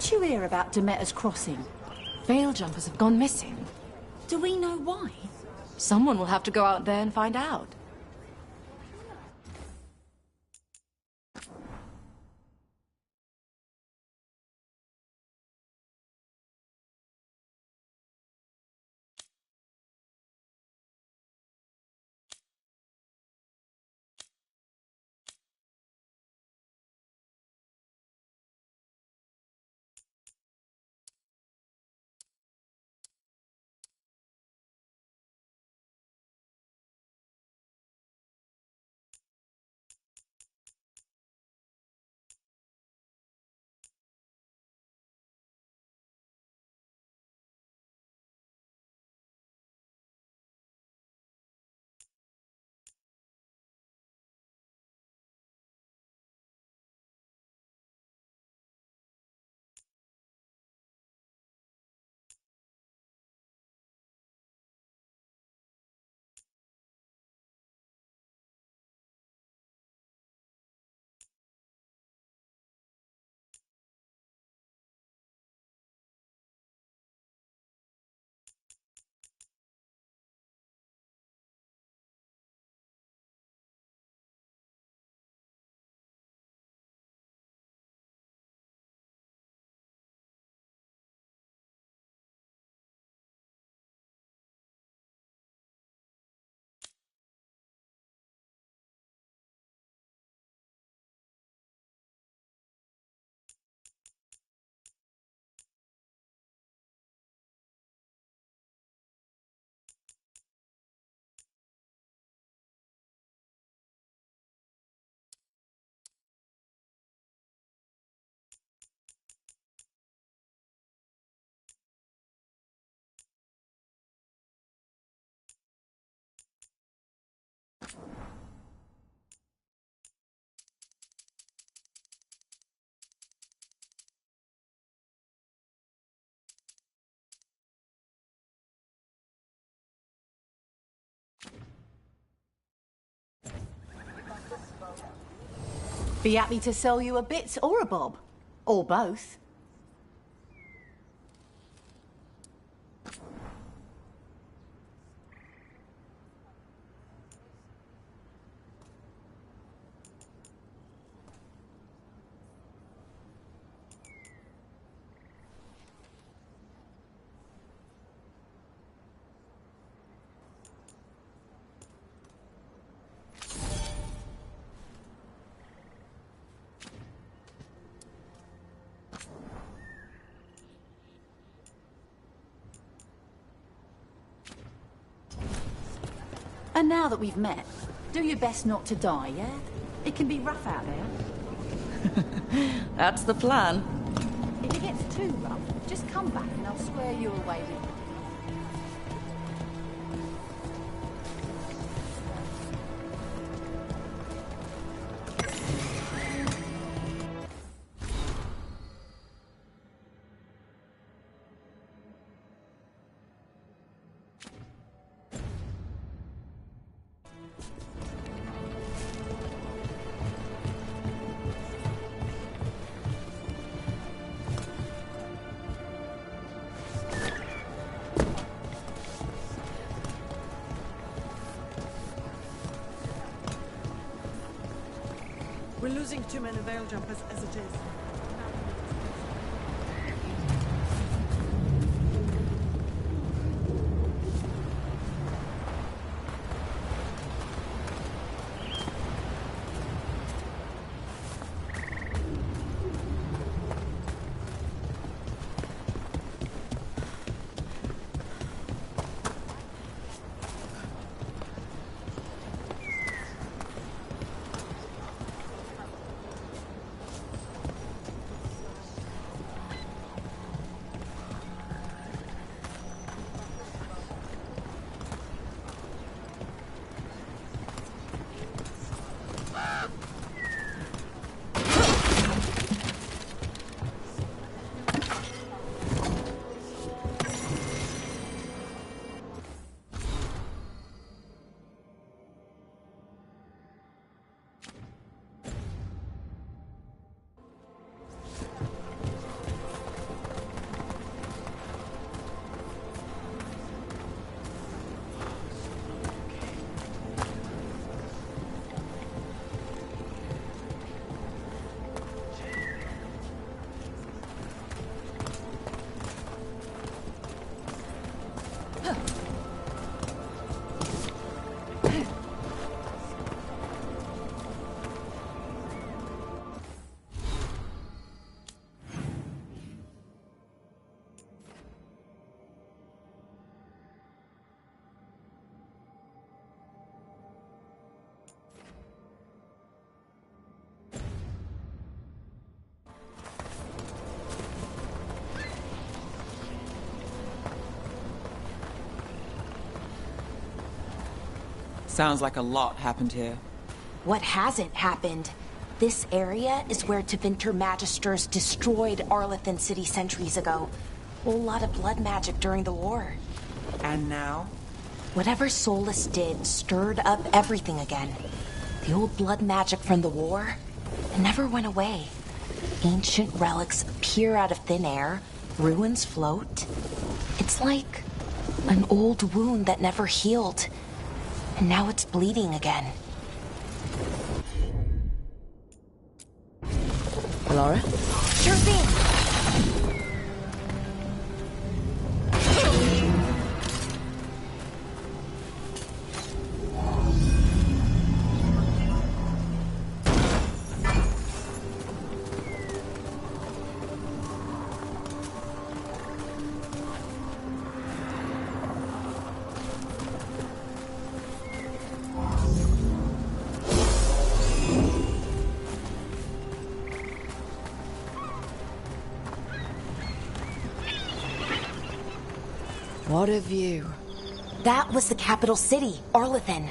Didn't you hear about Demeter's crossing? Veil jumpers have gone missing. Do we know why? Someone will have to go out there and find out. Be happy to sell you a bit or a bob. Or both. And now that we've met, do your best not to die, yeah? It can be rough out there. That's the plan. If it gets too rough, just come back and I'll square you away with it. We're losing too many veil jumpers as it is. Sounds like a lot happened here. What hasn't happened? This area is where Tevinter Magisters destroyed Arlathan City centuries ago. Whole lot of blood magic during the war. And now? Whatever Solus did stirred up everything again. The old blood magic from the war, it never went away. Ancient relics appear out of thin air, ruins float. It's like an old wound that never healed, and now it's bleeding again. Laura? Sure thing! What a view. That was the capital city, Arlathan.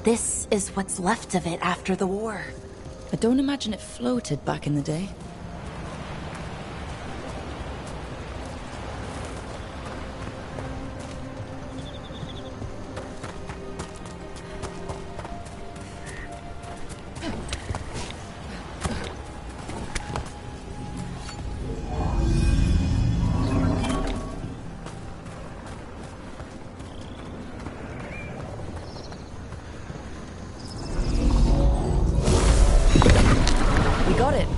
This is what's left of it after the war. I don't imagine it floated back in the day. Got it.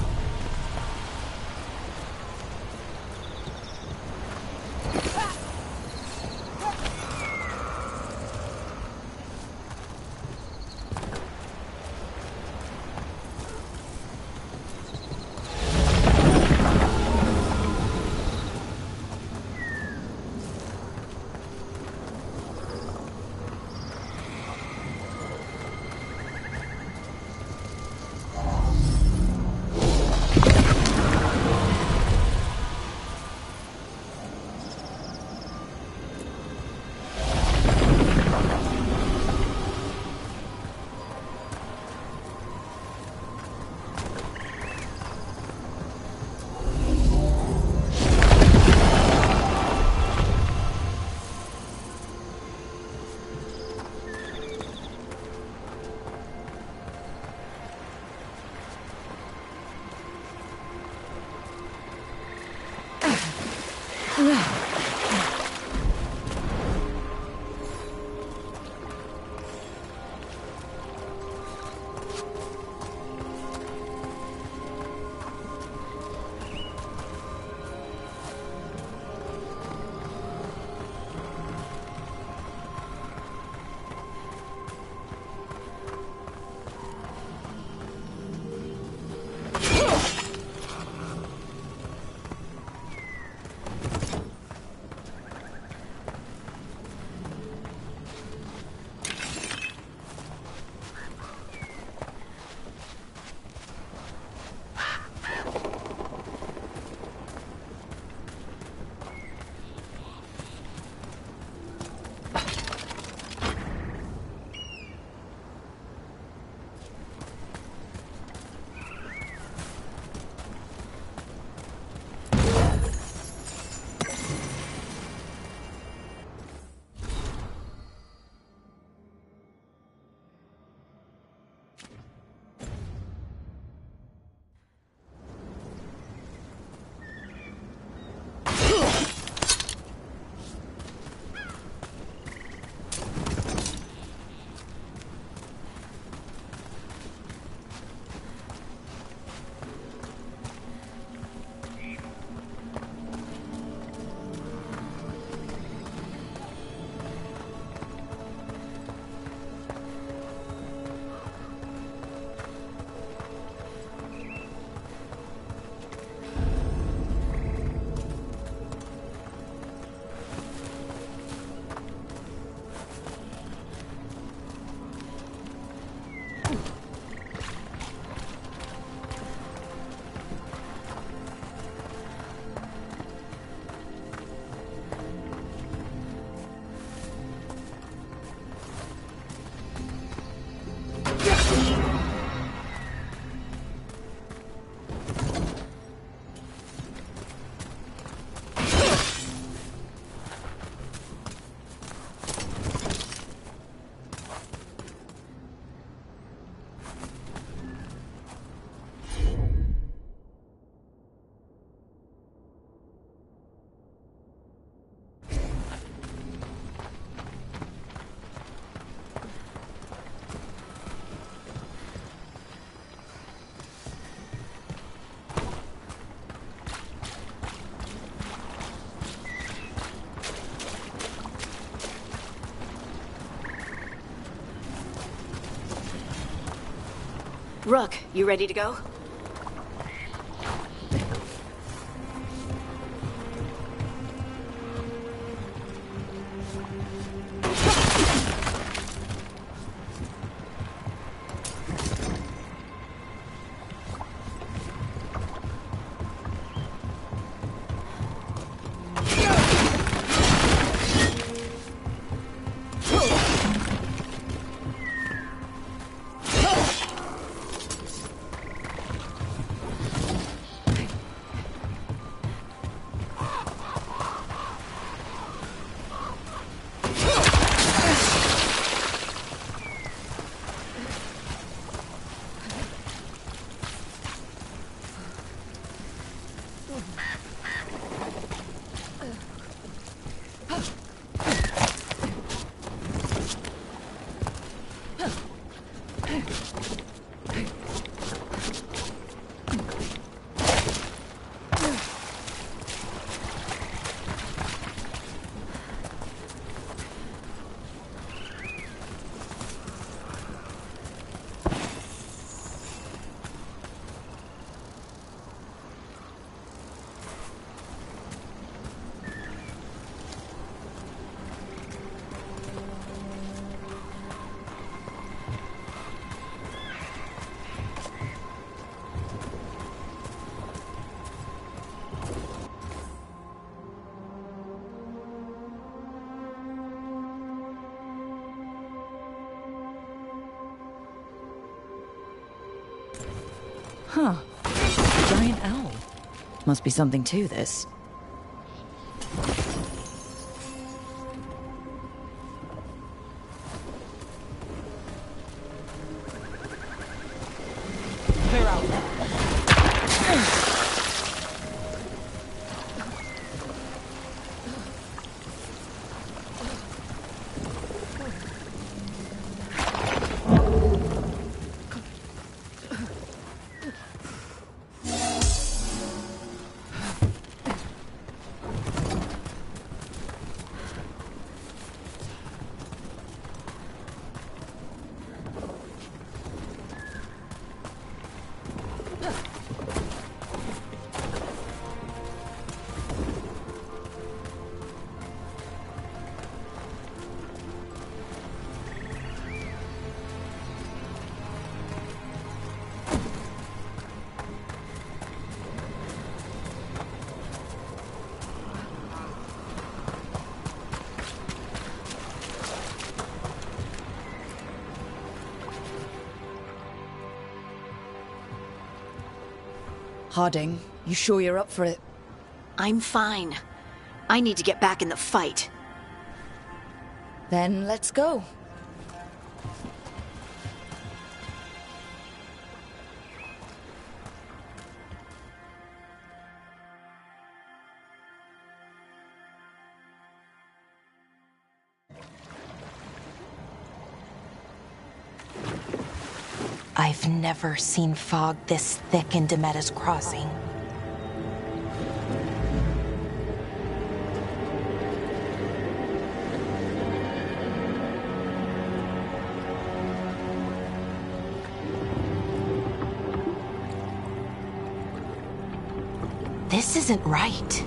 Rook, you ready to go? Huh. Giant owl. Must be something to this. Clear out. Harding, you sure you're up for it? I'm fine. I need to get back in the fight. Then let's go. I've never seen fog this thick in Demetta's Crossing. This isn't right.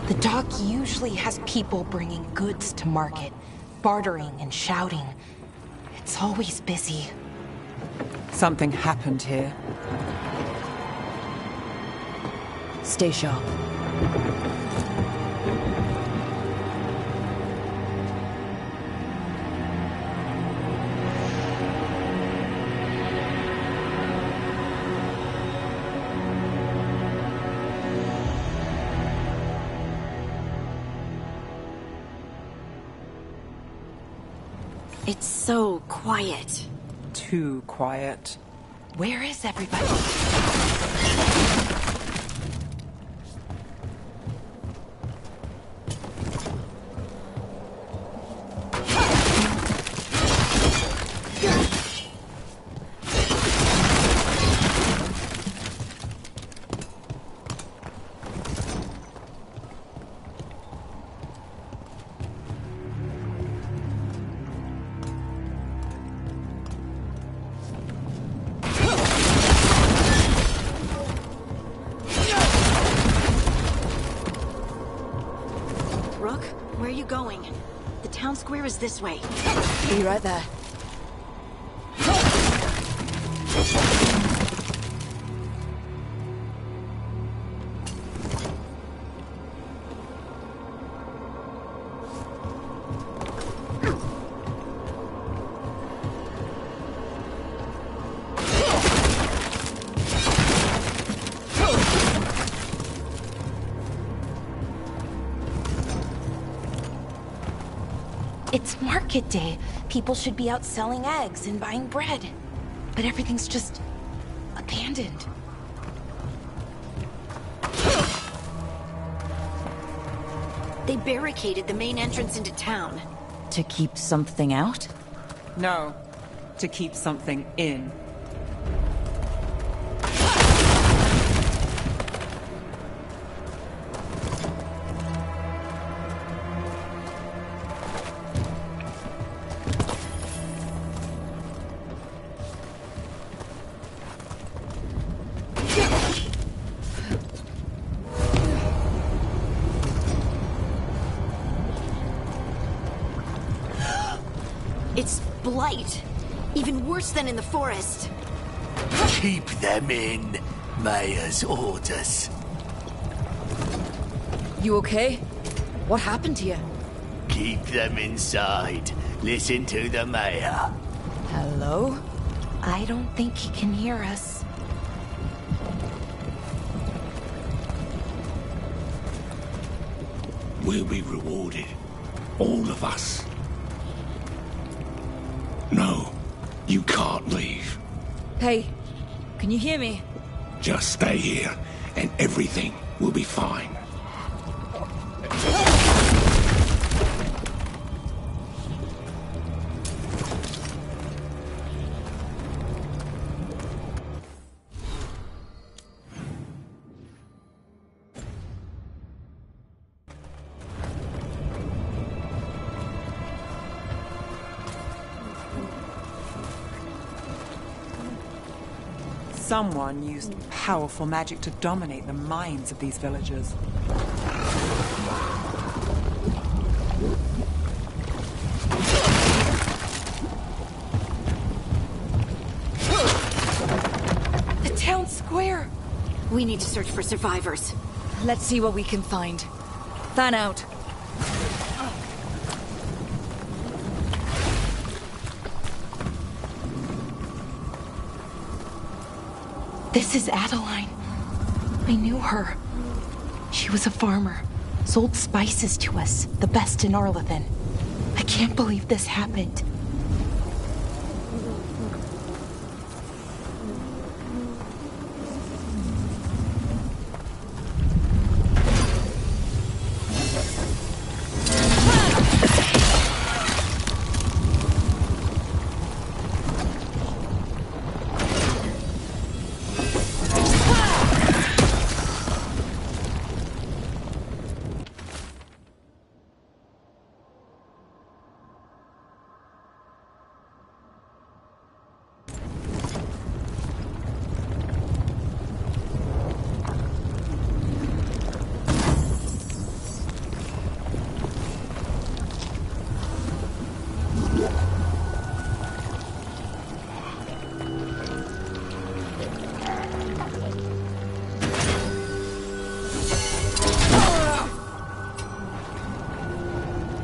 The dock usually has people bringing goods to market, bartering and shouting. It's always busy. Something happened here. Stay sharp. It's so quiet. Too quiet. Where is everybody? Rook, where are you going? The town square is this way. Be right there. It's market day. People should be out selling eggs and buying bread. But everything's just abandoned. They barricaded the main entrance into town. To keep something out? No, to keep something in. It's blight. Even worse than in the forest. Keep them in. Mayor's orders. You okay? What happened here? Keep them inside. Listen to the mayor. Hello? I don't think he can hear us. We'll be rewarded. All of us. No, you can't leave. Hey, can you hear me? Just stay here, and everything will be fine. Someone used powerful magic to dominate the minds of these villagers. The town square! We need to search for survivors. Let's see what we can find. Fan out. This is Adeline. I knew her. She was a farmer. Sold spices to us, the best in Arlathan. I can't believe this happened.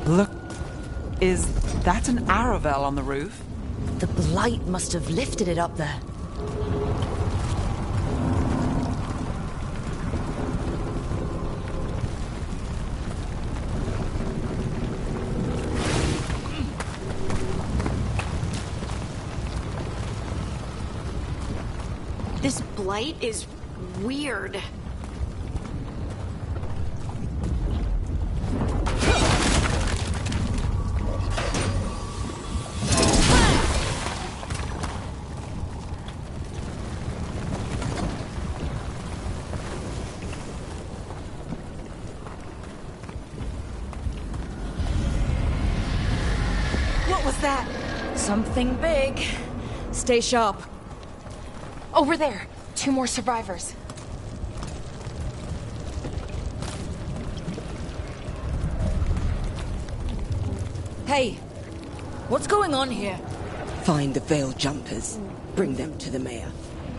Look, is that an Aravel on the roof? The blight must have lifted it up there. This blight is weird. What was that? Something big. Stay sharp. Over there. 2 more survivors. Hey, what's going on here? Find the veil jumpers. Bring them to the mayor.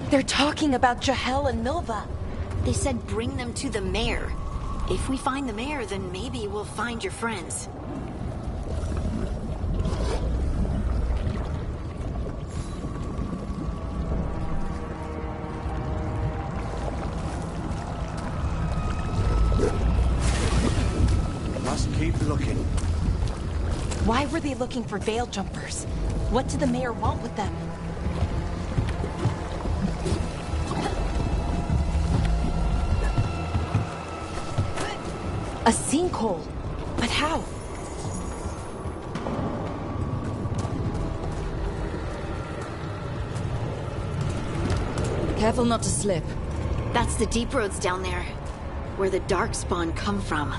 They're talking about Jahel and Milva. They said bring them to the mayor. If we find the mayor, then maybe we'll find your friends. Must keep looking. Why were they looking for veil jumpers? What did the mayor want with them? A sinkhole. But how? Careful not to slip. That's the deep roads down there, where the darkspawn come from.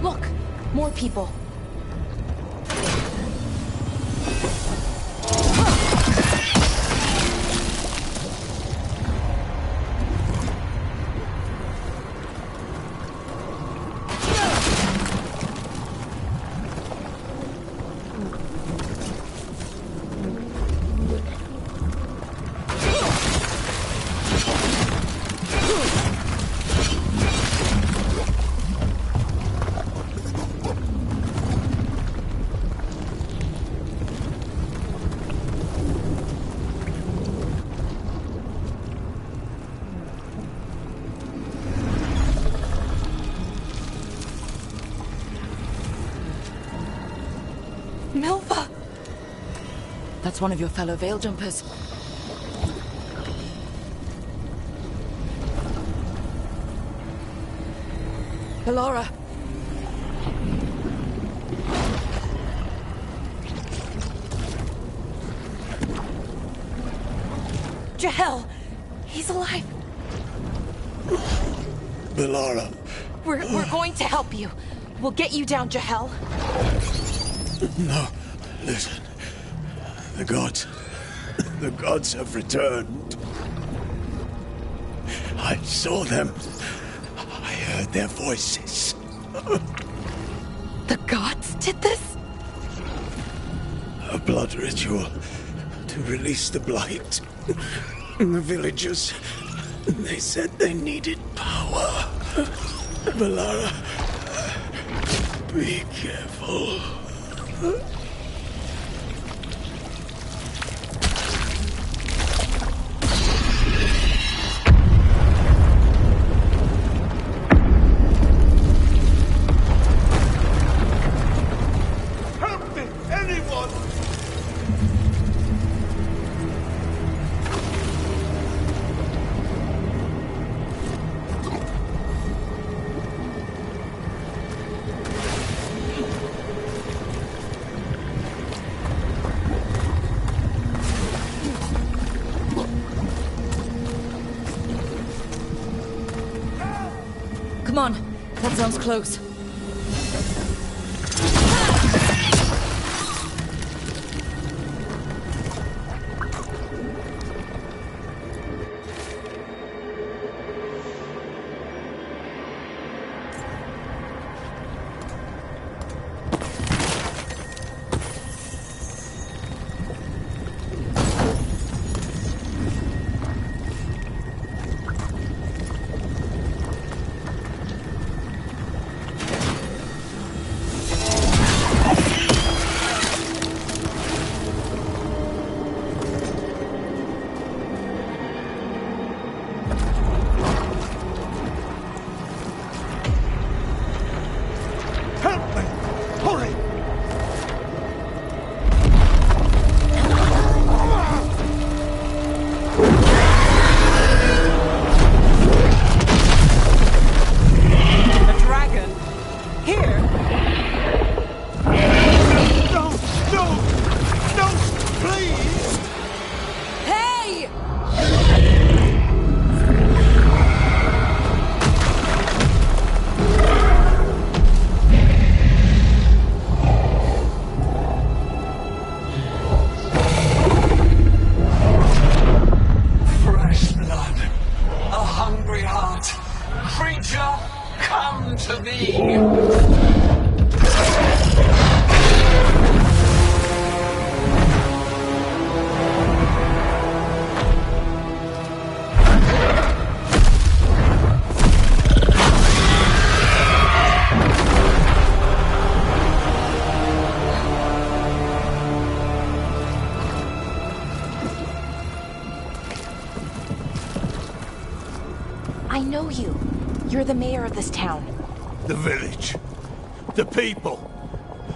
Look, more people. Milva! That's one of your fellow veil jumpers. Bellara. Jahel! He's alive! Bellara. We're going to help you. We'll get you down, Jahel. No, listen. The gods have returned. I saw them. I heard their voices. The gods did this? A blood ritual to release the blight. The villagers, they said they needed power. Bellara, be careful. Help me, anyone! Come on, that sounds close. know you. You're the mayor of this town. The village. The people.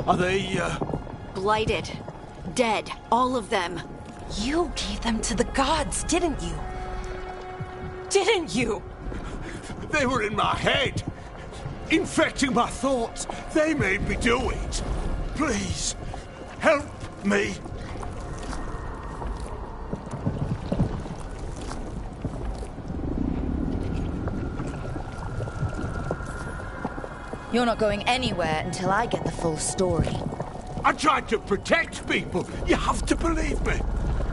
Are they, Blighted. Dead. All of them. You gave them to the gods, didn't you? Didn't you? They were in my head. Infecting my thoughts. They made me do it. Please, help me. You're not going anywhere until I get the full story. I tried to protect people. You have to believe me.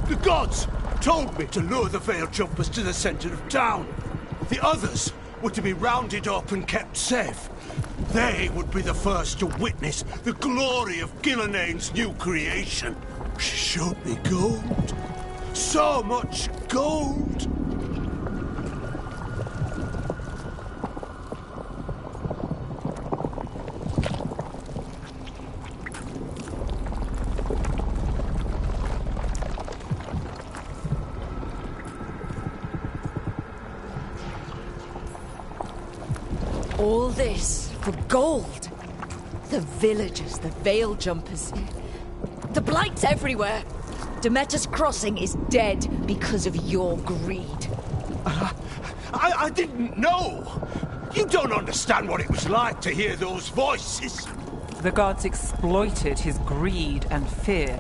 The gods told me to lure the Veil Jumpers to the center of town. The others were to be rounded up and kept safe. They would be the first to witness the glory of Gillenane's new creation. She showed me gold. So much gold. All this for gold. The villagers, the Veil Jumpers. The Blight's everywhere. Demeter's Crossing is dead because of your greed. I didn't know. You don't understand what it was like to hear those voices. The gods exploited his greed and fear.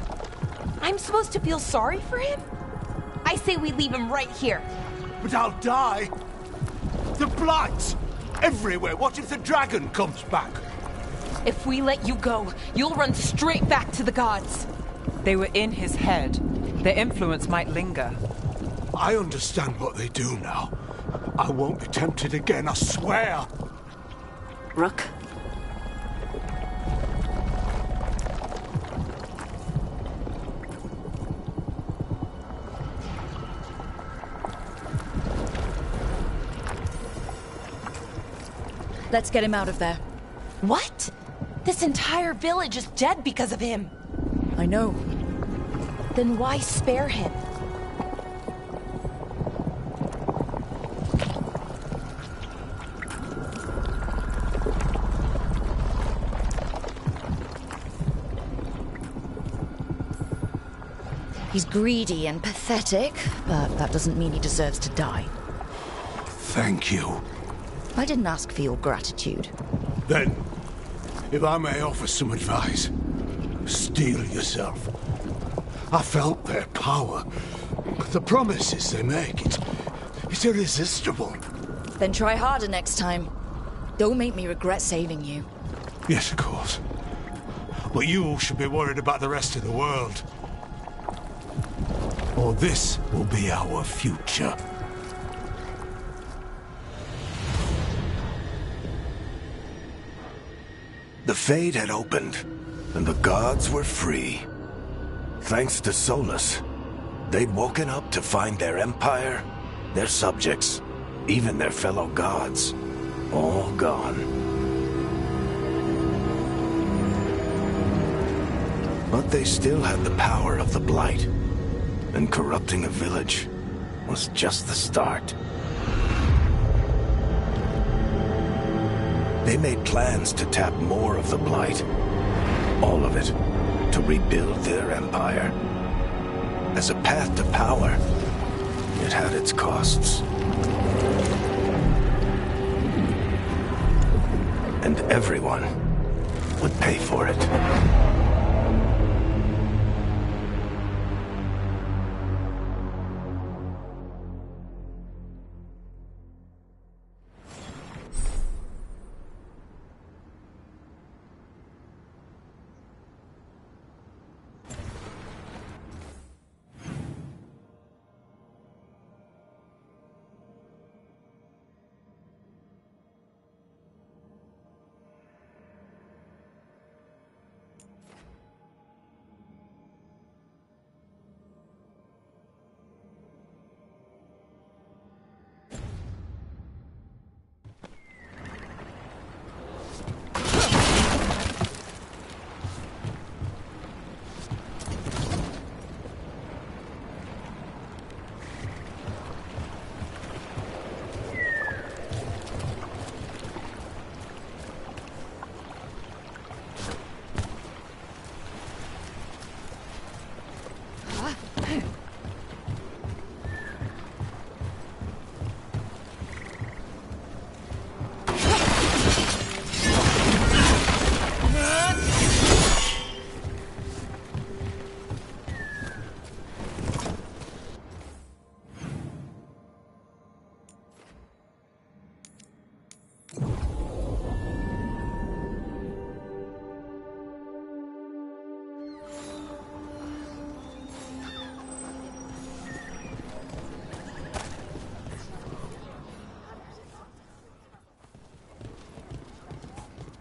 I'm supposed to feel sorry for him? I say we leave him right here. But I'll die. The Blight. Everywhere. What if the dragon comes back? If we let you go, you'll run straight back to the gods. They were in his head. Their influence might linger. I understand what they do now. I won't be tempted again, I swear. Rook? Let's get him out of there. What? This entire village is dead because of him. I know. Then why spare him? He's greedy and pathetic, but that doesn't mean he deserves to die. Thank you. I didn't ask for your gratitude. Then, if I may offer some advice, steel yourself. I felt their power. The promises they make, it's irresistible. Then try harder next time. Don't make me regret saving you. Yes, of course. But you should be worried about the rest of the world. Or this will be our future. The Fade had opened, and the gods were free. Thanks to Solus, they'd woken up to find their empire, their subjects, even their fellow gods, all gone. But they still had the power of the Blight, and corrupting a village was just the start. They made plans to tap more of the Blight, all of it, to rebuild their empire. As a path to power, it had its costs. And everyone would pay for it.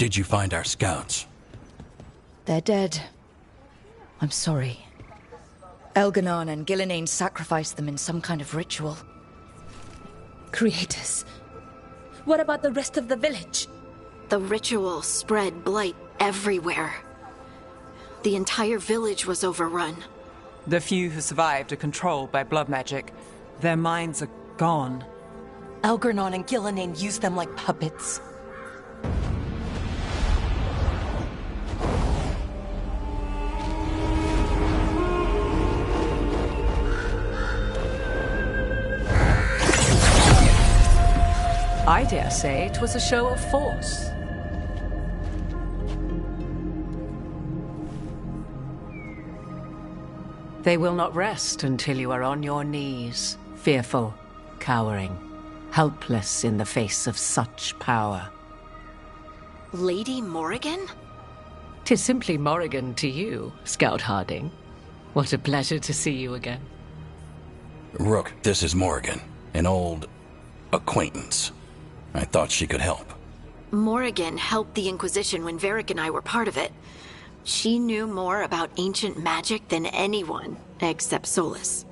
Did you find our scouts? They're dead. I'm sorry. Elganon and Gillenane sacrificed them in some kind of ritual. Creators. What about the rest of the village? The ritual spread blight everywhere. The entire village was overrun. The few who survived are controlled by blood magic. Their minds are gone. Elgarnon and Gillenane used them like puppets. I dare say it was a show of force. They will not rest until you are on your knees, fearful, cowering, helpless in the face of such power. Lady Morrigan? 'Tis simply Morrigan to you, Scout Harding. What a pleasure to see you again. Rook, this is Morrigan, an old acquaintance. I thought she could help. Morrigan helped the Inquisition when Varric and I were part of it. She knew more about ancient magic than anyone, except Solus.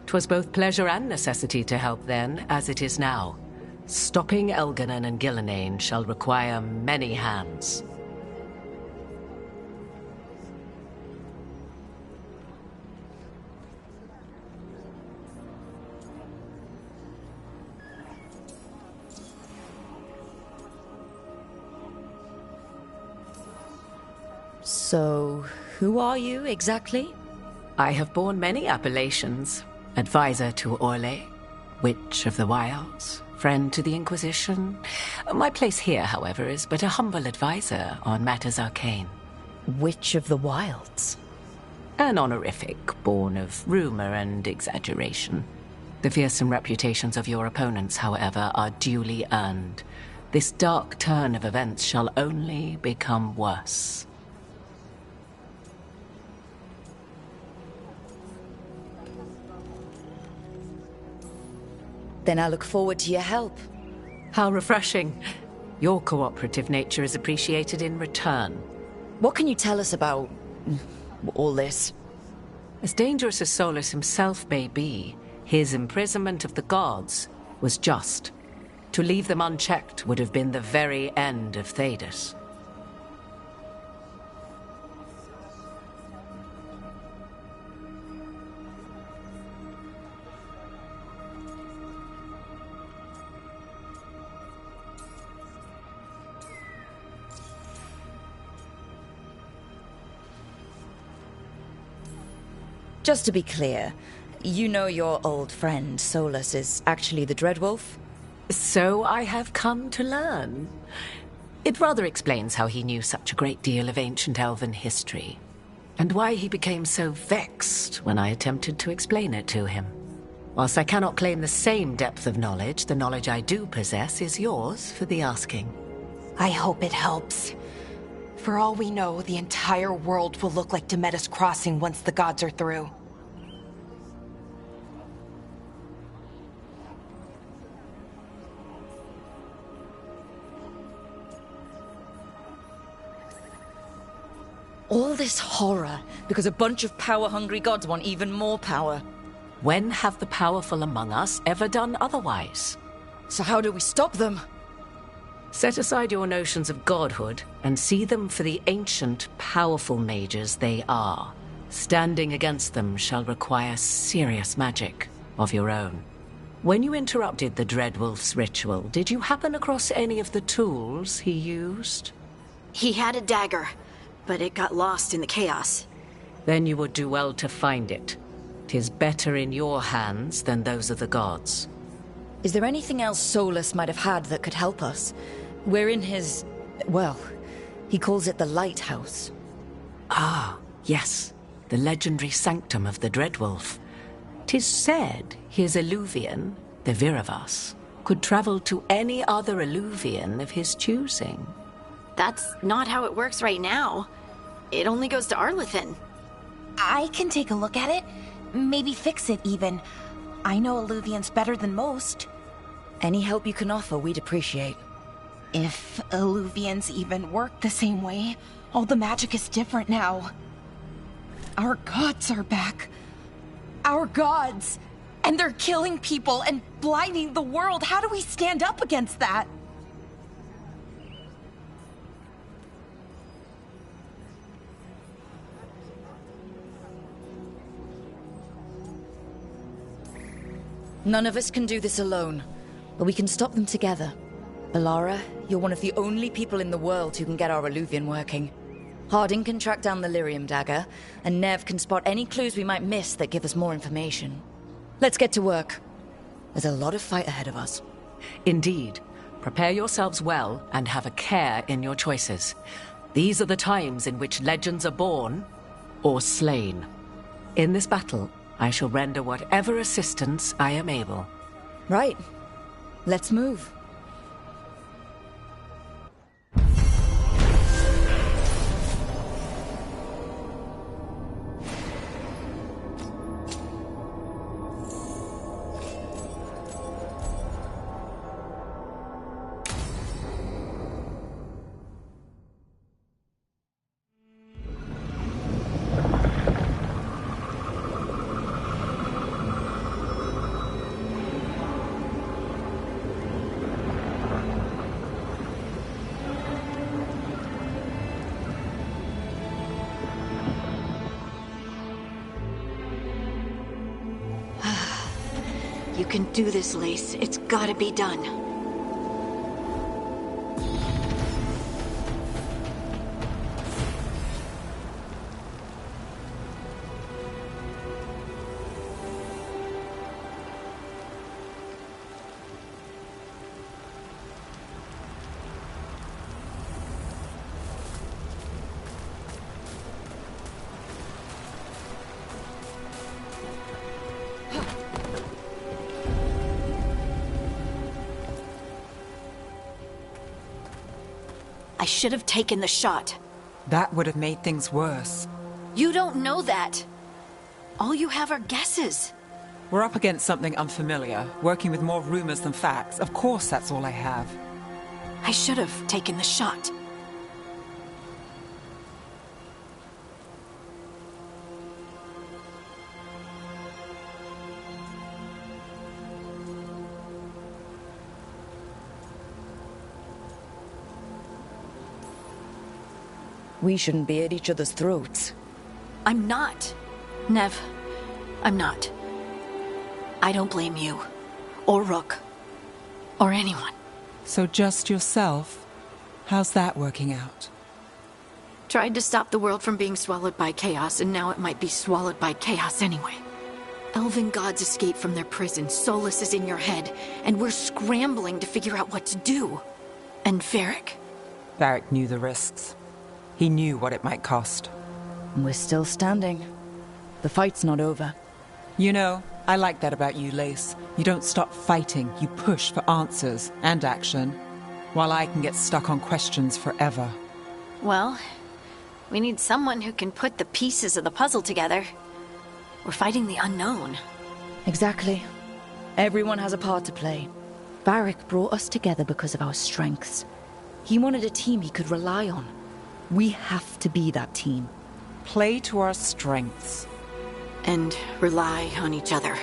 'Twas both pleasure and necessity to help then, as it is now. Stopping Elganon and Gillenane shall require many hands. So, who are you exactly? I have borne many appellations. Advisor to Orlais, Witch of the Wilds, friend to the Inquisition. My place here, however, is but a humble advisor on matters arcane. Witch of the Wilds? An honorific born of rumor and exaggeration. The fearsome reputations of your opponents, however, are duly earned. This dark turn of events shall only become worse. Then I look forward to your help. How refreshing. Your cooperative nature is appreciated in return. What can you tell us about all this? As dangerous as Solus himself may be, his imprisonment of the gods was just. To leave them unchecked would have been the very end of Thedas. Just to be clear, you know your old friend Solus is actually the Dreadwolf? So I have come to learn. It rather explains how he knew such a great deal of ancient elven history, and why he became so vexed when I attempted to explain it to him. Whilst I cannot claim the same depth of knowledge, the knowledge I do possess is yours for the asking. I hope it helps. For all we know, the entire world will look like Demetus Crossing once the gods are through. All this horror because a bunch of power-hungry gods want even more power. When have the powerful among us ever done otherwise? So how do we stop them? Set aside your notions of godhood and see them for the ancient, powerful mages they are. Standing against them shall require serious magic of your own. When you interrupted the Dreadwolf's ritual, did you happen across any of the tools he used? He had a dagger, but it got lost in the chaos. Then you would do well to find it. 'Tis better in your hands than those of the gods. Is there anything else Solus might have had that could help us? We're in his... well, he calls it the Lighthouse. Ah, yes. The legendary sanctum of the Dreadwolf. 'Tis said his Illuvian, the Viravas, could travel to any other Illuvian of his choosing. That's not how it works right now. It only goes to Arlethan. I can take a look at it. Maybe fix it, even. I know Illuvians better than most. Any help you can offer, we'd appreciate. If Illuvians even work the same way, all the magic is different now. Our gods are back. Our gods! And they're killing people and blinding the world. How do we stand up against that? None of us can do this alone, but we can stop them together. Alara, you're one of the only people in the world who can get our Illuvian working. Harding can track down the Lyrium dagger, and Nev can spot any clues we might miss that give us more information. Let's get to work. There's a lot of fight ahead of us. Indeed. Prepare yourselves well and have a care in your choices. These are the times in which legends are born or slain. In this battle, I shall render whatever assistance I am able. Right. Let's move. You can do this, Lace. It's gotta be done. I should have taken the shot. That would have made things worse. You don't know that. All you have are guesses. We're up against something unfamiliar, working with more rumors than facts. Of course that's all I have. I should have taken the shot. We shouldn't be at each other's throats. I'm not. Nev, I'm not. I don't blame you. Or Rook. Or anyone. So just yourself? How's that working out? Tried to stop the world from being swallowed by chaos, and now it might be swallowed by chaos anyway. Elven gods escape from their prison, Solus is in your head, and we're scrambling to figure out what to do. And Varric. Varric knew the risks. He knew what it might cost. We're still standing. The fight's not over. You know, I like that about you, Lace. You don't stop fighting, you push for answers and action, while I can get stuck on questions forever. Well, we need someone who can put the pieces of the puzzle together. We're fighting the unknown. Exactly. Everyone has a part to play. Varric brought us together because of our strengths. He wanted a team he could rely on. We have to be that team. Play to our strengths. And rely on each other.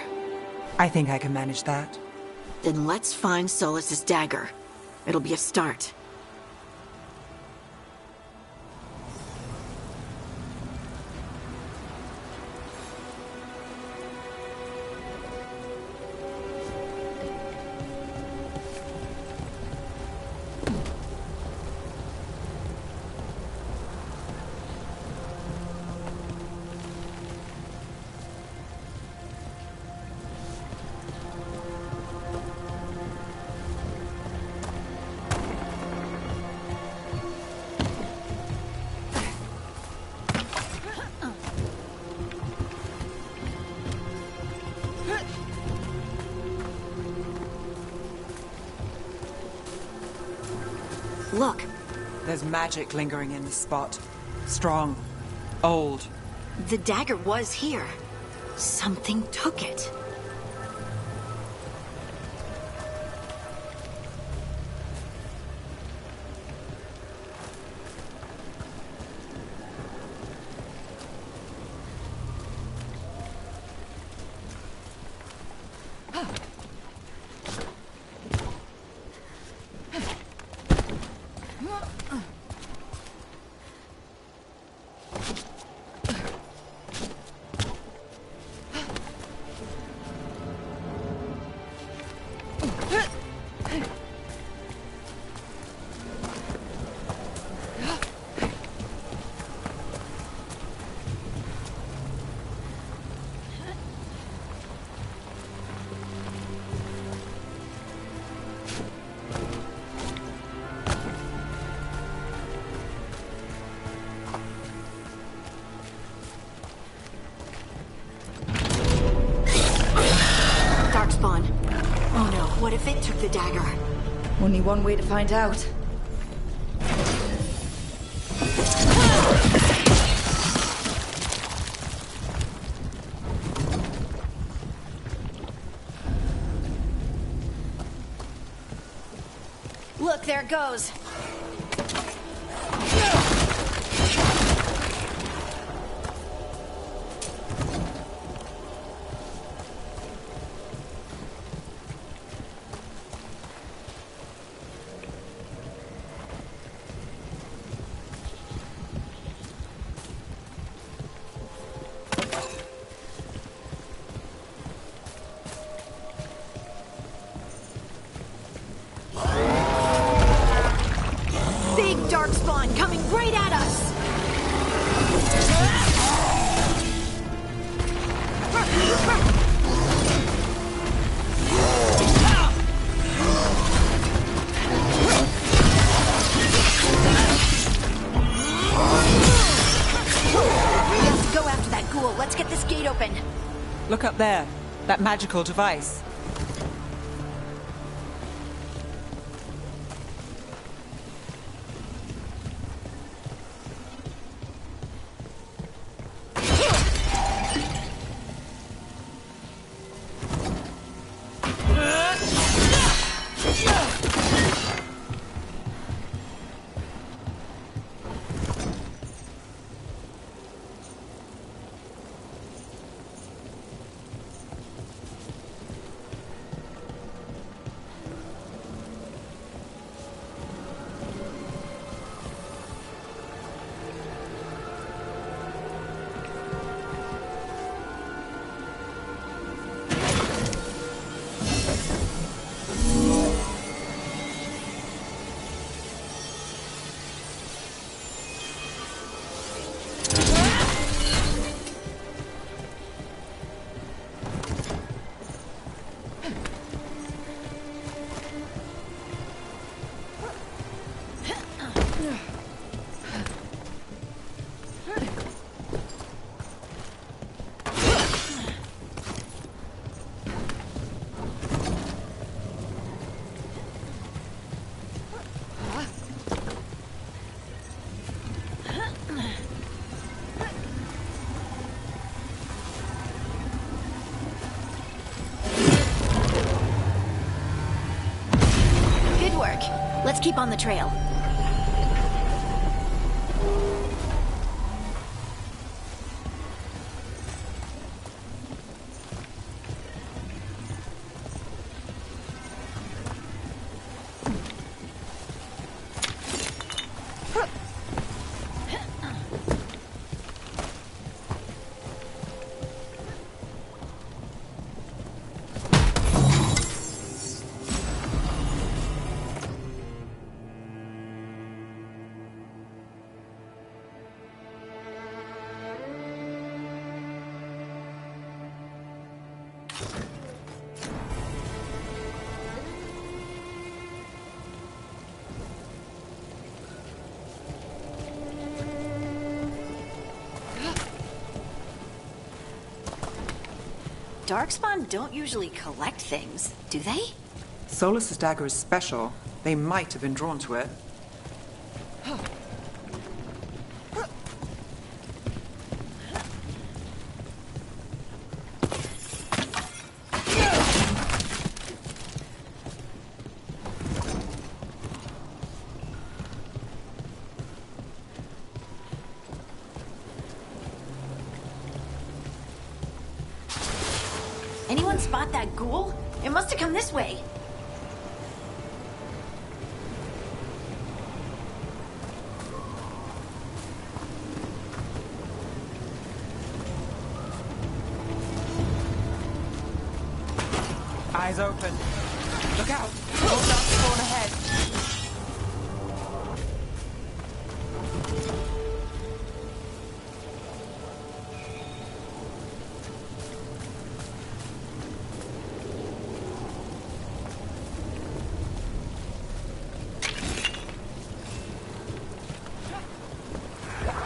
I think I can manage that. Then let's find Solus's dagger. It'll be a start. Look. There's magic lingering in this spot. Strong. Old. The dagger was here. Something took it. the dagger? Only one way to find out. Look, there it goes. Big darkspawn coming right at us! We have to go after that ghoul. Let's get this gate open. Look up there. That magical device. Let's keep on the trail. Darkspawn don't usually collect things, do they? Solus's dagger is special. They might have been drawn to it. Anyone spot that ghoul? It must have come this way. Eyes open. Look out! Hold up, spawn ahead.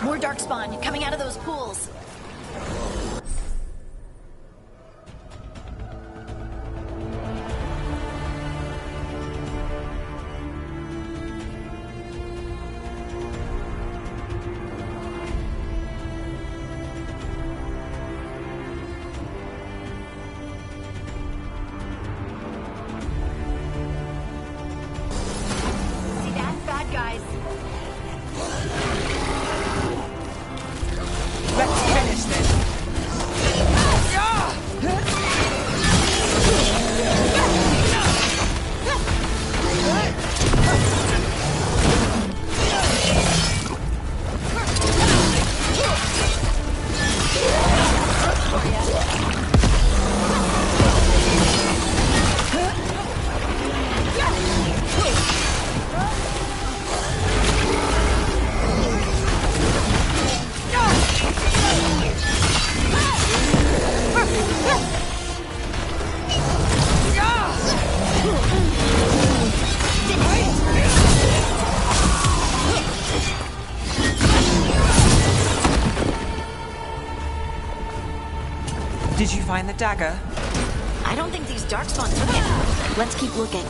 More darkspawn coming out of those pools. Did you find the dagger? I don't think these darkspawn took it. Let's keep looking.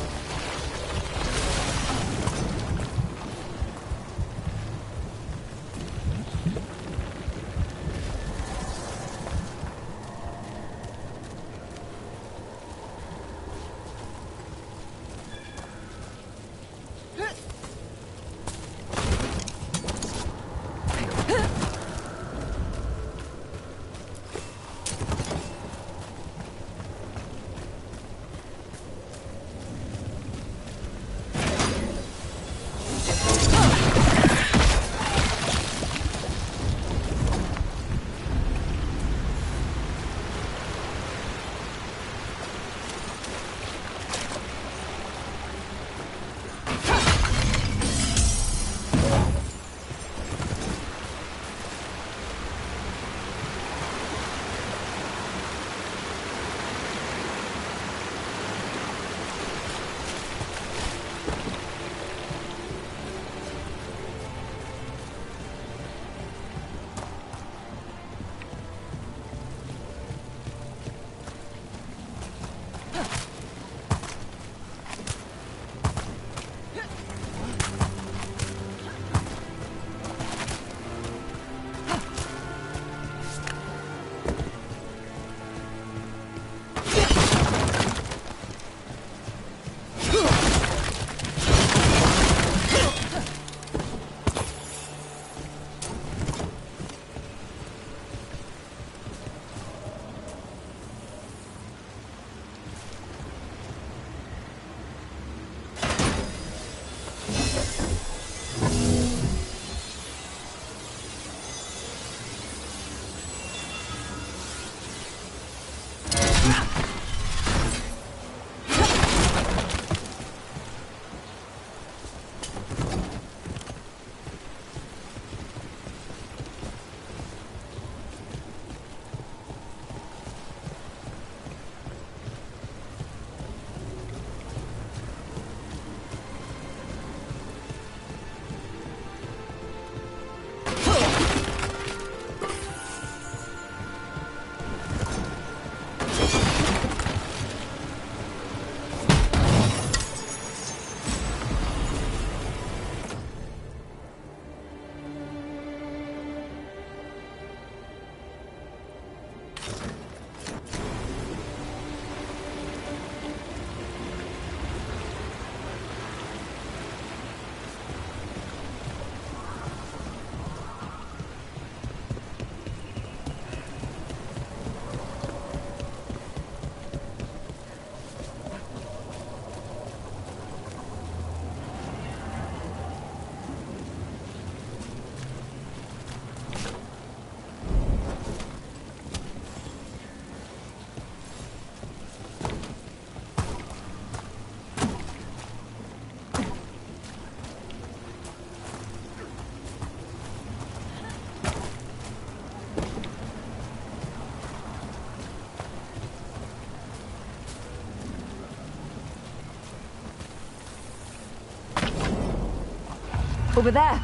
Over there.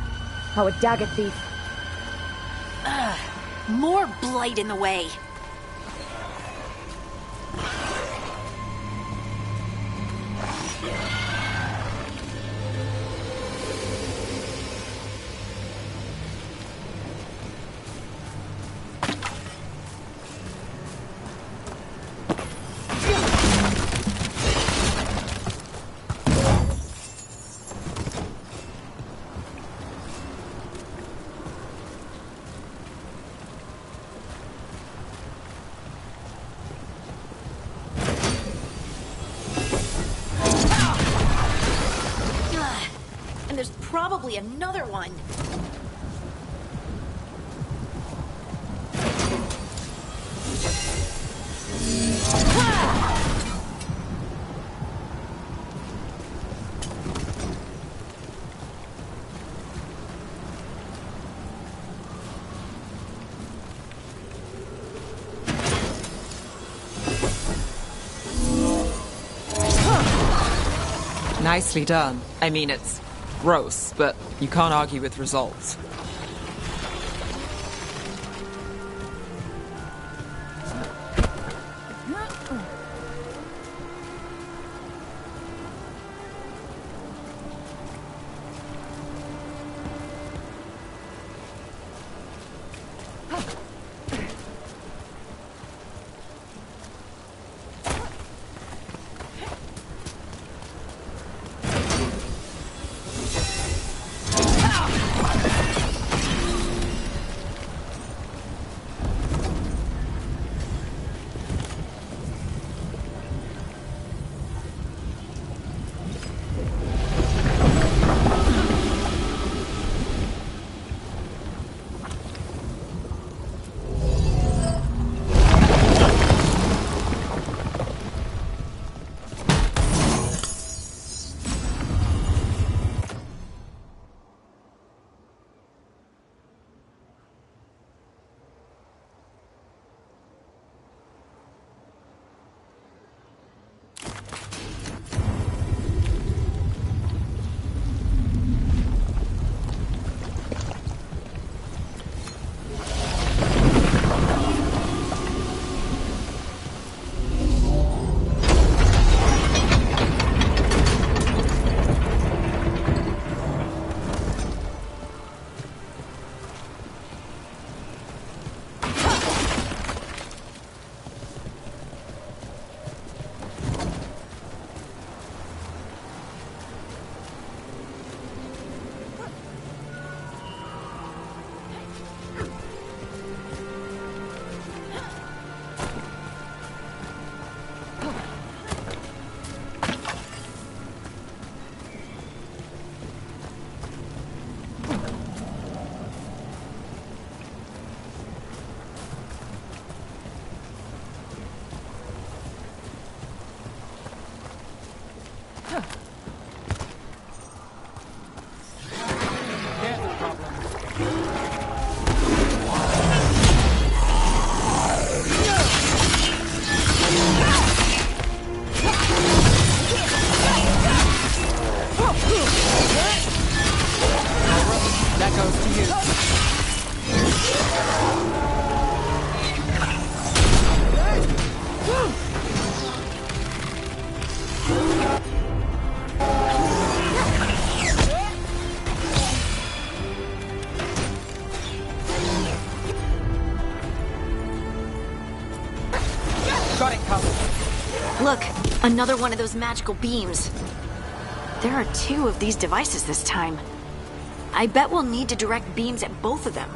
Our dagger thief. More blight in the way. And there's probably another one. Nicely done. I mean, it's gross, but you can't argue with results. Look, another one of those magical beams. There are 2 of these devices this time. I bet we'll need to direct beams at both of them.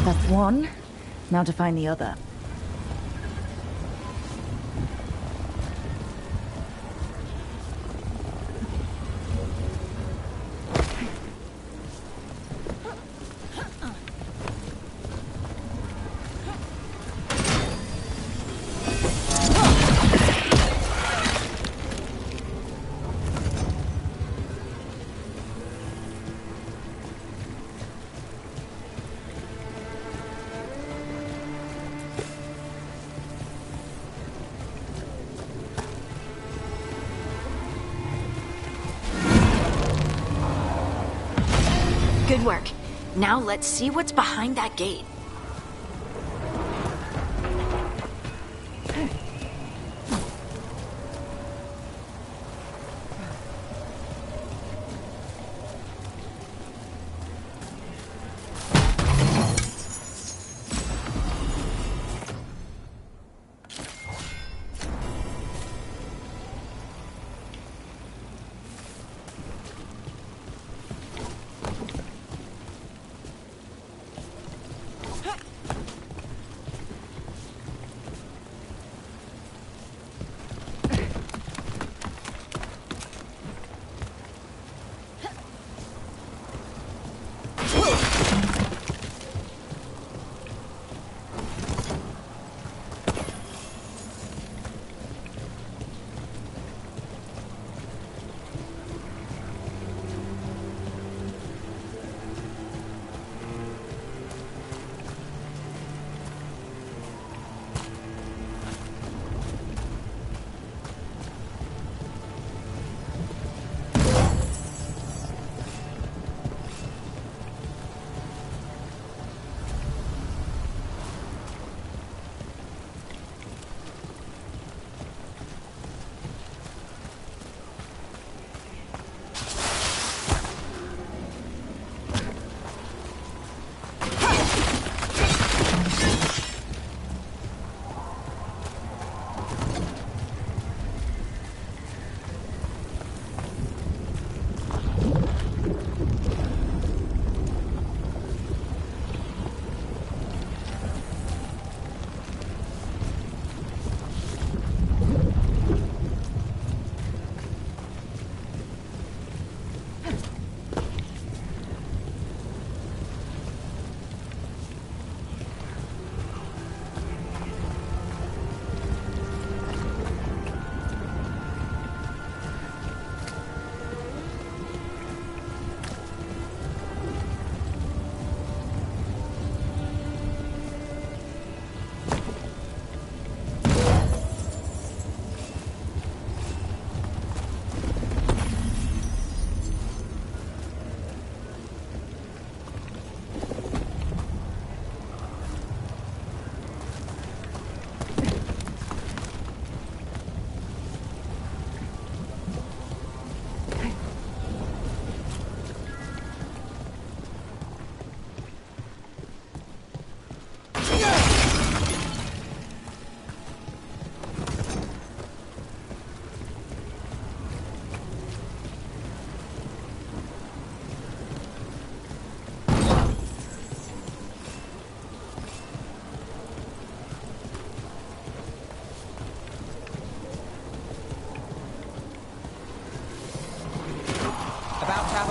That's one. Now to find the other. Good work. Now let's see what's behind that gate.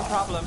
problem.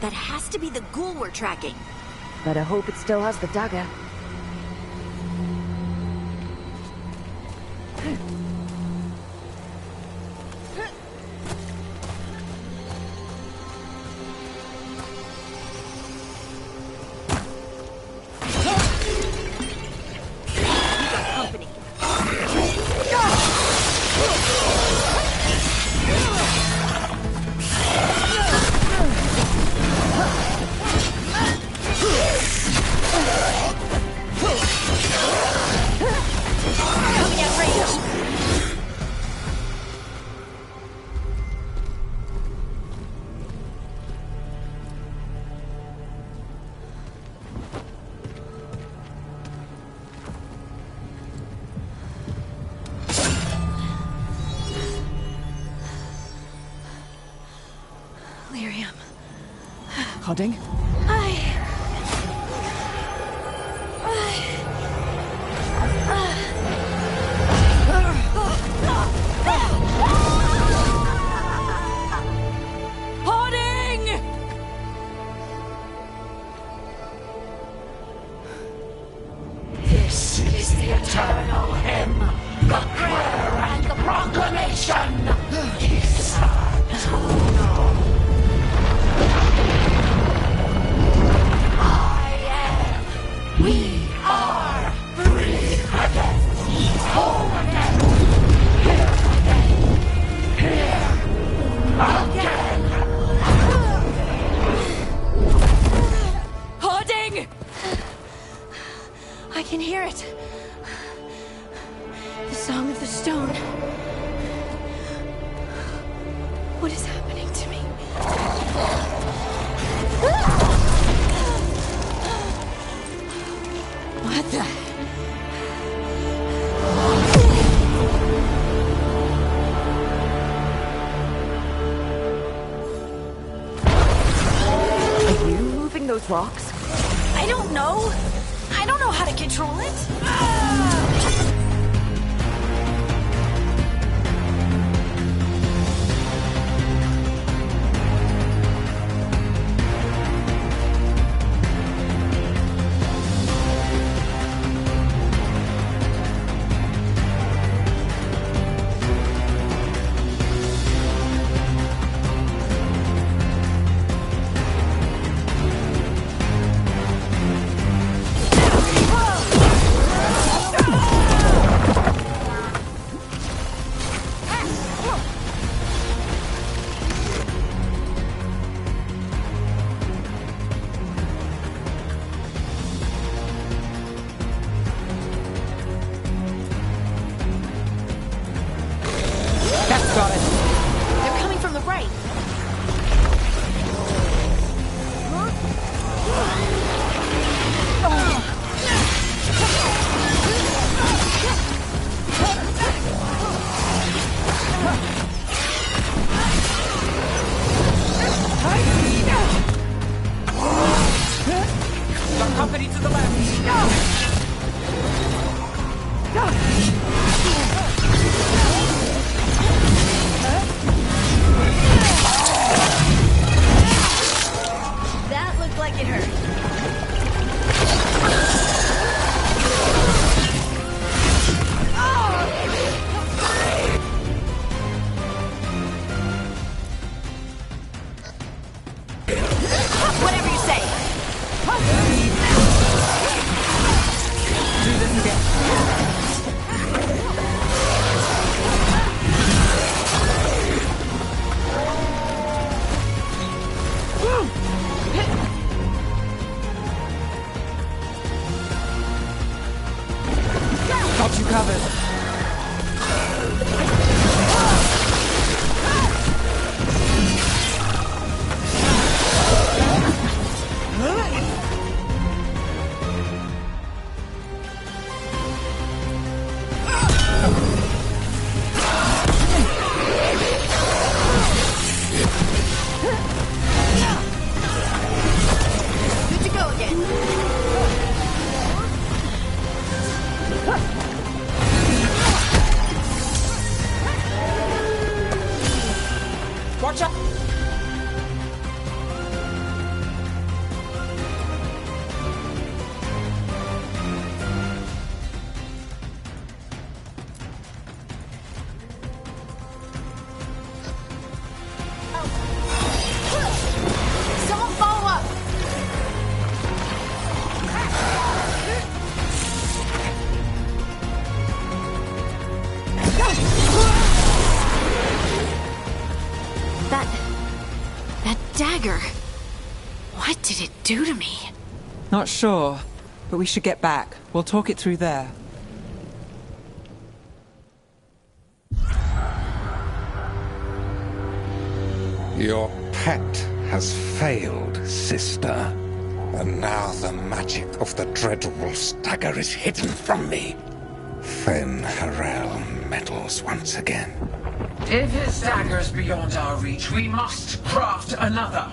That has to be the ghoul we're tracking. Better hope it still has the dagger. Hodding? This is the eternal hymn, the prayer and the proclamation. It's hard to know. We are free again, whole again, here again, here again. What is happening to me? What the? Are you moving those rocks? I don't know. I don't know how to control it. They're coming from the right. Got company to the left. That looked like it hurt. Whatever you say. Do this again. Got you covered. Good to go again. Watch out! Someone follow up. That dagger. What did it do to me? Not sure, but we should get back. We'll talk it through there. Your pet has failed, sister. And now the magic of the Dreadwolf's dagger is hidden from me. Fen Harel meddles once again. If his dagger's beyond our reach, we must craft another.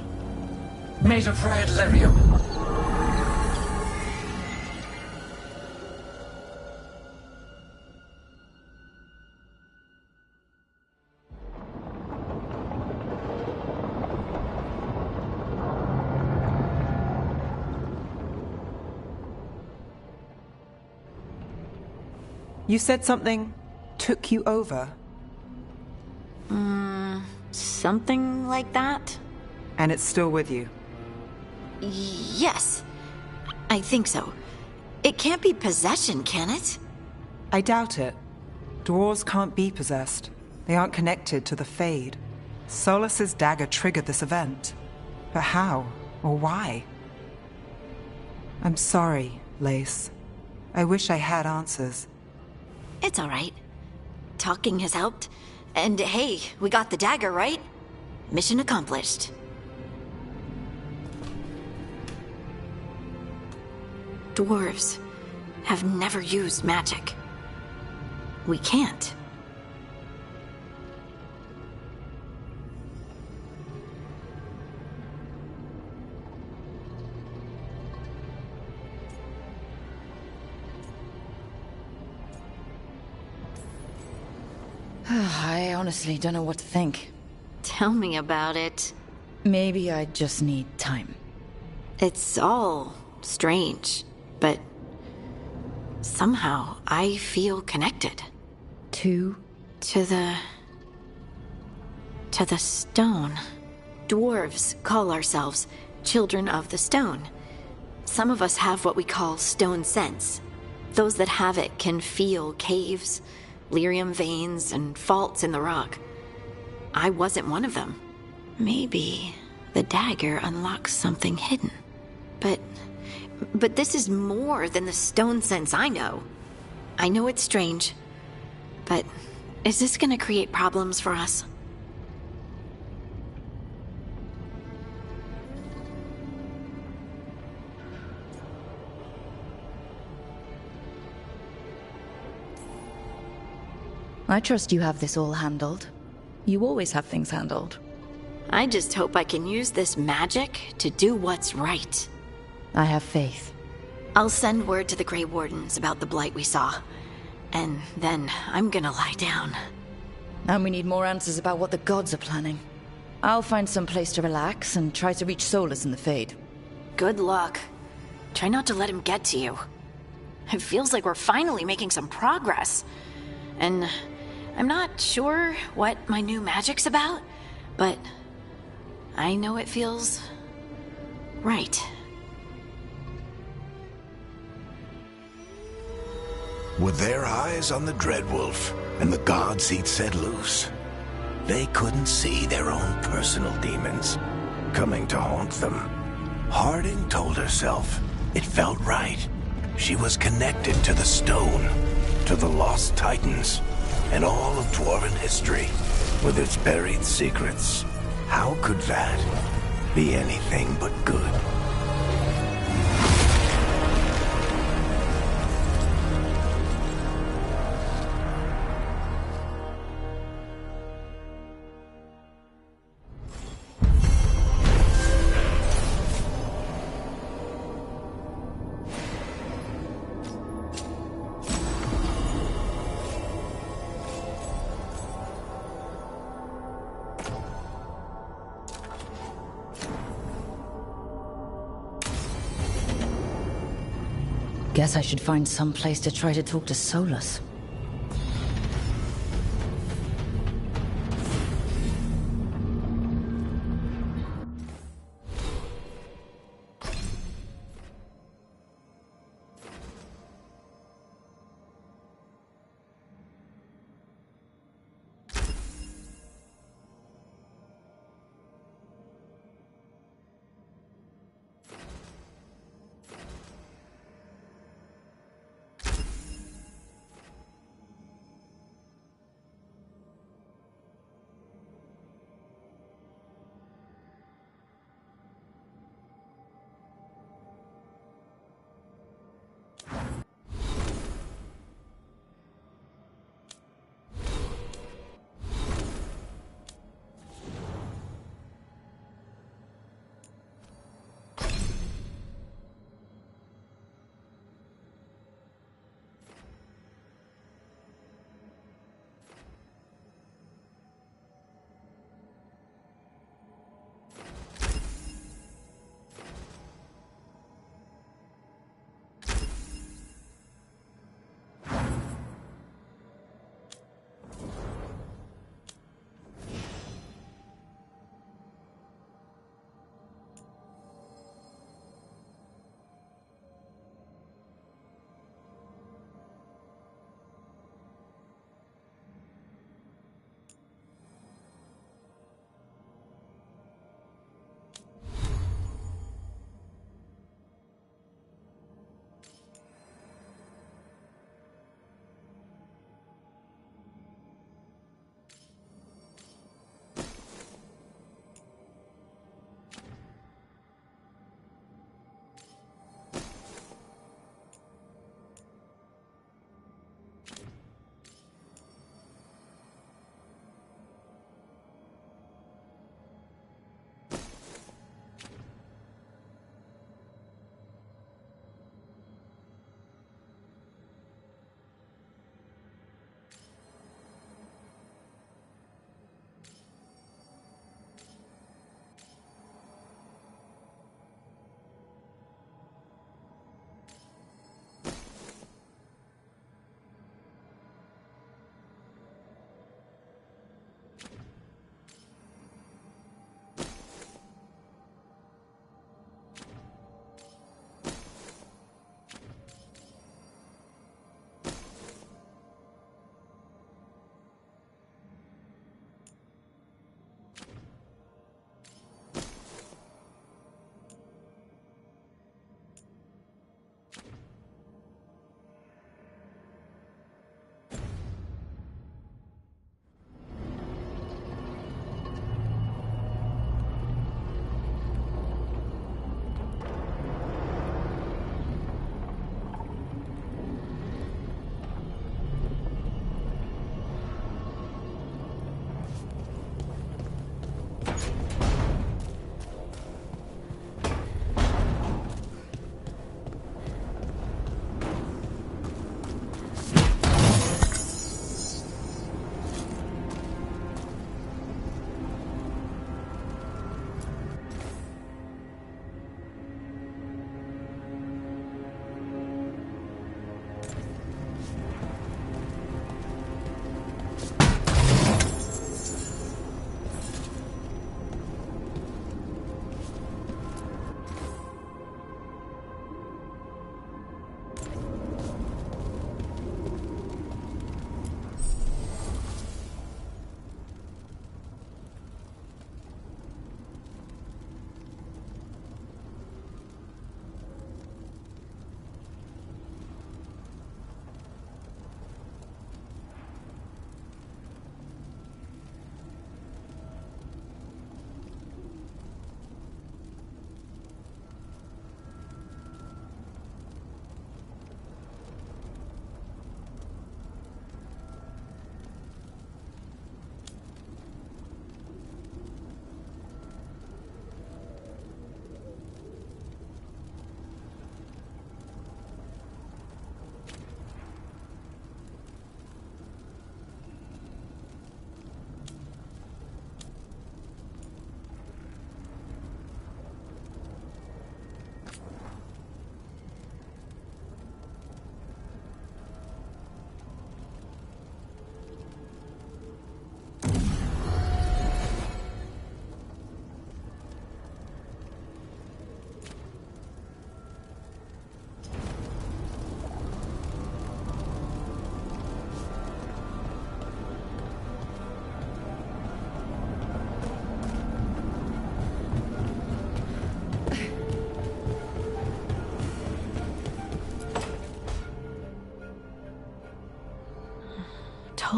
Made of red lyrium. You said something took you over, Something like that? and it's still with you. Yes. I think so. It can't be possession, can it? I doubt it. Dwarves can't be possessed. They aren't connected to the Fade. Solus's dagger triggered this event. But how? Or why? I'm sorry, Lace. I wish I had answers. It's all right. Talking has helped. And hey, we got the dagger, right? mission accomplished. Dwarves have never used magic. We can't. I honestly don't know what to think. Tell me about it. Maybe I just need time. It's all strange, but somehow I feel connected. To the stone. Dwarves call ourselves children of the stone. Some of us have what we call stone sense. Those that have it can feel caves, lyrium veins, and faults in the rock. I wasn't one of them. Maybe the dagger unlocks something hidden. But this is more than the stone sense I know. I know it's strange, but is this gonna create problems for us? I trust you have this all handled. You always have things handled. I just hope I can use this magic to do what's right. I have faith. I'll send word to the Grey Wardens about the blight we saw. And then I'm gonna lie down. And we need more answers about what the gods are planning. I'll find some place to relax and try to reach Solus in the Fade. Good luck. Try not to let him get to you. It feels like we're finally making some progress. And I'm not sure what my new magic's about, but I know it feels right. With their eyes on the Dreadwolf and the gods he'd set loose, they couldn't see their own personal demons coming to haunt them. Harding told herself it felt right. She was connected to the stone, to the lost titans, and all of Dwarven history, with its buried secrets. How could that be anything but good? Guess I should find some place to try to talk to Solus.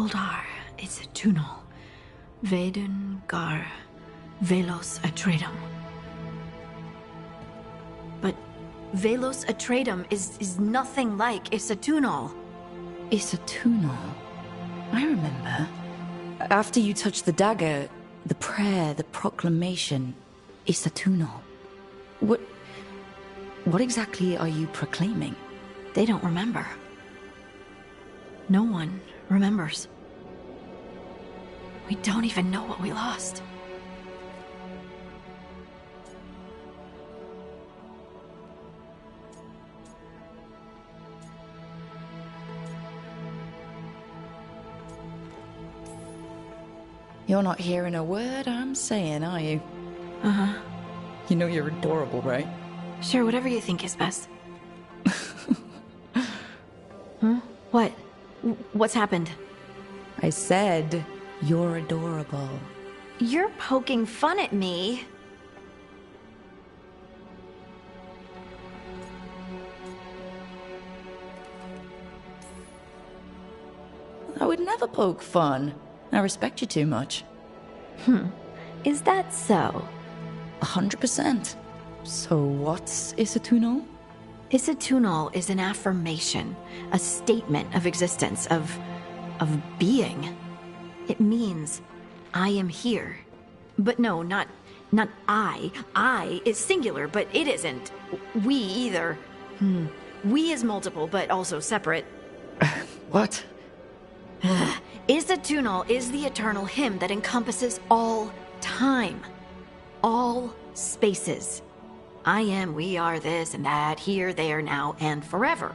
Goldar, it's a Tunal. Vedun Gar Velos Atredum. But Velos Atredum is nothing like Isatunal. Isatunal? I remember. After you touched the dagger, the prayer, the proclamation, Isatunal. What exactly are you proclaiming? They don't remember. No one remembers. We don't even know what we lost. You're not hearing a word I'm saying, are you? Uh-huh. You know you're adorable, right? Sure, whatever you think is best. Huh? What? What's happened? I said, you're adorable. You're poking fun at me. I would never poke fun. I respect you too much. Is that so? 100%. So what's Isatunal? Isatunal is an affirmation, a statement of existence, of being. It means, I am here. But no, not I. I is singular, but it isn't. We either. We is multiple, but also separate. What? Isatunal is the eternal hymn that encompasses all time. All spaces. I am, we are, this and that, here, there, now, and forever.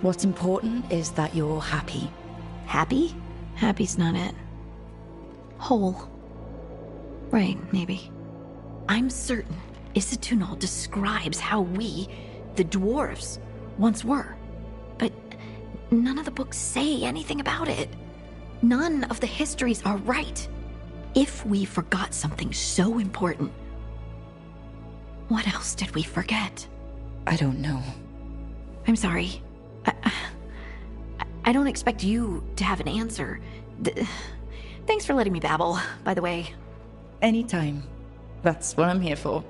What's important is that you're happy. Happy? Happy's not it. Whole. Right, maybe. I'm certain Isatunal describes how we, the dwarves, once were. But none of the books say anything about it. None of the histories are right. If we forgot something so important, what else did we forget? I don't know. I'm sorry. I don't expect you to have an answer. Thanks for letting me babble, by the way. Anytime. That's what I'm here for.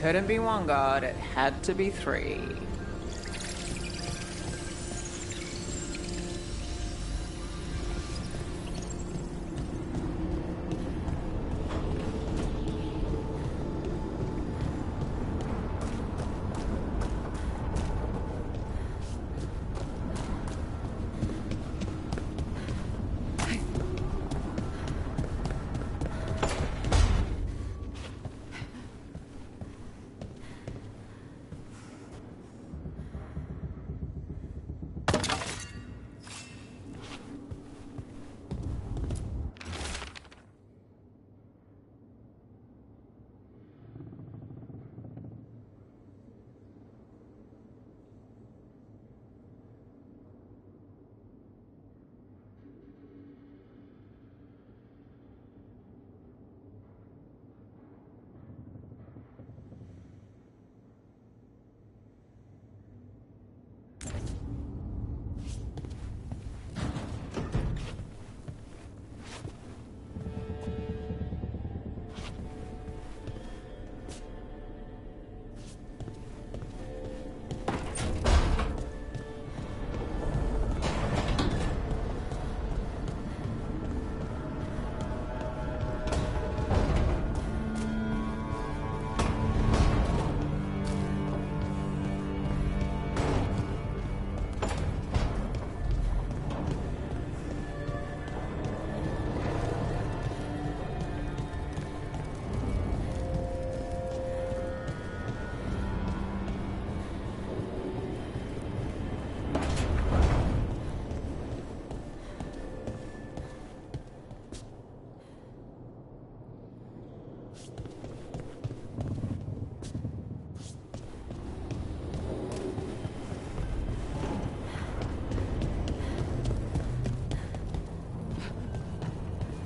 couldn't be one god, it had to be three.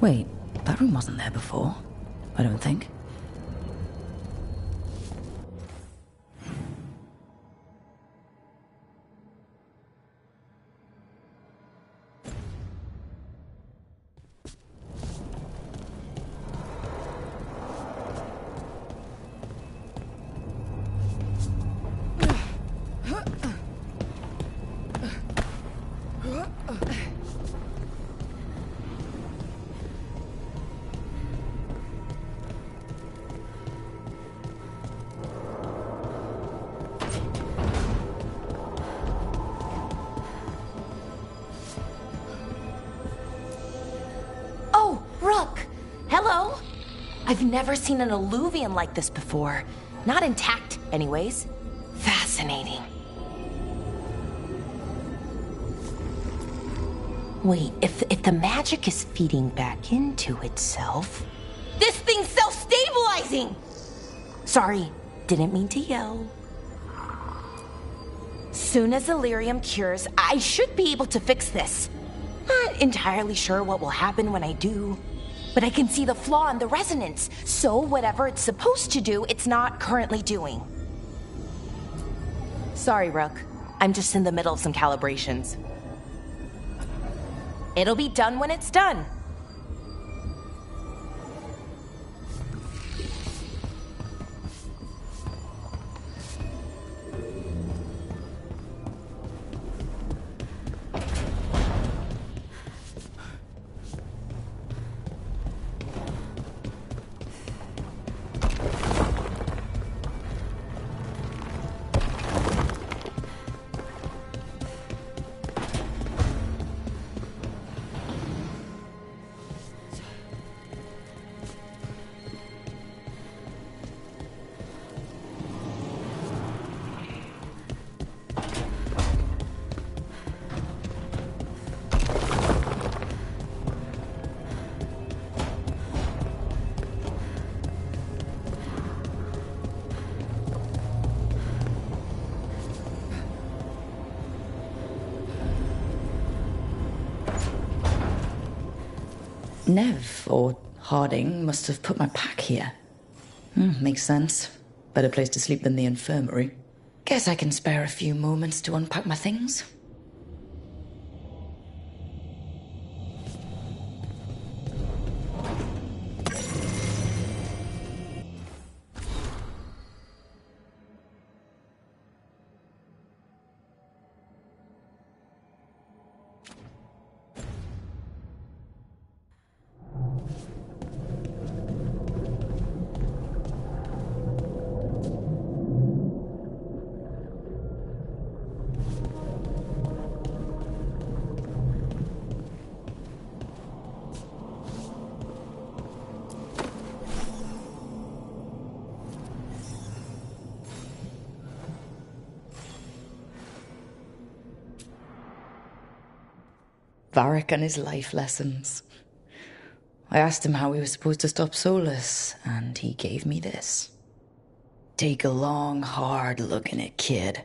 Wait, that room wasn't there before. I don't think. Hello? I've never seen an alluvium like this before. Not intact, anyways. Fascinating. Wait, if the magic is feeding back into itself... This thing's self-stabilizing! Sorry, didn't mean to yell. Soon as Illyrium cures, I should be able to fix this. Not entirely sure what will happen when I do. But I can see the flaw in the resonance, so whatever it's supposed to do, it's not currently doing. Sorry, Rook. I'm just in the middle of some calibrations. It'll be done when it's done. Nev, or Harding, must have put my pack here. Makes sense. Better place to sleep than the infirmary. Guess I can spare a few moments to unpack my things. Varric and his life lessons. I asked him how we were supposed to stop Solus, and he gave me this. Take a long, hard look in it, kid.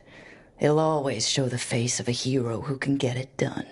It'll always show the face of a hero who can get it done.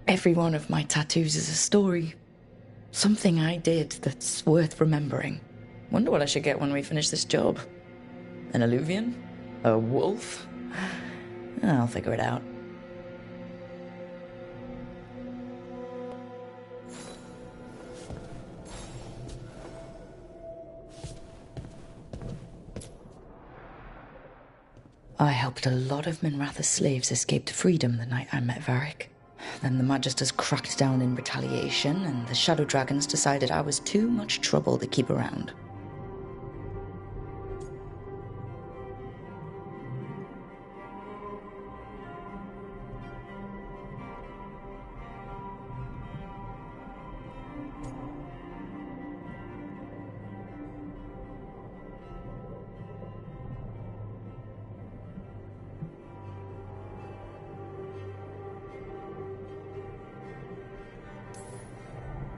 Every one of my tattoos is a story. Something I did that's worth remembering. Wonder what I should get when we finish this job. An alluvian? A wolf? I'll figure it out. I helped a lot of Minratha's slaves escape to freedom the night I met Varric. Then the Magisters cracked down in retaliation, and the Shadow Dragons decided I was too much trouble to keep around.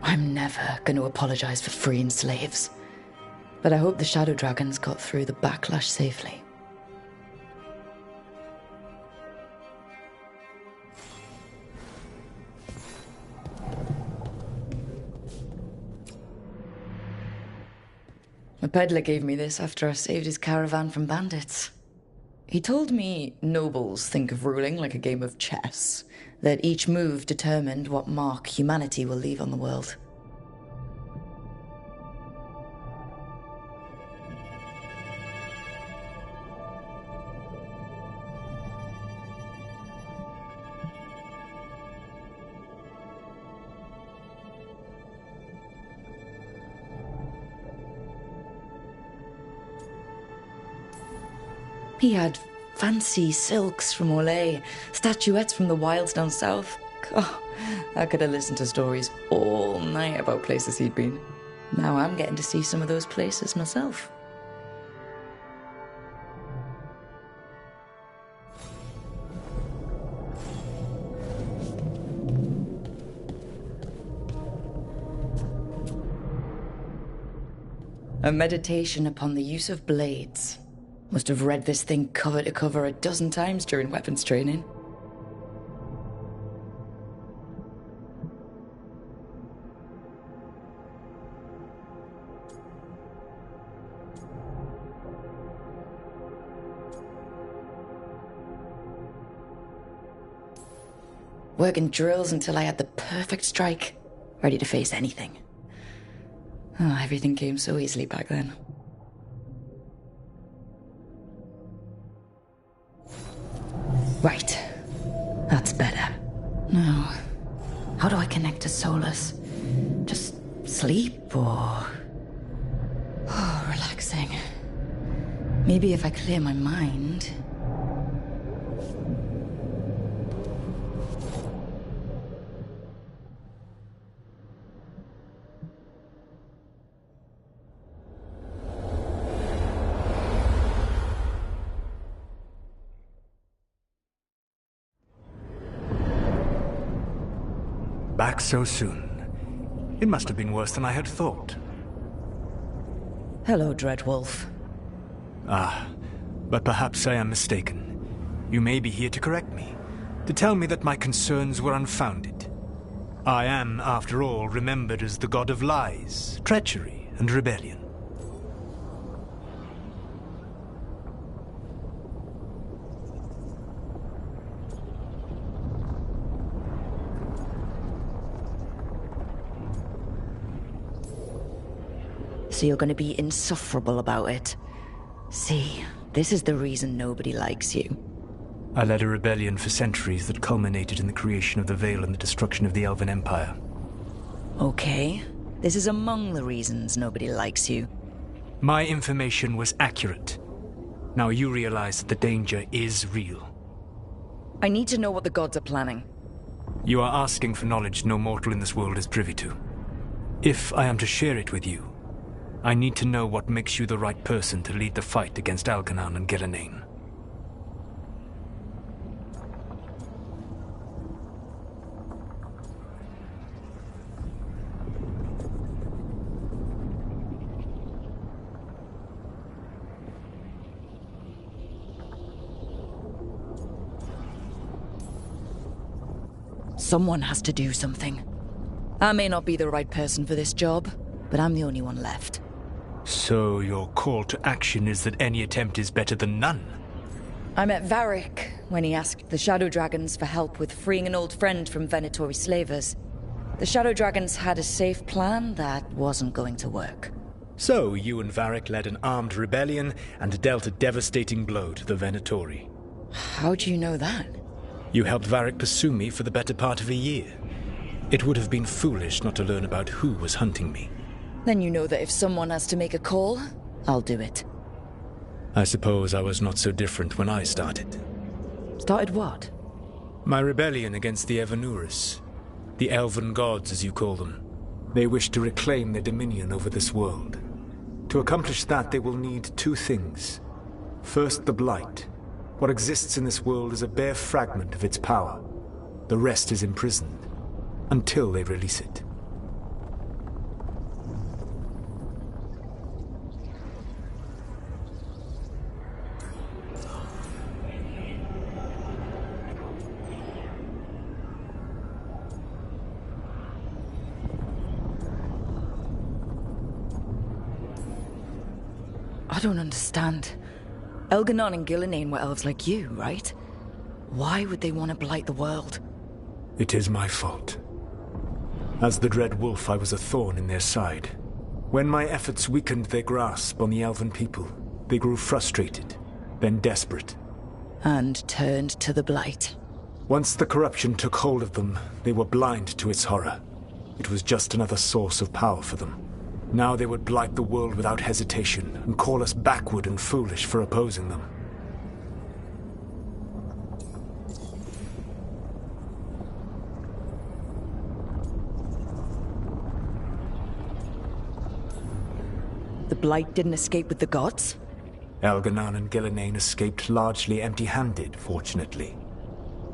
I'm never going to apologize for freeing slaves. But I hope the Shadow Dragons got through the backlash safely. A peddler gave me this after I saved his caravan from bandits. He told me nobles think of ruling like a game of chess, that each move determined what mark humanity will leave on the world. He had fancy silks from Orlais, statuettes from the wilds down south. Oh, I could have listened to stories all night about places he'd been. Now I'm getting to see some of those places myself. A meditation upon the use of blades. Must have read this thing cover to cover a dozen times during weapons training. Working drills until I had the perfect strike, ready to face anything. Oh, everything came so easily back then. Right. That's better. Now, how do I connect to Solus? Just sleep or... Oh, relaxing. Maybe if I clear my mind... Back so soon. It must have been worse than I had thought. Hello, Dreadwolf. Ah, But perhaps I am mistaken. You may be here to correct me, to tell me that my concerns were unfounded. I am, after all, remembered as the god of lies, treachery, and rebellion. So you're going to be insufferable about it. See, this is the reason nobody likes you. I led a rebellion for centuries that culminated in the creation of the Veil and the destruction of the Elven Empire. Okay, this is among the reasons nobody likes you. My information was accurate. Now you realize that the danger is real. I need to know what the gods are planning. You are asking for knowledge no mortal in this world is privy to. If I am to share it with you, I need to know what makes you the right person to lead the fight against Algernon and Gillenane. Someone has to do something. I may not be the right person for this job, but I'm the only one left. So your call to action is that any attempt is better than none? I met Varric when he asked the Shadow Dragons for help with freeing an old friend from Venatori slavers. The Shadow Dragons had a safe plan that wasn't going to work. So you and Varric led an armed rebellion and dealt a devastating blow to the Venatori. How do you know that? You helped Varric pursue me for the better part of a year. It would have been foolish not to learn about who was hunting me. Then you know that if someone has to make a call, I'll do it. I suppose I was not so different when I started. Started what? My rebellion against the Evanuris. The Elven Gods, as you call them. They wish to reclaim their dominion over this world. To accomplish that, they will need two things. First, the Blight. What exists in this world is a bare fragment of its power. The rest is imprisoned, until they release it. I don't understand. Elganon and Gillenane were elves like you, right? Why would they want to blight the world? It is my fault. As the Dread Wolf, I was a thorn in their side. When my efforts weakened their grasp on the Elven people, they grew frustrated, then desperate. And turned to the Blight. Once the corruption took hold of them, they were blind to its horror. It was just another source of power for them. Now they would blight the world without hesitation and call us backward and foolish for opposing them. The Blight didn't escape with the gods? Elganon and Gillenane escaped largely empty-handed, fortunately.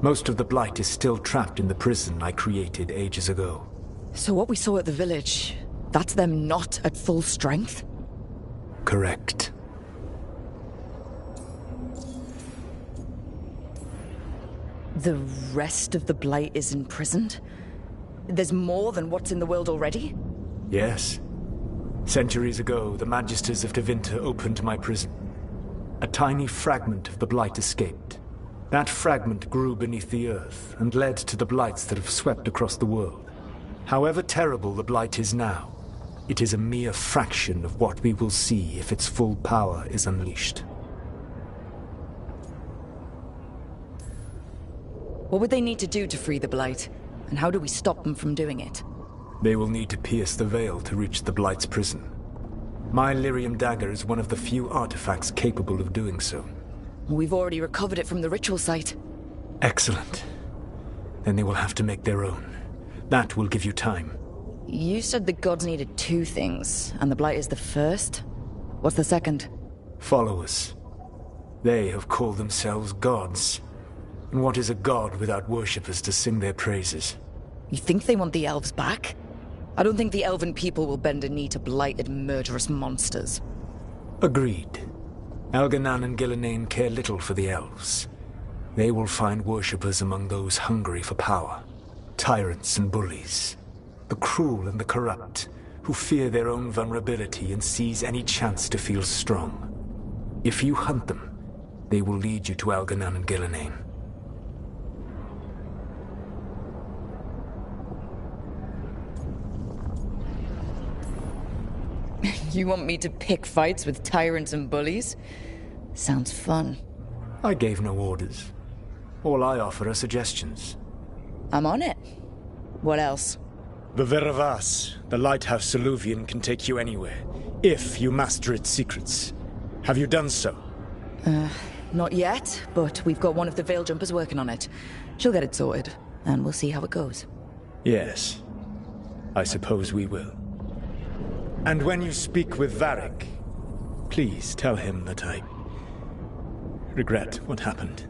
Most of the Blight is still trapped in the prison I created ages ago. So what we saw at the village, that's them not at full strength? Correct. The rest of the Blight is imprisoned? There's more than what's in the world already? Yes. Centuries ago, the Magisters of Tevinter opened my prison. A tiny fragment of the Blight escaped. That fragment grew beneath the earth and led to the Blights that have swept across the world. However terrible the Blight is now, it is a mere fraction of what we will see if its full power is unleashed. What would they need to do to free the Blight? And how do we stop them from doing it? They will need to pierce the veil to reach the Blight's prison. My Lyrium dagger is one of the few artifacts capable of doing so. We've already recovered it from the ritual site. Excellent. Then they will have to make their own. That will give you time. You said the gods needed two things, and the Blight is the first? What's the second? Followers. They have called themselves gods. And what is a god without worshippers to sing their praises? You think they want the elves back? I don't think the elven people will bend a knee to blighted, murderous monsters. Agreed. Elganan and Gillenane care little for the elves. They will find worshippers among those hungry for power. Tyrants and bullies. The cruel and the corrupt, who fear their own vulnerability and seize any chance to feel strong. If you hunt them, they will lead you to Elganan and Gillenane. You want me to pick fights with tyrants and bullies? Sounds fun. I gave no orders. All I offer are suggestions. I'm on it. What else? The Veravas, the lighthouse Soluvian, can take you anywhere, if you master its secrets. Have you done so? Not yet, but we've got one of the Veil Jumpers working on it. She'll get it sorted, and we'll see how it goes. Yes. I suppose we will. And when you speak with Varric, please tell him that I regret what happened.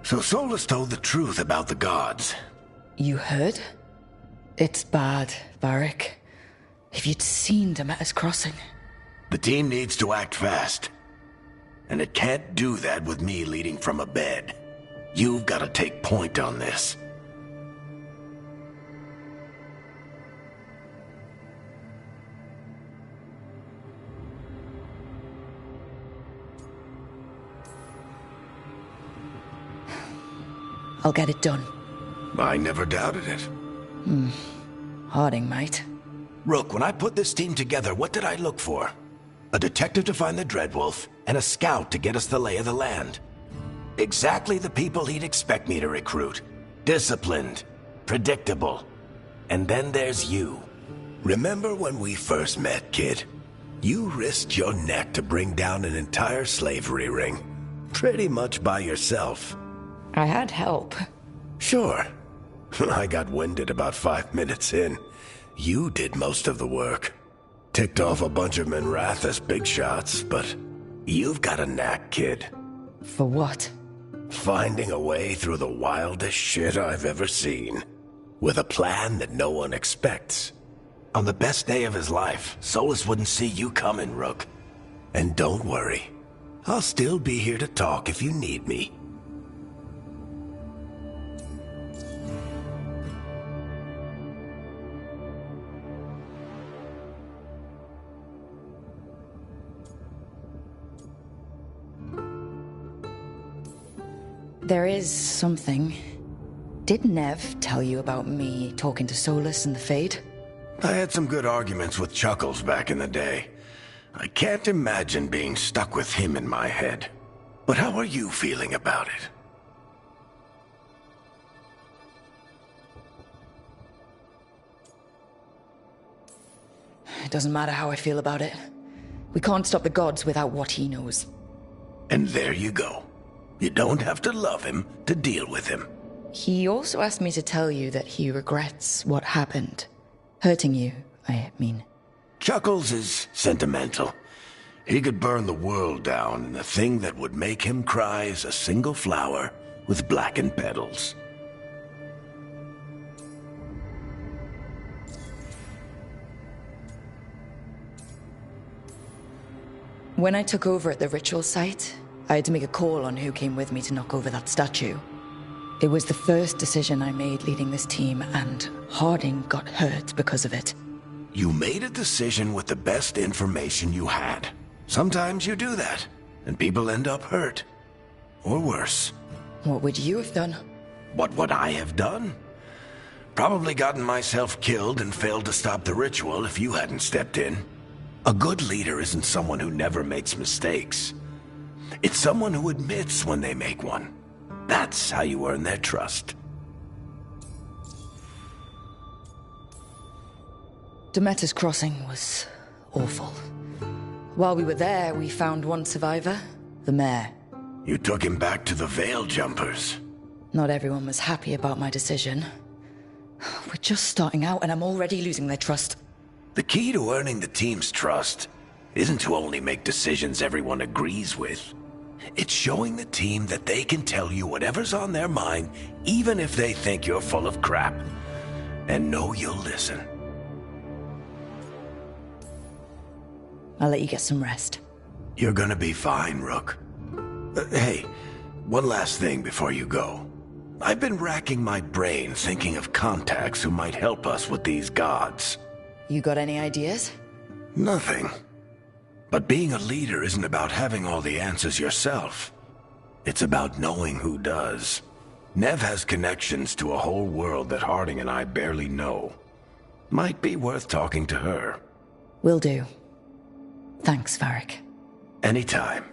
So Solus told the truth about the gods. You heard? It's bad, Varric. If you'd seen Demeter's crossing. The team needs to act fast. And it can't do that with me leading from a bed. You've got to take point on this. I'll get it done. I never doubted it. Harding, mate. Rook, when I put this team together, what did I look for? a detective to find the Dreadwolf, and a scout to get us the lay of the land. Exactly the people he'd expect me to recruit. Disciplined, predictable. And then there's you. Remember when we first met, kid? You risked your neck to bring down an entire slavery ring. Pretty much by yourself. I had help. Sure. I got winded about 5 minutes in. You did most of the work. Ticked off a bunch of Minrathous big shots, but you've got a knack, kid. For what? Finding a way through the wildest shit I've ever seen. With a plan that no one expects. On the best day of his life, Solus wouldn't see you coming, Rook. And don't worry. I'll still be here to talk if you need me. There is something. Did Nev tell you about me talking to Solus and the Fade? I had some good arguments with Chuckles back in the day. I can't imagine being stuck with him in my head. But how are you feeling about it? It doesn't matter how I feel about it. We can't stop the gods without what he knows. And there you go. You don't have to love him to deal with him. He also asked me to tell you that he regrets what happened. Hurting you, I mean. Chuckles is sentimental. He could burn the world down, and the thing that would make him cry is a single flower with blackened petals. When I took over at the ritual site, I had to make a call on who came with me to knock over that statue. It was the first decision I made leading this team, and Harding got hurt because of it. You made a decision with the best information you had. Sometimes you do that, and people end up hurt. Or worse. What would you have done? What would I have done? Probably gotten myself killed and failed to stop the ritual if you hadn't stepped in. A good leader isn't someone who never makes mistakes. It's someone who admits when they make one. That's how you earn their trust. Demeter's Crossing was awful. While we were there, we found one survivor, the mayor. You took him back to the Veil Jumpers. Not everyone was happy about my decision. We're just starting out and I'm already losing their trust. The key to earning the team's trust isn't to only make decisions everyone agrees with. It's showing the team that they can tell you whatever's on their mind, even if they think you're full of crap. And know you'll listen. I'll let you get some rest. You're gonna be fine, Rook. Hey, one last thing before you go. I've been racking my brain thinking of contacts who might help us with these gods. You got any ideas? Nothing. But being a leader isn't about having all the answers yourself. It's about knowing who does. Nev has connections to a whole world that Harding and I barely know. Might be worth talking to her. Will do. Thanks, Varric. Anytime.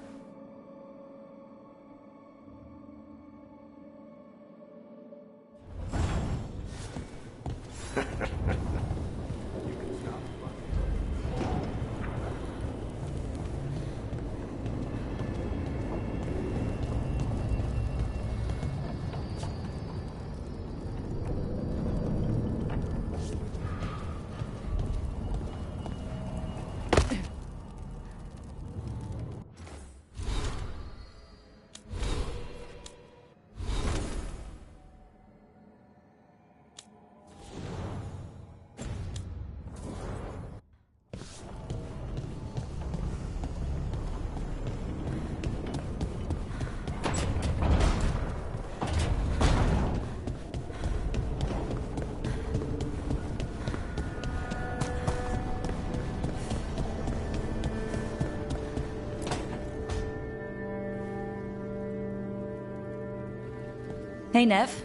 Hey, Nev.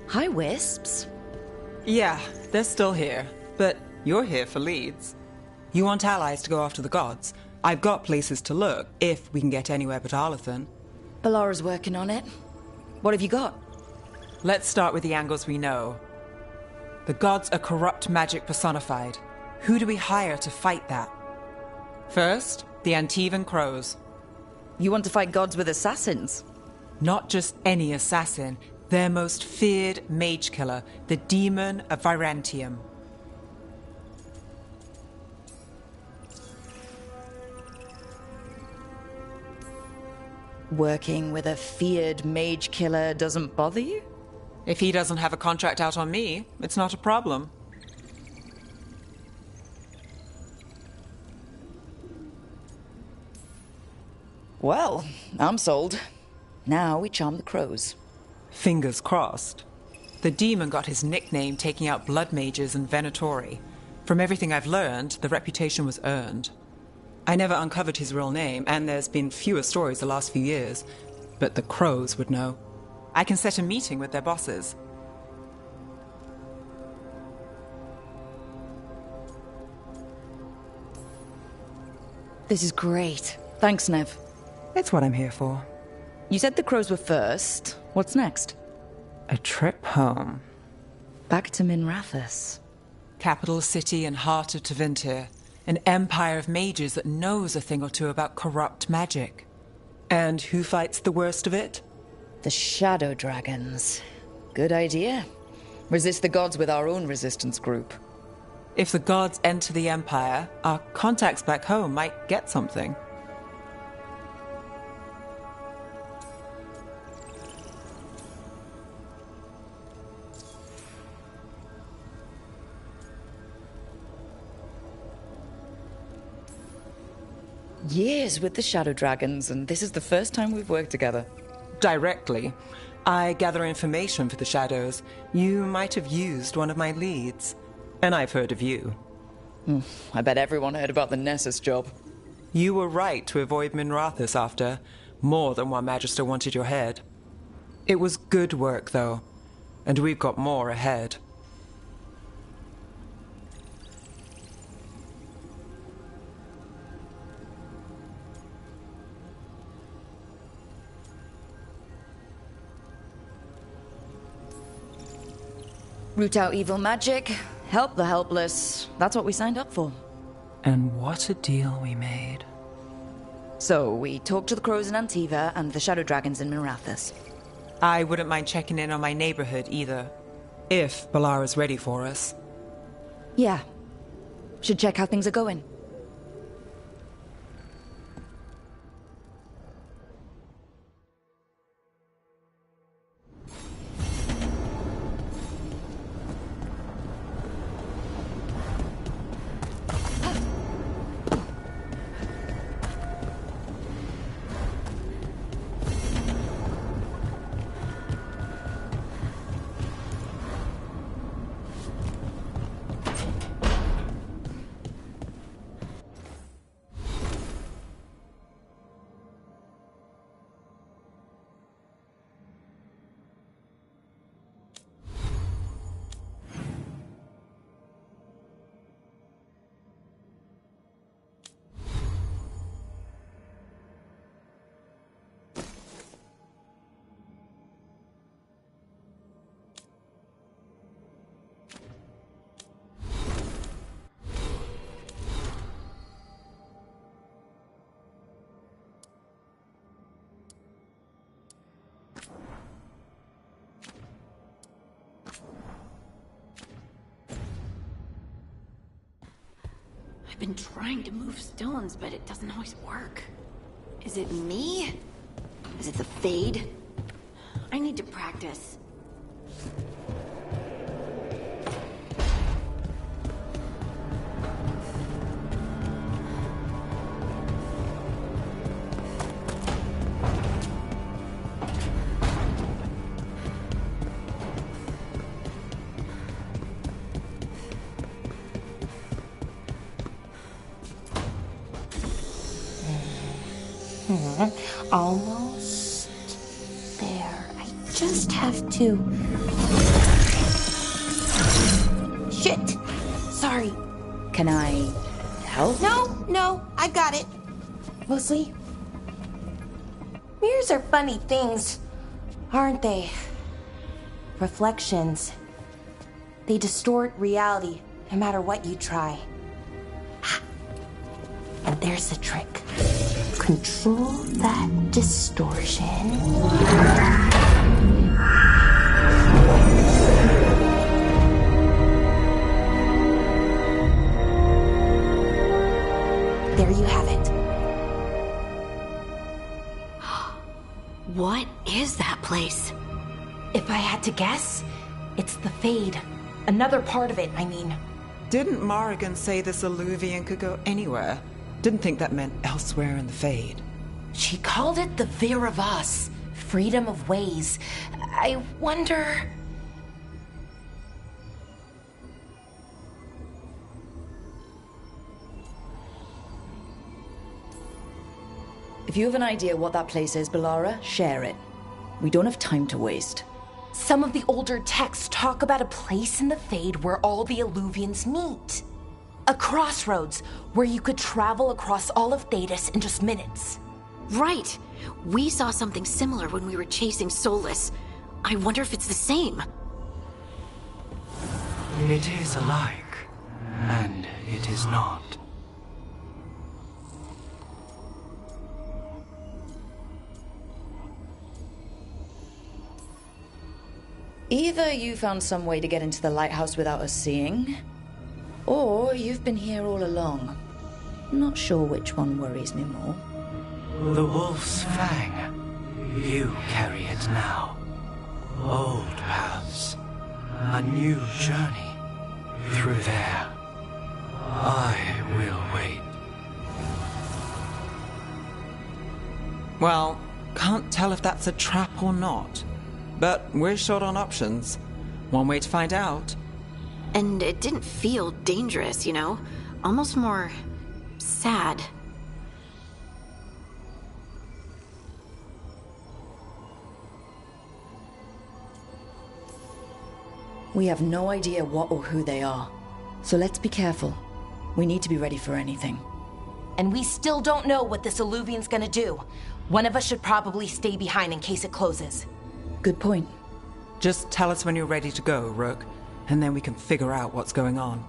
Hi, Wisps. Yeah, they're still here, but you're here for leads. You want allies to go after the gods. I've got places to look, if we can get anywhere but Arlathan. Balara's working on it. What have you got? Let's start with the angles we know. The gods are corrupt magic personified. Who do we hire to fight that? First, the Antivan Crows. You want to fight gods with assassins? Not just any assassin, their most feared mage killer, the Demon of Virantium. Working with a feared mage killer doesn't bother you? If he doesn't have a contract out on me, it's not a problem. Well, I'm sold. Now we charm the crows. Fingers crossed. The demon got his nickname taking out blood mages and venatori. From everything I've learned, the reputation was earned. I never uncovered his real name, and there's been fewer stories the last few years, but the crows would know. I can set a meeting with their bosses. This is great. Thanks, Nev. It's what I'm here for. You said the crows were first. What's next? A trip home. Back to Minrathous. Capital city and heart of Tevinter. An empire of mages that knows a thing or two about corrupt magic. And who fights the worst of it? The Shadow Dragons. Good idea. Resist the gods with our own resistance group. If the gods enter the Empire, our contacts back home might get something. Years with the Shadow Dragons, and this is the first time we've worked together. Directly. I gather information for the Shadows. You might have used one of my leads. And I've heard of you. I bet everyone heard about the Nessus job. You were right to avoid Minrathous after. More than one Magister wanted your head. It was good work, though. And we've got more ahead. Root out evil magic, help the helpless. That's what we signed up for. And what a deal we made. So, we talked to the crows in Antiva and the Shadow Dragons in Minrathous. I wouldn't mind checking in on my neighborhood either. If Balara's ready for us. Yeah. Should check how things are going. I've been trying to move stones, but it doesn't always work. Is it me? Is it the Fade? I need to practice. Almost there. I just have to... Shit! Sorry. Can I help? No, I got it. Mostly, mirrors are funny things, aren't they? Reflections. They distort reality, no matter what you try. And there's the trick. Control that distortion. There you have it. What is that place? If I had to guess, it's the Fade. Another part of it, I mean. Didn't Morrigan say this Illuvian could go anywhere? Didn't think that meant elsewhere in the Fade. She called it the Vir of Us, freedom of ways. I wonder... If you have an idea what that place is, Bellara, share it. We don't have time to waste. Some of the older texts talk about a place in the Fade where all the Illuvians meet. A crossroads where you could travel across all of Thedas in just minutes. Right. We saw something similar when we were chasing Solus. I wonder if it's the same. It is alike, and it is not. Either you found some way to get into the lighthouse without us seeing, or you've been here all along. Not sure which one worries me more. The Wolf's Fang. You carry it now. Old paths. A new journey. Through there. I will wait. Well, can't tell if that's a trap or not. But we're short on options. One way to find out. And it didn't feel dangerous, you know? Almost more... sad. We have no idea what or who they are. So let's be careful. We need to be ready for anything. And we still don't know what this Illuvian's gonna do. One of us should probably stay behind in case it closes. Good point. Just tell us when you're ready to go, Rook, and then we can figure out what's going on.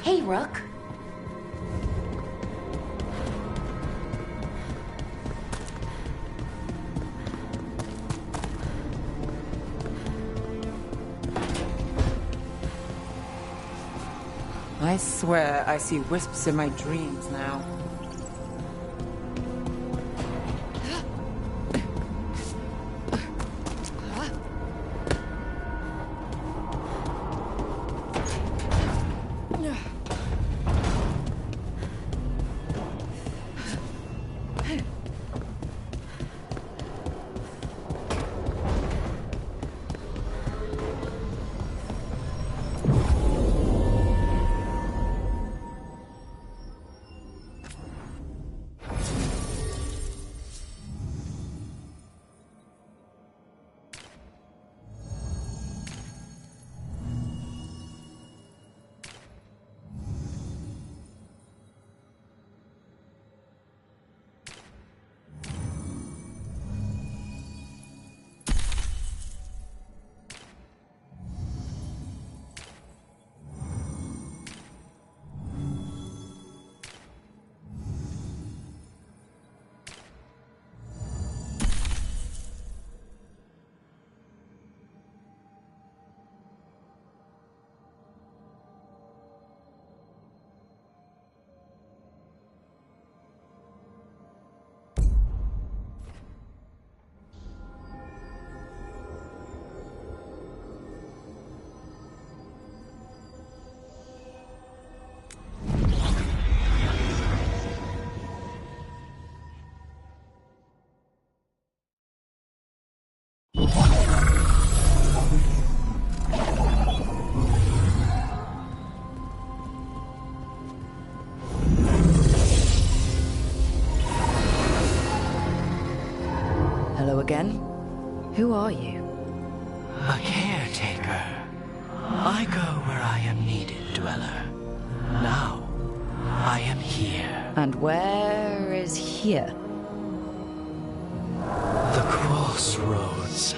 Hey, Rook. I swear I see wisps in my dreams now. Hello again. Who are you? A caretaker. I go where I am needed, Dweller. Now, I am here. And where is here? The crossroads.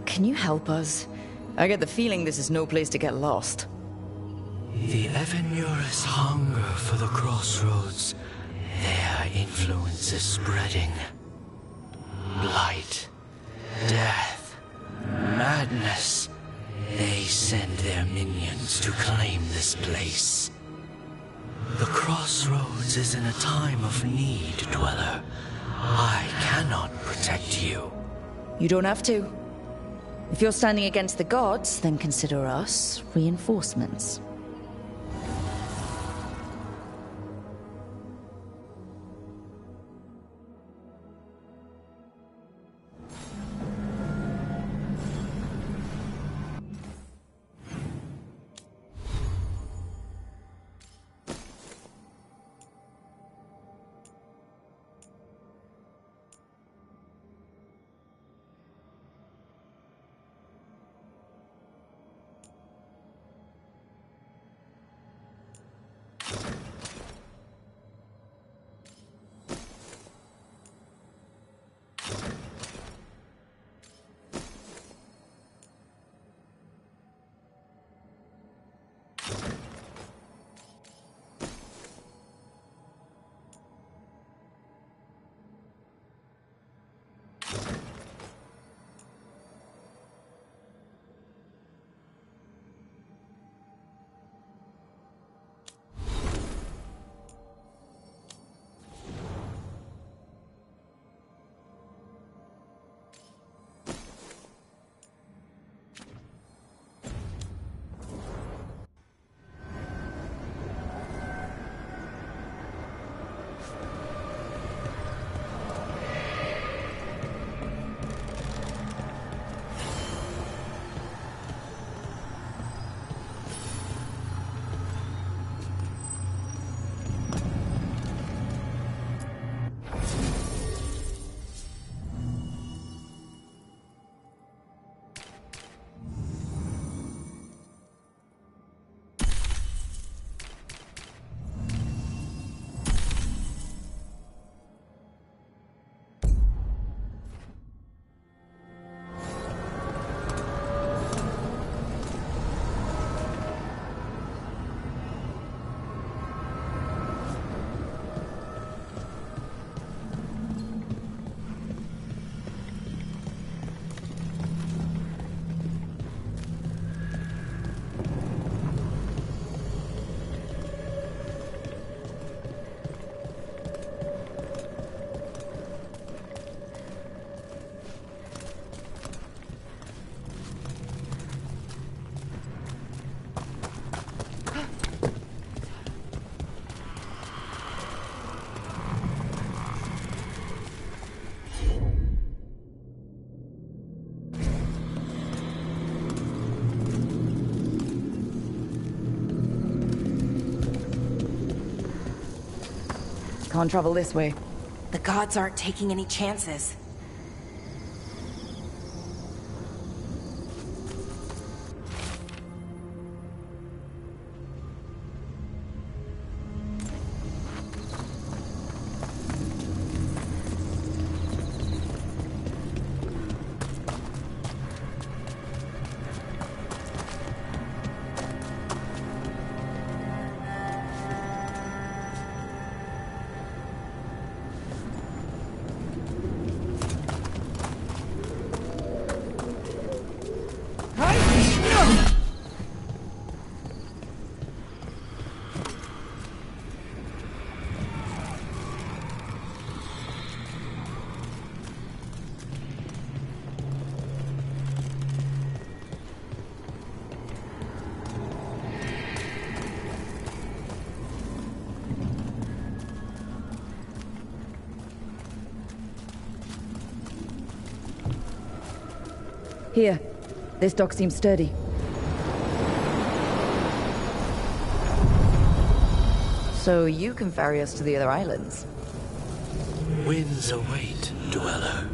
Can you help us? I get the feeling this is no place to get lost. The Evenurus hunger for the crossroads. Their influence is spreading. Blight, death, madness. They send their minions to claim this place. The crossroads is in a time of need, Dweller. I cannot protect you. You don't have to. If you're standing against the gods, then consider us reinforcements. Can't travel this way. The gods aren't taking any chances. Here. This dock seems sturdy. So you can ferry us to the other islands? Winds await, Dweller.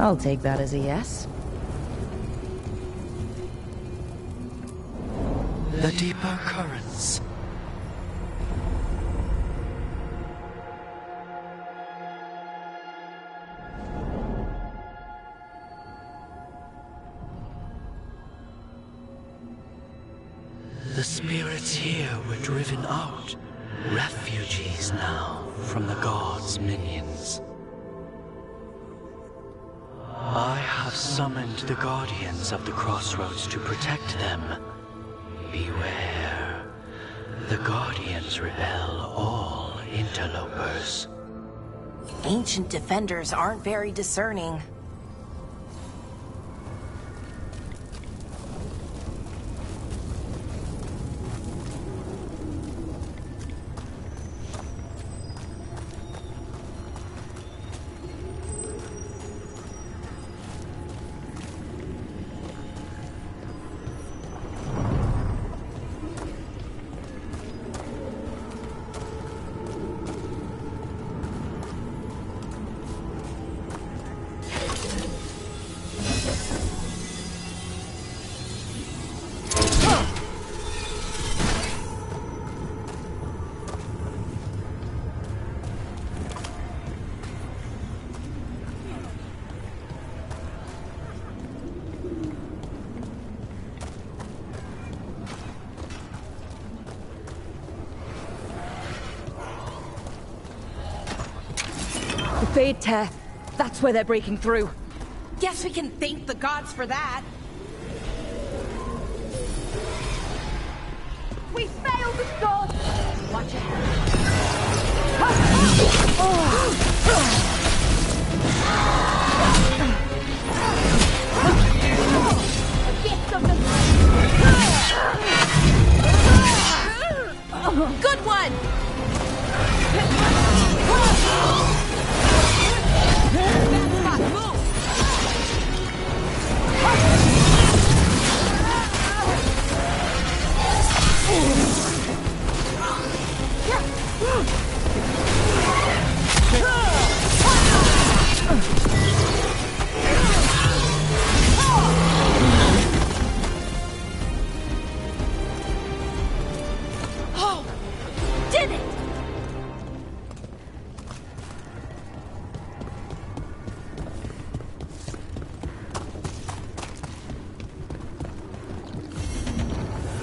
I'll take that as a yes. The deeper currents. The spirits here were driven out, refugees now from the gods' minions. I have summoned the guardians of the crossroads to protect them. Beware. The guardians repel all interlopers. Ancient defenders aren't very discerning. Fade tear. That's where they're breaking through. Guess we can thank the gods for that. We failed the god! Watch it. Good one! Oh! Did it!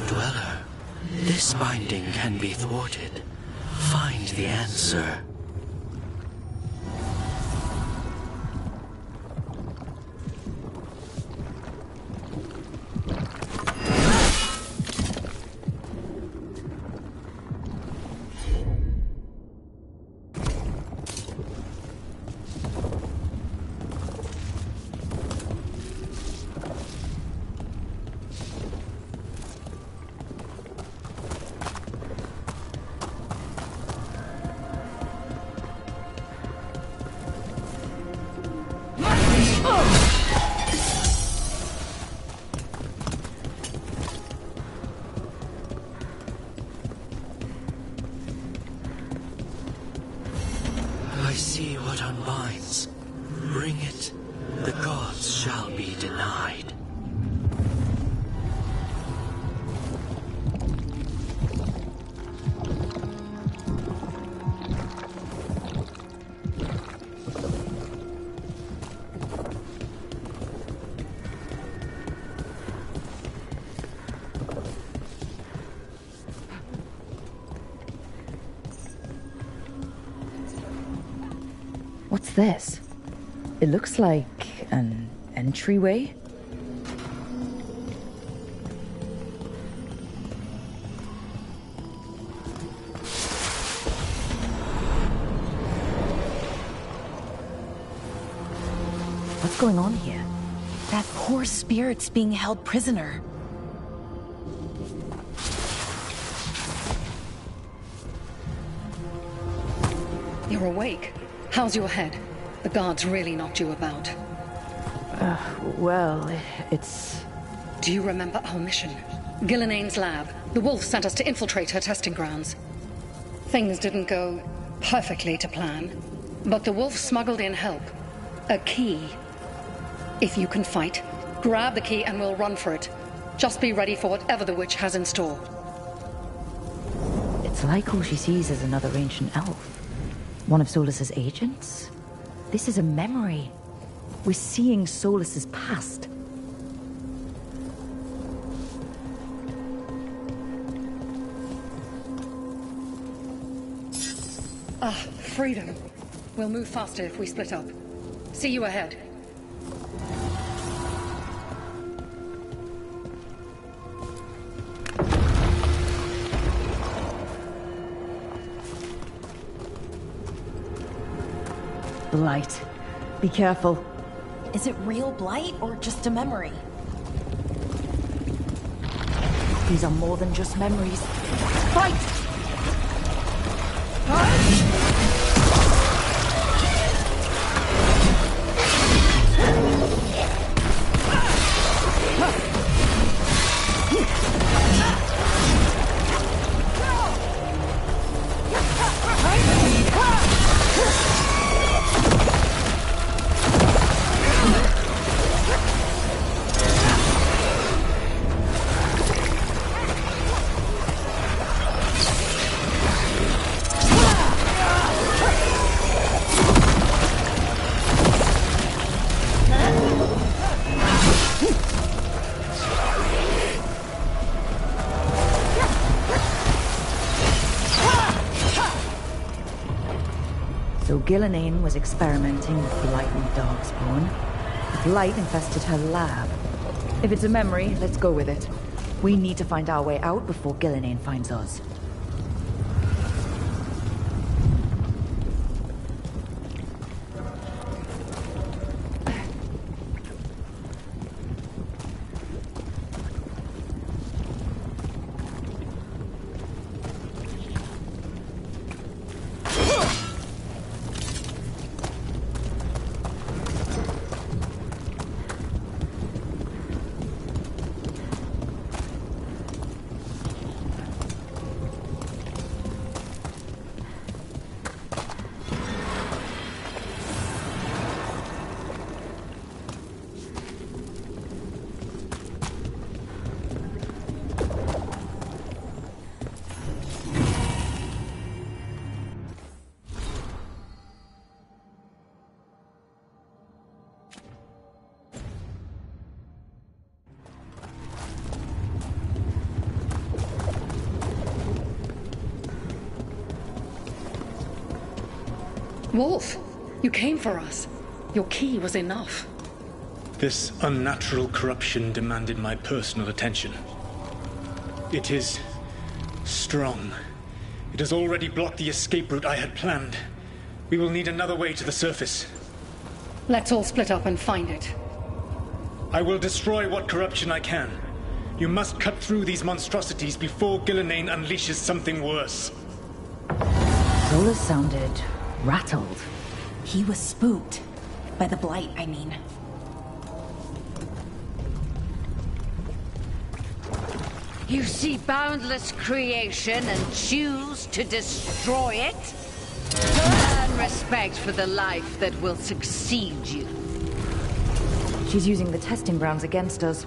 Dweller, this binding can be thwarted. Find the answer. I see what unbinds. Bring it, the gods shall be denied. What's this? It looks like an entryway. What's going on here? That poor spirit's being held prisoner. You're awake. How's your head? The guards really knocked you about. Well, it's... Do you remember our mission? Gillinane's lab. The wolf sent us to infiltrate her testing grounds. Things didn't go perfectly to plan, but the wolf smuggled in help. A key. If you can fight, grab the key and we'll run for it. Just be ready for whatever the witch has in store. It's like all she sees is another ancient elf. One of Solus's agents? This is a memory. We're seeing Solus's past. Freedom. We'll move faster if we split up. See you ahead. Blight. Be careful. Is it real blight or just a memory? These are more than just memories. Fight! So Gillinane was experimenting with Blight and Darkspawn. The Blight infested her lab. If it's a memory, let's go with it. We need to find our way out before Gillinane finds us. Wolf, you came for us. Your key was enough. This unnatural corruption demanded my personal attention. It is strong. It has already blocked the escape route I had planned. We will need another way to the surface. Let's all split up and find it. I will destroy what corruption I can. You must cut through these monstrosities before Gillinane unleashes something worse. Solus sounded rattled. He was spooked. By the Blight, I mean. You see boundless creation and choose to destroy it? Earn respect for the life that will succeed you. She's using the testing grounds against us.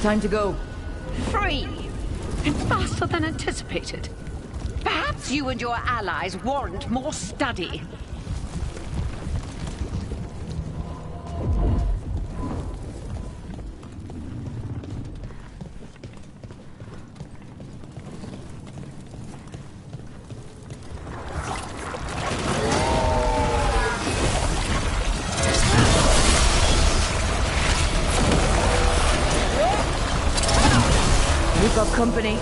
Time to go. Free! And faster than anticipated. Perhaps you and your allies warrant more study. We've got company.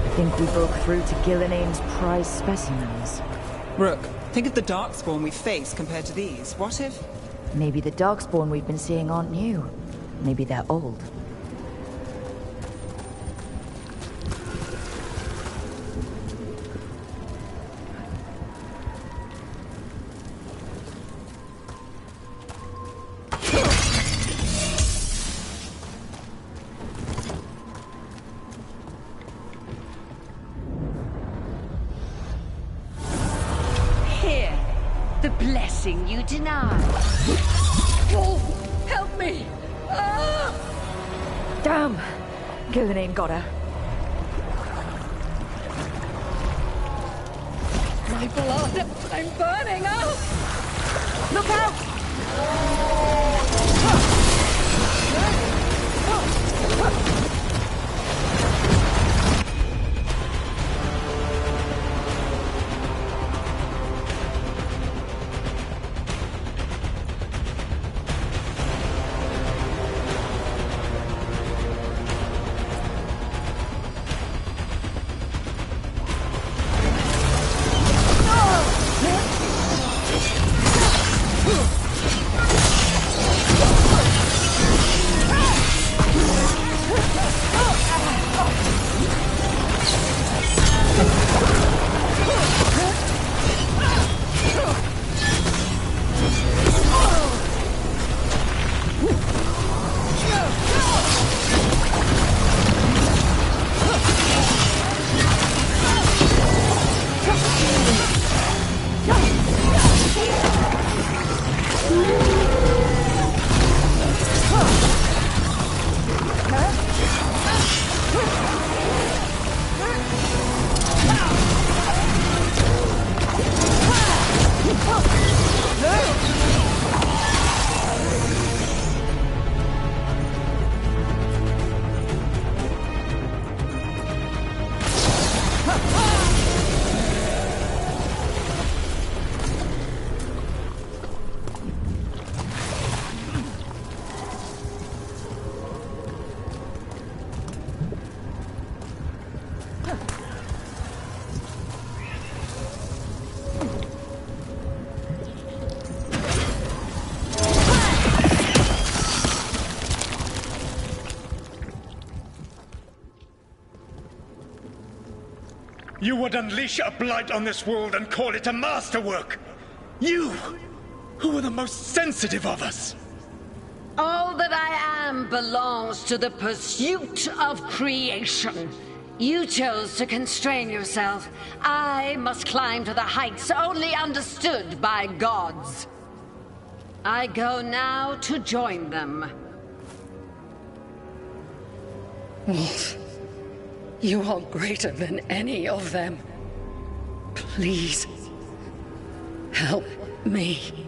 I think we broke through to Gillinane's prize specimens. Rook, think of the Darkspawn we face compared to these. What if... Maybe the Darkspawn we've been seeing aren't new. Maybe they're old. Here, the blessing you denied. Wolf, help me! Ah! Damn! Gillinane got her. My blood! I'm burning up! Look out! You would unleash a blight on this world and call it a masterwork! You, who are the most sensitive of us! All that I am belongs to the pursuit of creation. You chose to constrain yourself. I must climb to the heights only understood by gods. I go now to join them. Wolf, you are greater than any of them. Please, help me.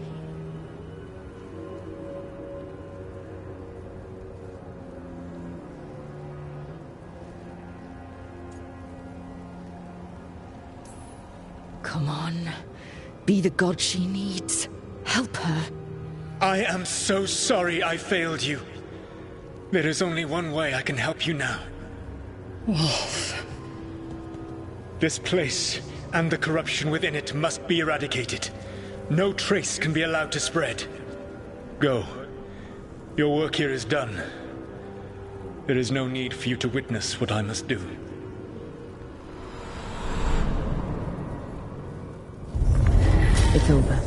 Come on. Be the god she needs. Help her. I am so sorry I failed you. There is only one way I can help you now. Wolf. This place and the corruption within it must be eradicated. No trace can be allowed to spread. Go. Your work here is done. There is no need for you to witness what I must do. It's over.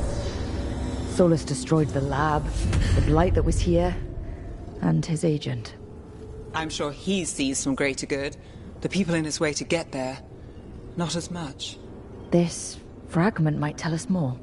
Solus destroyed the lab, the blight that was here, and his agent. I'm sure he sees some greater good. The people in his way to get there, not as much. This fragment might tell us more.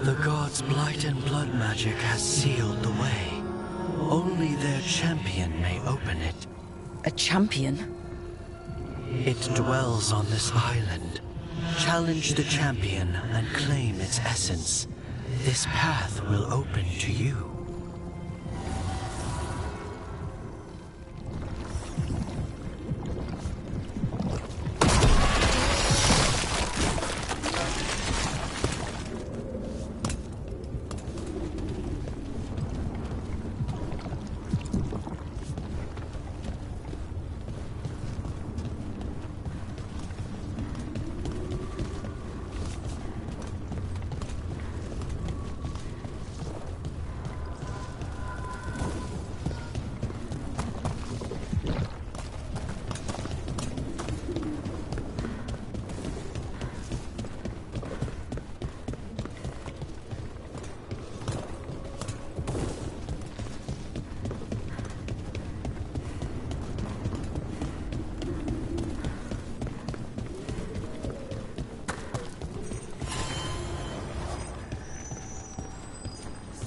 The gods' blight and blood magic has sealed the way. Only their champion may open it. A champion? It dwells on this island. Challenge the champion and claim its essence. This path will open to you.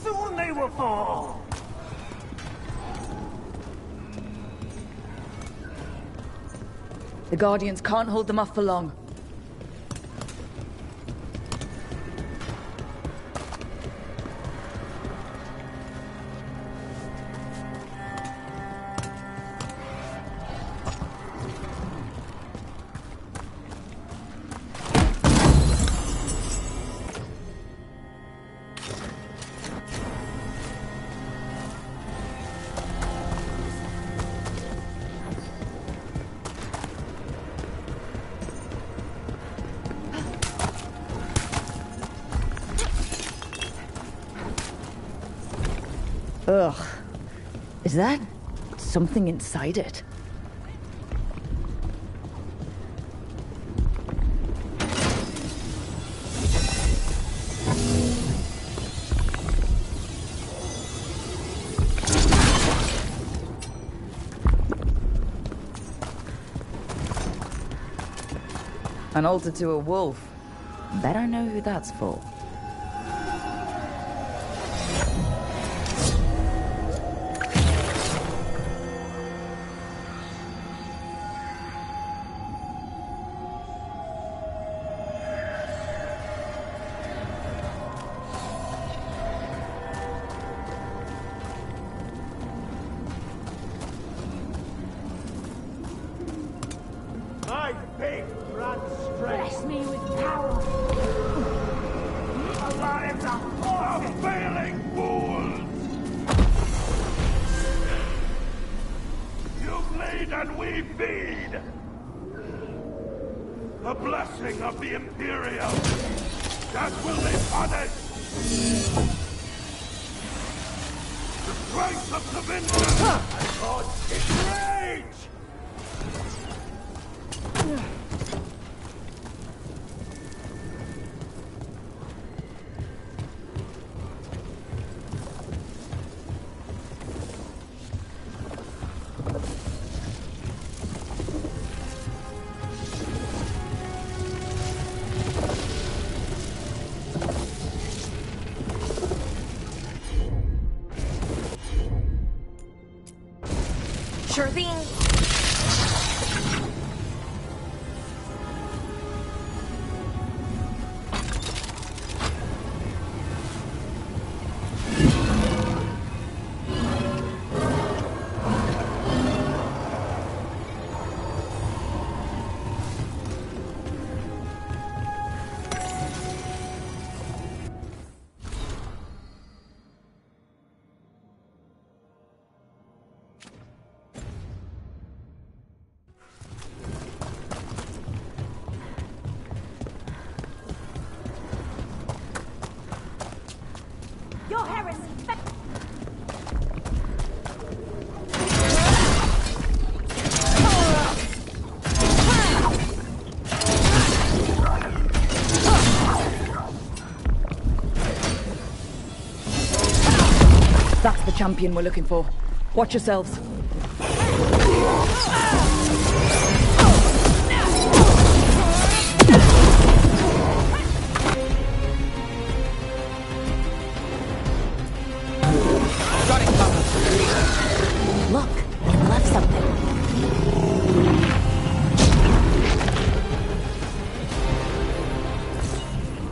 Soon they will fall! The Guardians can't hold them off for long. Ugh. Is that something inside it? An altar to a wolf. Bet I know who that's for. My faith runs straight. Bless me with power. Alive now. The failing fools! You bleed and we feed. The blessing of the Imperium. That will be punished. The strength of the Vincer has caused its rage. Sure thing. Your heresy! That's the champion we're looking for. Watch yourselves.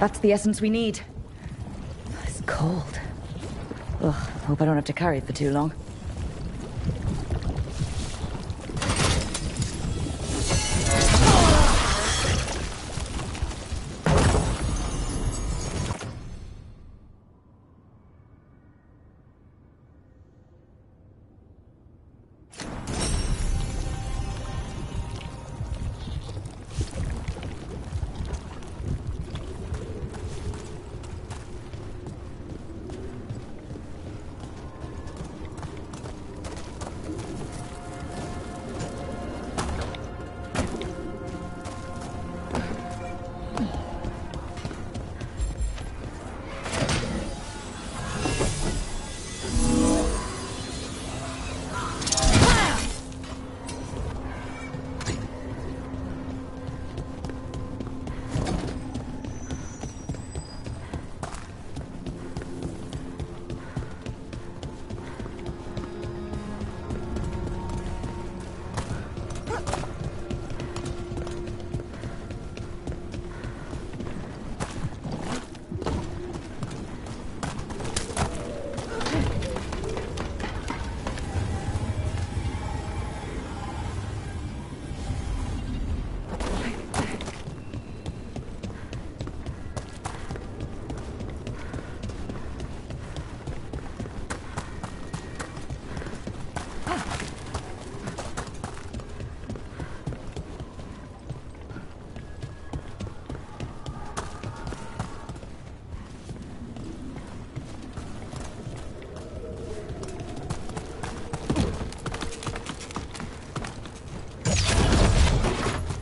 That's the essence we need. It's cold. Ugh, hope I don't have to carry it for too long.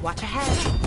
Watch ahead.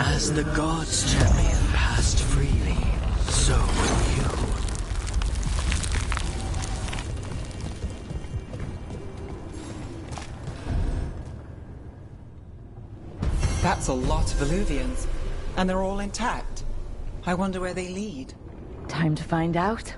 As the gods' champion passed freely, so will you. That's a lot of Illuvians, and they're all intact. I wonder where they lead. Time to find out.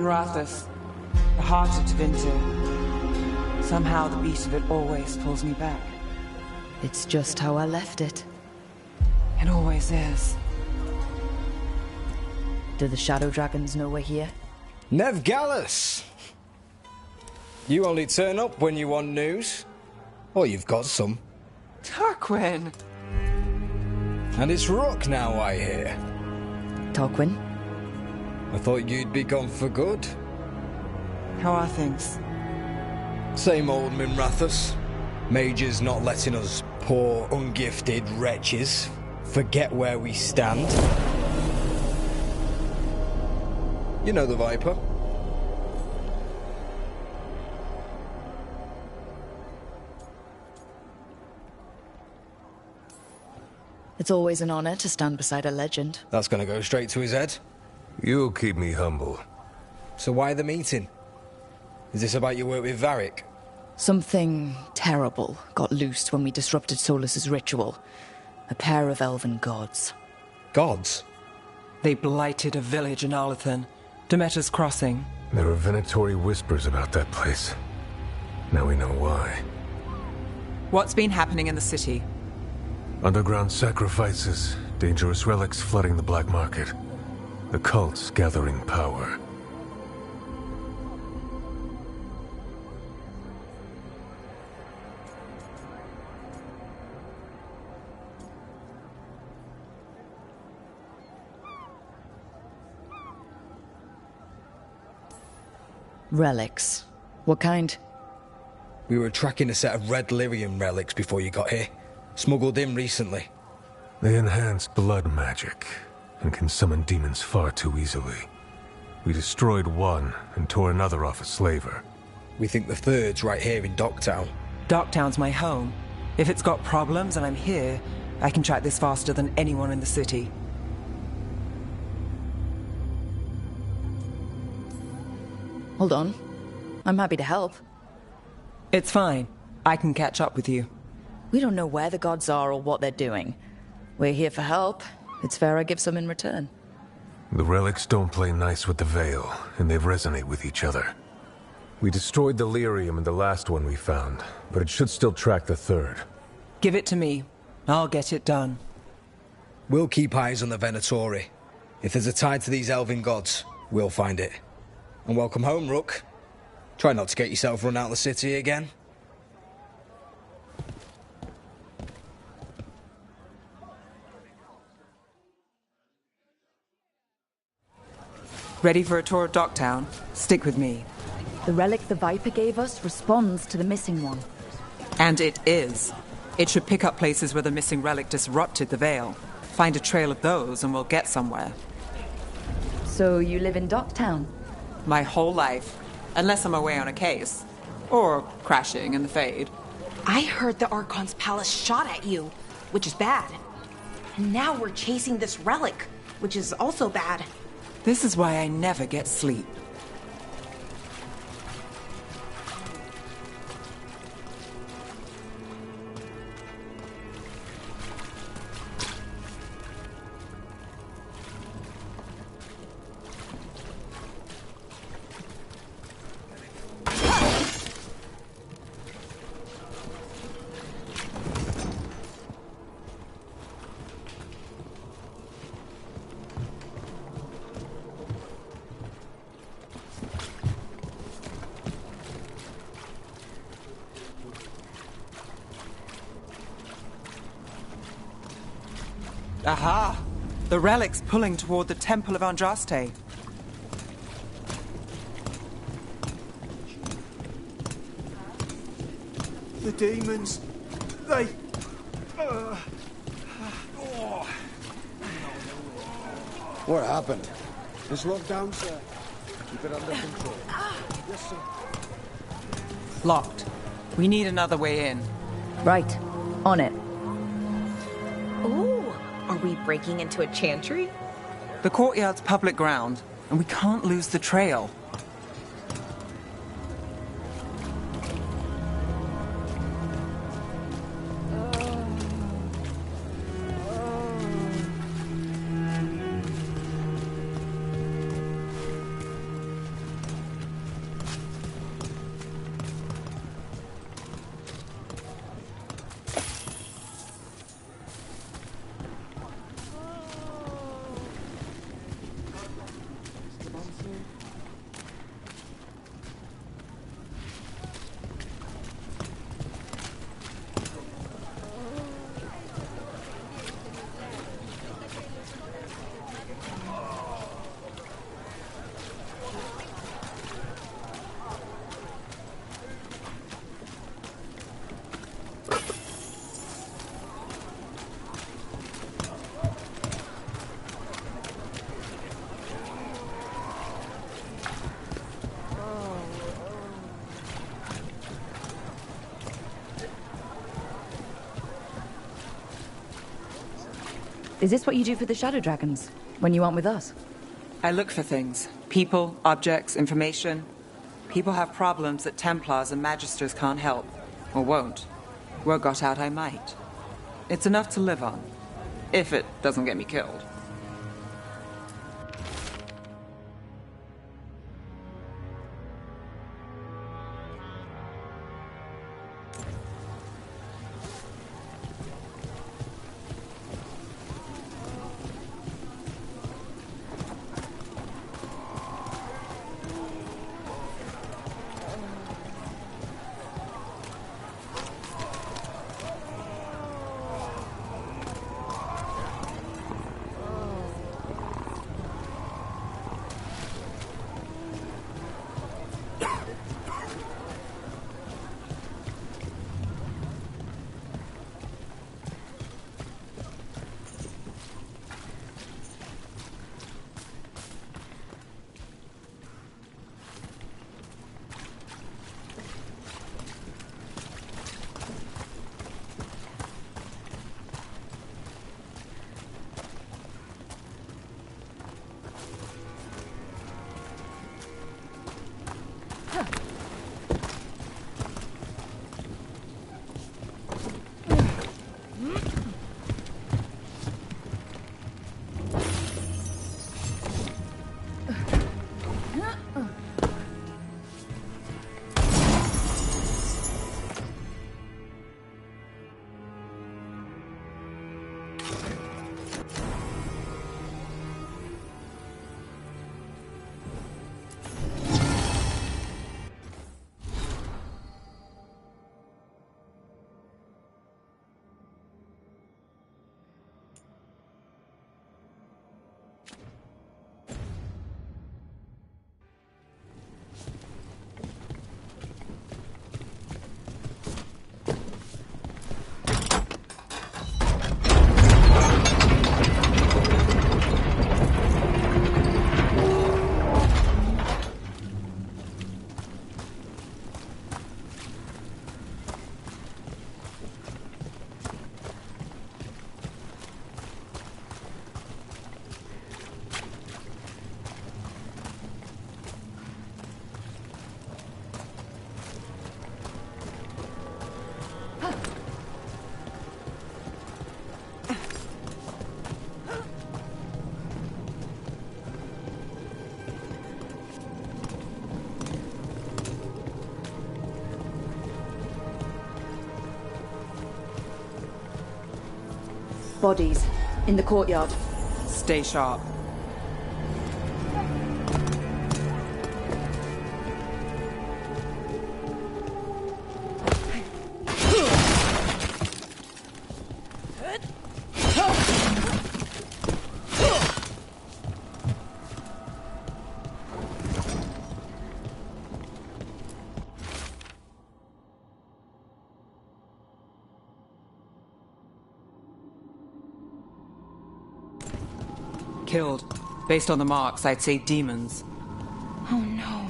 Minrathous, the heart of Tevinter. Somehow the beat of it always pulls me back. It's just how I left it. It always is. Do the Shadow Dragons know we're here? Nev Gallus! You only turn up when you want news. Or you've got some. Tarquin! And it's Rook now, I hear. Tarquin? I thought you'd be gone for good. How are things? Same old Minrathous. Mages not letting us poor, ungifted wretches forget where we stand. You know the Viper. It's always an honor to stand beside a legend. That's gonna go straight to his head. You'll keep me humble. So why the meeting? Is this about your work with Varric? Something terrible got loosed when we disrupted Solus's ritual. A pair of elven gods. Gods? They blighted a village in Arlethan, Demeter's Crossing. There were venatory whispers about that place. Now we know why. What's been happening in the city? Underground sacrifices, dangerous relics flooding the black market. The cults gathering power. Relics. What kind? We were tracking a set of red lyrium relics before you got here. Smuggled in recently. They enhance blood magic and can summon demons far too easily. We destroyed one and tore another off a slaver. We think the third's right here in Docktown. Docktown's my home. If it's got problems and I'm here, I can track this faster than anyone in the city. Hold on. I'm happy to help. It's fine. I can catch up with you. We don't know where the gods are or what they're doing. We're here for help. It's fair I give some in return. The relics don't play nice with the Veil, and they resonate with each other. We destroyed the lyrium in the last one we found, but it should still track the third. Give it to me. I'll get it done. We'll keep eyes on the Venatori. If there's a tie to these elven gods, we'll find it. And welcome home, Rook. Try not to get yourself run out of the city again. Ready for a tour of Docktown? Stick with me. The relic the Viper gave us responds to the missing one. And it is. It should pick up places where the missing relic disrupted the Veil. Find a trail of those and we'll get somewhere. So you live in Docktown? My whole life. Unless I'm away on a case. Or crashing in the Fade. I heard the Archon's palace shot at you, which is bad. And now we're chasing this relic, which is also bad. This is why I never get sleep. Aha! The relic's pulling toward the Temple of Andraste. The demons, they... What happened? It's locked down, sir. Keep it under control. Yes, sir. Locked. We need another way in. Right. On it. Ooh, are we breaking into a chantry? The courtyard's public ground, and we can't lose the trail. Is this what you do for the Shadow Dragons, when you aren't with us? I look for things. People, objects, information. People have problems that Templars and Magisters can't help. Or won't. Word got out I might. It's enough to live on. If it doesn't get me killed. Bodies. In the courtyard. Stay sharp. Killed. Based on the marks, I'd say demons. Oh no.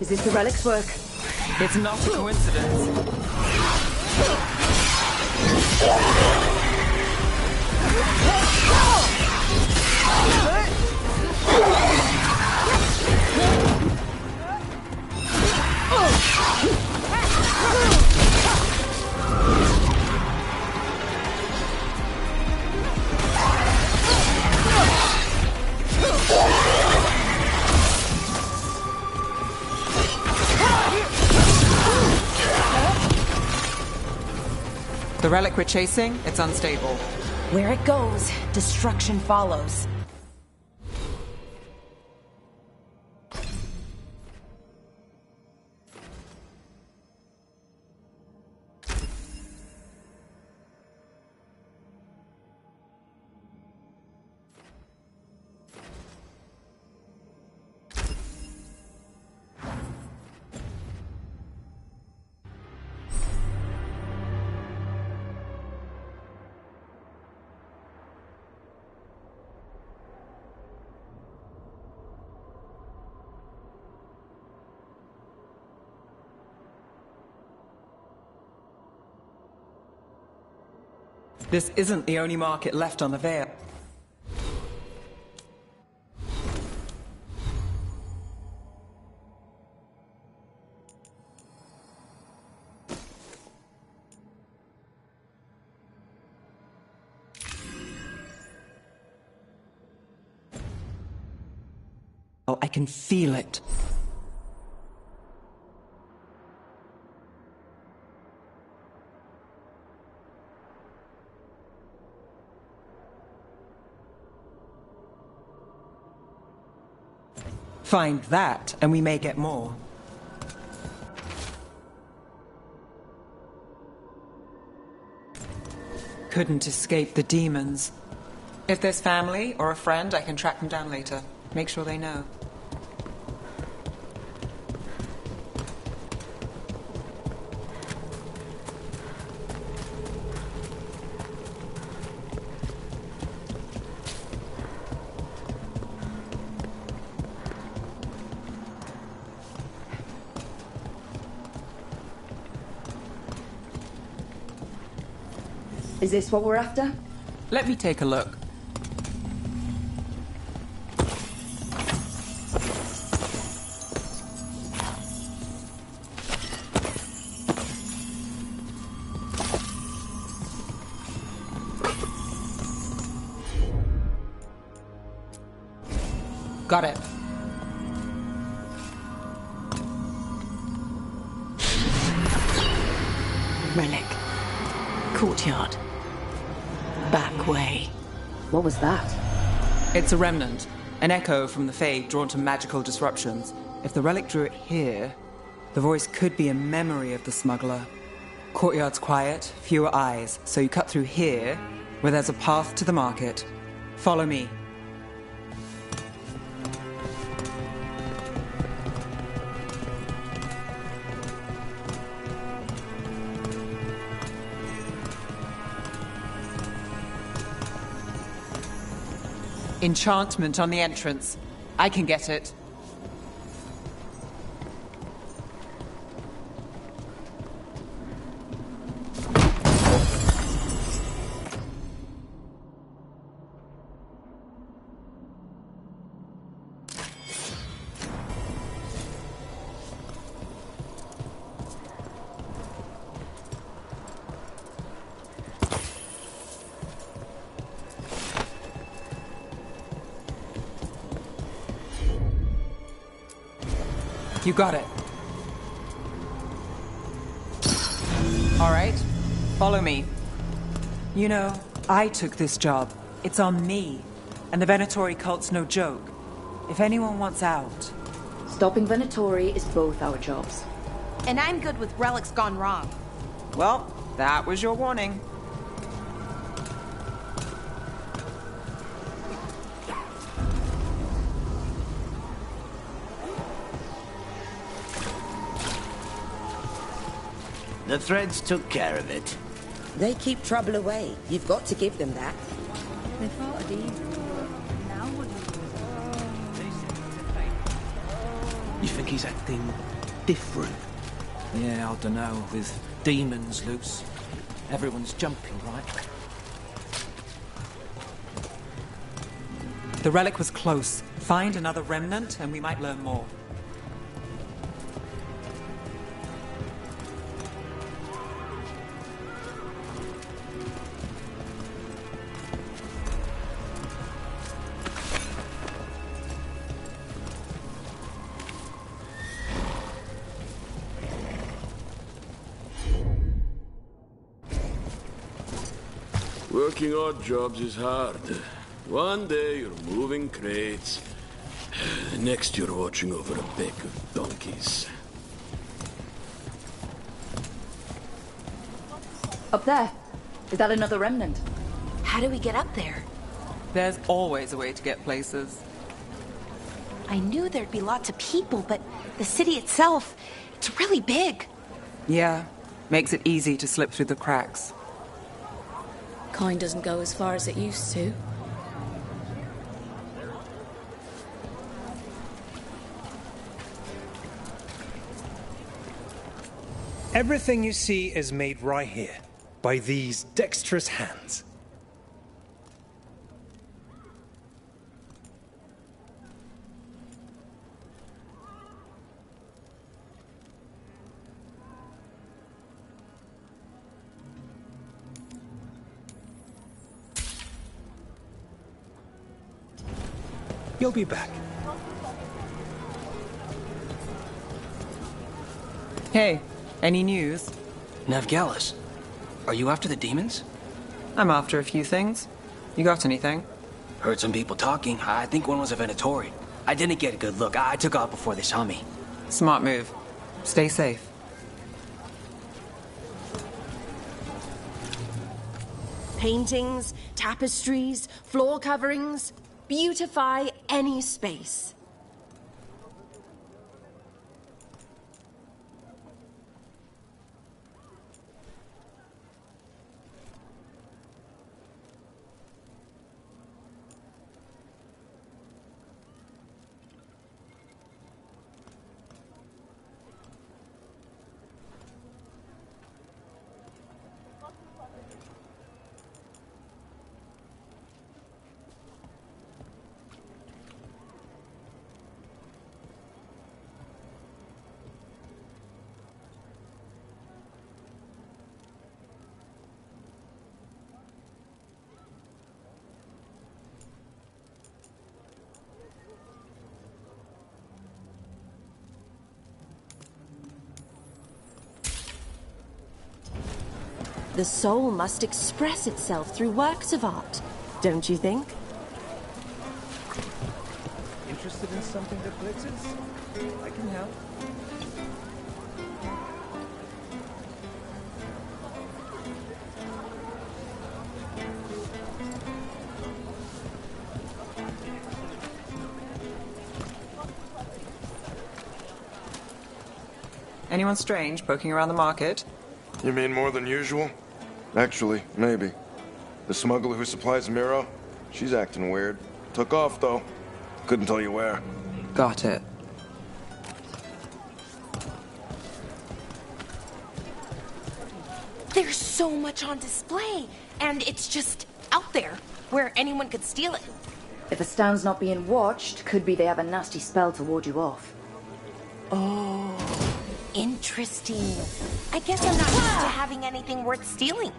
Is this the relic's work? It's not a coincidence. The relic we're chasing, it's unstable. Where it goes, destruction follows. This isn't the only market left on the Veil. Oh, I can feel it. Find that, and we may get more. Couldn't escape the demons. If there's family or a friend, I can track them down later. Make sure they know. Is this what we're after? Let me take a look. Got it. Relic. Courtyard. Back way. What was that? It's a remnant. An echo from the Fade drawn to magical disruptions. If the relic drew it here, the voice could be a memory of the smuggler. Courtyard's quiet, fewer eyes, so you cut through here, where there's a path to the market. Follow me. Enchantment on the entrance. I can get it. You got it. All right, follow me. You know, I took this job. It's on me. And the Venatori cult's no joke. If anyone wants out... Stopping Venatori is both our jobs. And I'm good with relics gone wrong. Well, that was your warning. The threads took care of it. They keep trouble away. You've got to give them that. They fought a demon. Now what do You think he's acting different? Yeah, I don't know, with demons loose. Everyone's jumping, right? The relic was close. Find another remnant, and we might learn more. Working odd jobs is hard. One day you're moving crates. The next you're watching over a pack of donkeys. Up there. Is that another remnant? How do we get up there? There's always a way to get places. I knew there'd be lots of people, but the city itself, it's really big. Yeah, makes it easy to slip through the cracks. Kind doesn't go as far as it used to. Everything you see is made right here, by these dexterous hands. You'll be back. Hey, any news? Navgalis, are you after the demons? I'm after a few things. You got anything? Heard some people talking. I think one was a Venatori. I didn't get a good look. I took off before they saw me. Smart move. Stay safe. Paintings, tapestries, floor coverings. Beautify any space. The soul must express itself through works of art, don't you think? Interested in something that glitters? I can help. Anyone strange poking around the market? You mean more than usual? Actually, maybe. The smuggler who supplies Miro, she's acting weird. Took off, though. Couldn't tell you where. Got it. There's so much on display, and it's just out there, where anyone could steal it. If the stand's not being watched, could be they have a nasty spell to ward you off. Oh, interesting. I guess I'm not used to having anything worth stealing.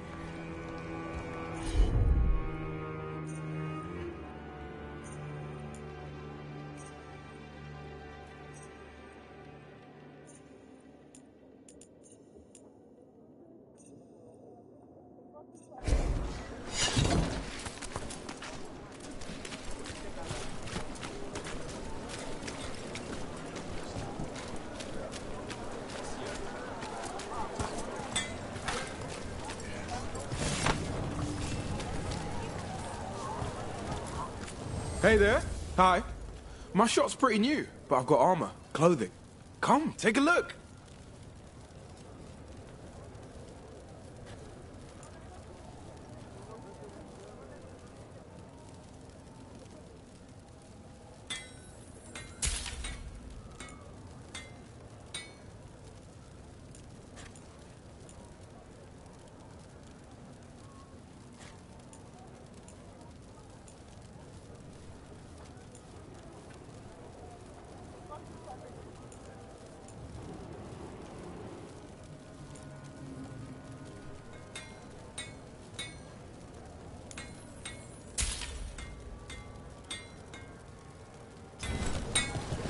Hey there. Hi. My shop's pretty new, but I've got armor, clothing. Come, take a look.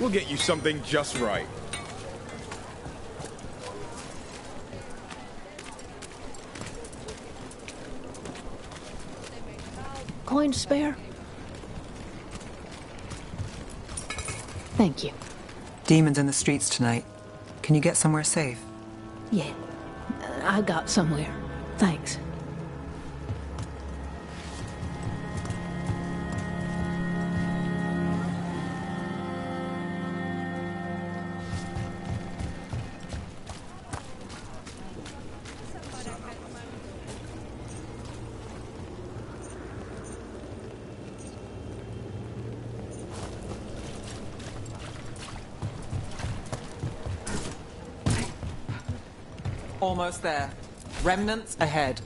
We'll get you something just right. Coin to spare? Thank you. Demons in the streets tonight. Can you get somewhere safe? Yeah, I got somewhere. Thanks. Almost there. Remnants ahead.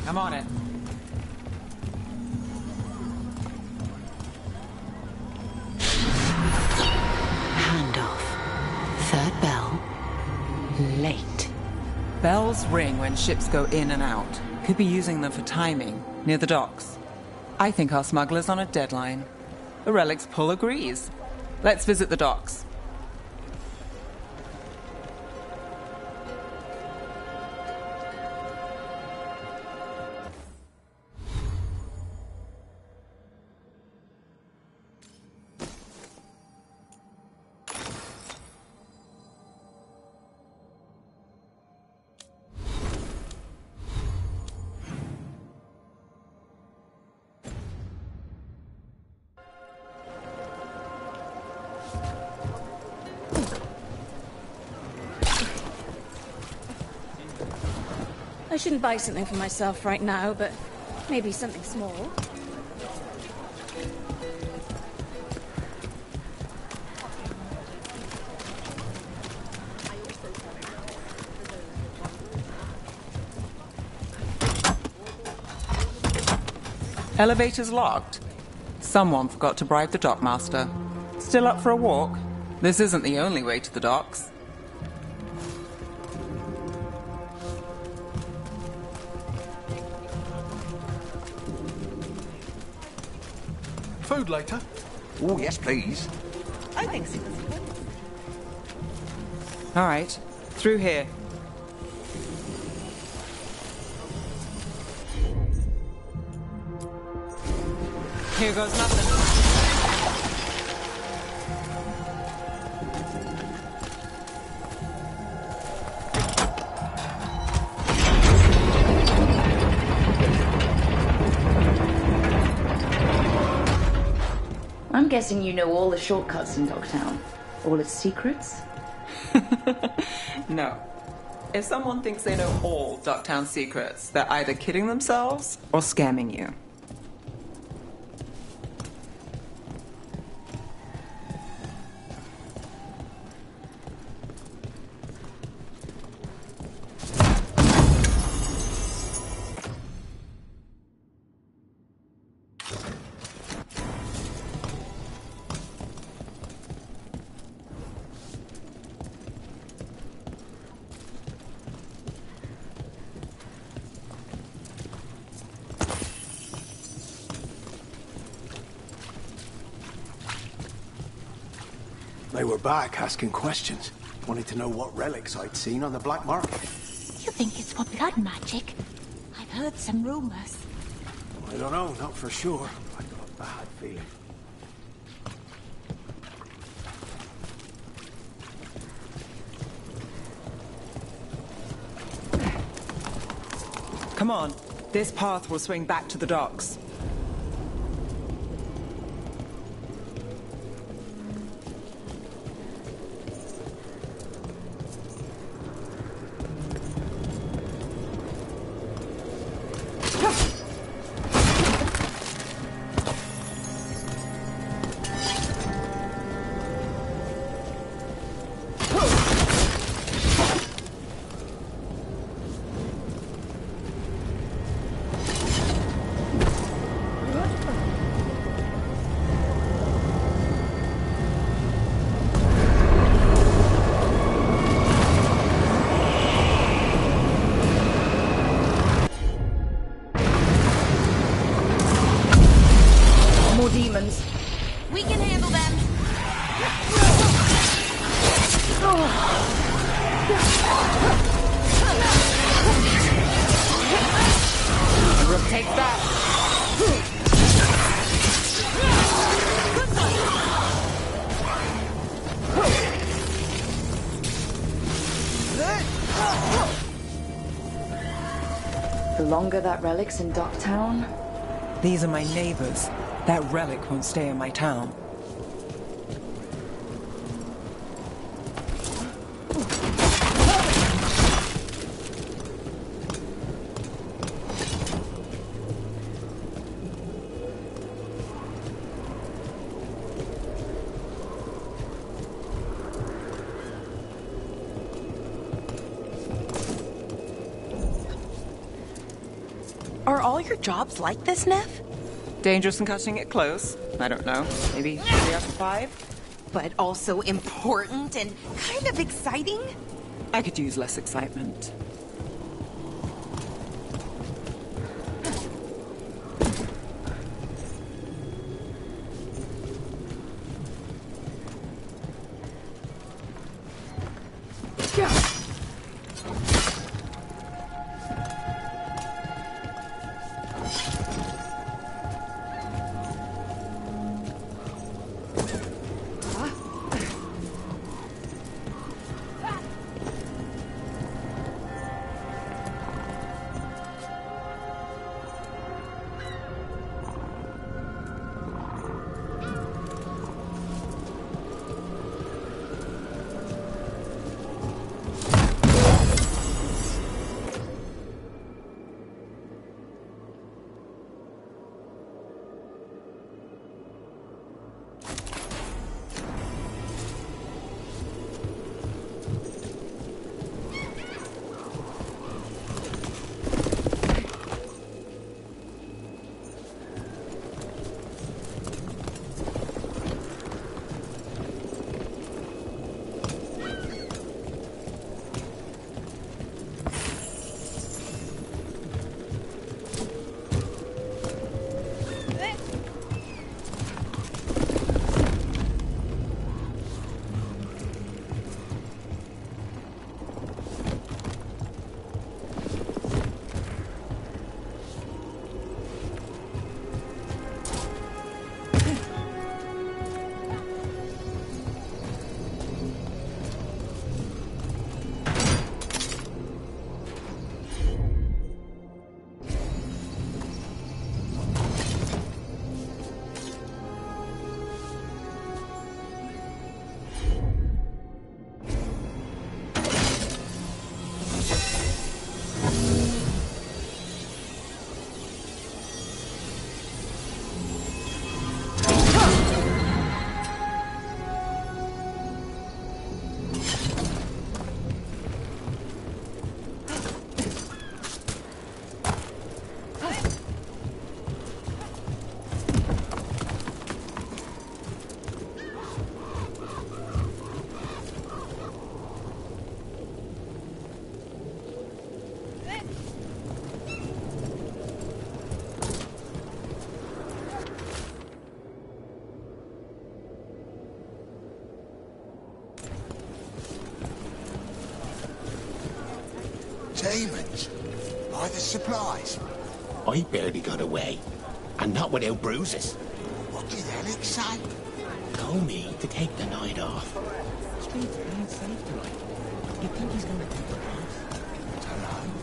I'm on it. Third bell. Late. Bells ring when ships go in and out. Could be using them for timing, near the docks. I think our smuggler's on a deadline. The Relic's pull agrees. Let's visit the docks. I shouldn't buy something for myself right now, but maybe something small. Elevator's locked. Someone forgot to bribe the dockmaster. Still up for a walk? This isn't the only way to the docks. Food later? Oh, yes, please. I think so. All right, through here. Here goes nothing. I'm guessing you know all the shortcuts in Dogtown. All its secrets? No. If someone thinks they know all Ducktown secrets, they're either kidding themselves or scamming you. They were back asking questions. Wanted to know what relics I'd seen on the black market. You think it's for blood magic? I've heard some rumors. I don't know, not for sure. I got a bad feeling. Come on, this path will swing back to the docks. more demons. We can handle them. Rook takes that. The longer that relic's in Docktown... These are my neighbors. That relic won't stay in my town. Are all your jobs like this, Neff? Dangerous and cutting it close. I don't know. Maybe 3 out of 5? But also important and kind of exciting? I could use less excitement. Demons? By the supplies? I barely got away. And not without bruises. What did Alex say? Told me to take the night off. Streets ain't safe tonight. You think he's gonna take the house? Hello?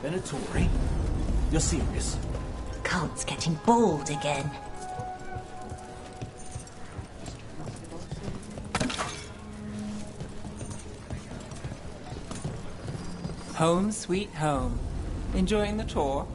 Venatori? You're serious? Cult's getting bold again. Home sweet home. Enjoying the tour?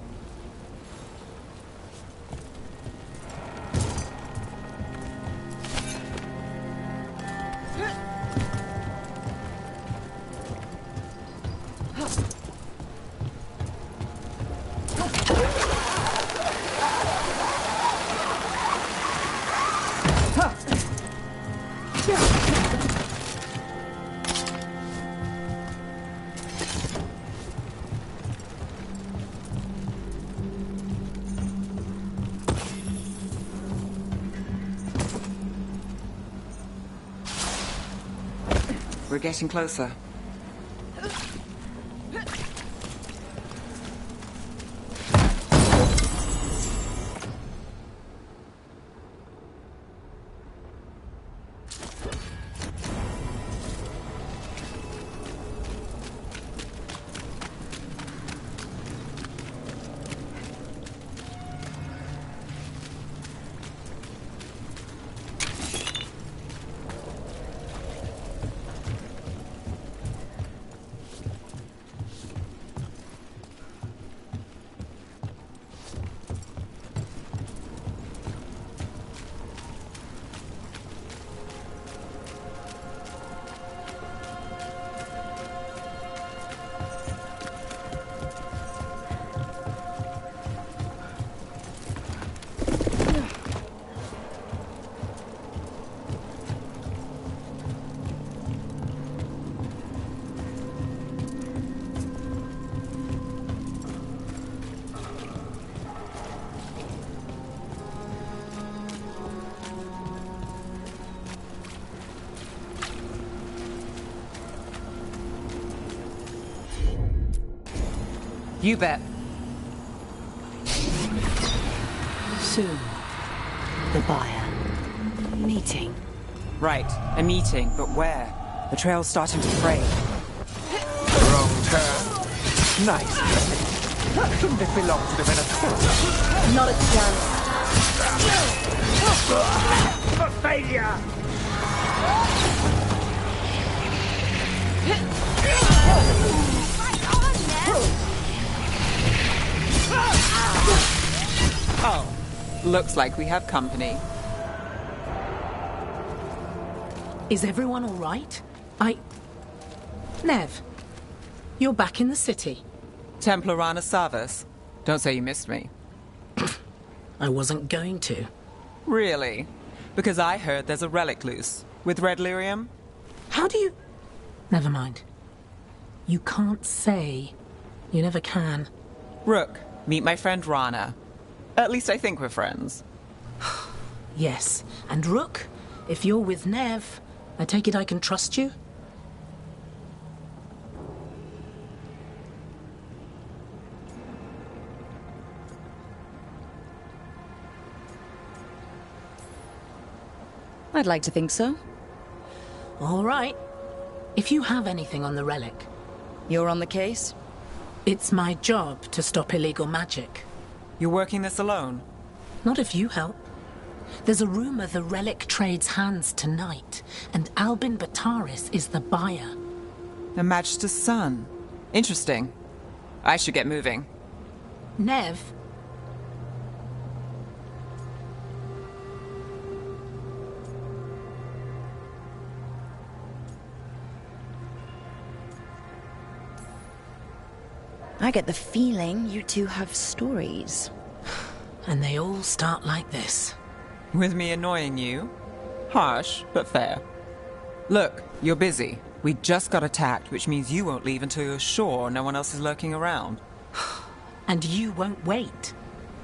We're getting closer. You bet. Soon. The buyer. Meeting. Right, a meeting, but where? The trail's starting to fray. Wrong turn. Nice. Shouldn't it belong to the Venatori? Not a chance. For failure! Oh, looks like we have company. Is everyone all right? Nev, you're back in the city. Templarana Savas. Don't say you missed me. I wasn't going to. Really? Because I heard there's a relic loose. With red lyrium? How do you... Never mind. You can't say. You never can. Rook, meet my friend Rana. At least I think we're friends. Yes. And Rook, if you're with Nev, I take it I can trust you? I'd like to think so. All right. If you have anything on the relic... You're on the case? It's my job to stop illegal magic. You're working this alone? Not if you help. There's a rumor the relic trades hands tonight, and Albin Bataris is the buyer. The Magister's son. Interesting. I should get moving. Nev? I get the feeling you two have stories. And they all start like this. With me annoying you? Harsh, but fair. Look, you're busy. We just got attacked, which means you won't leave until you're sure no one else is lurking around. And you won't wait.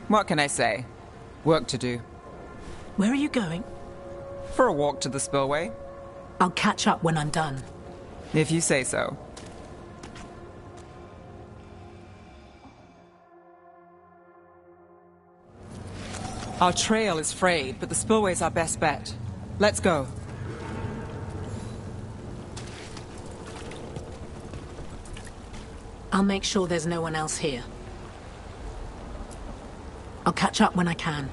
What can I say? Work to do. Where are you going? For a walk to the spillway. I'll catch up when I'm done. If you say so. Our trail is frayed, but the spillway's our best bet. Let's go. I'll make sure there's no one else here. I'll catch up when I can.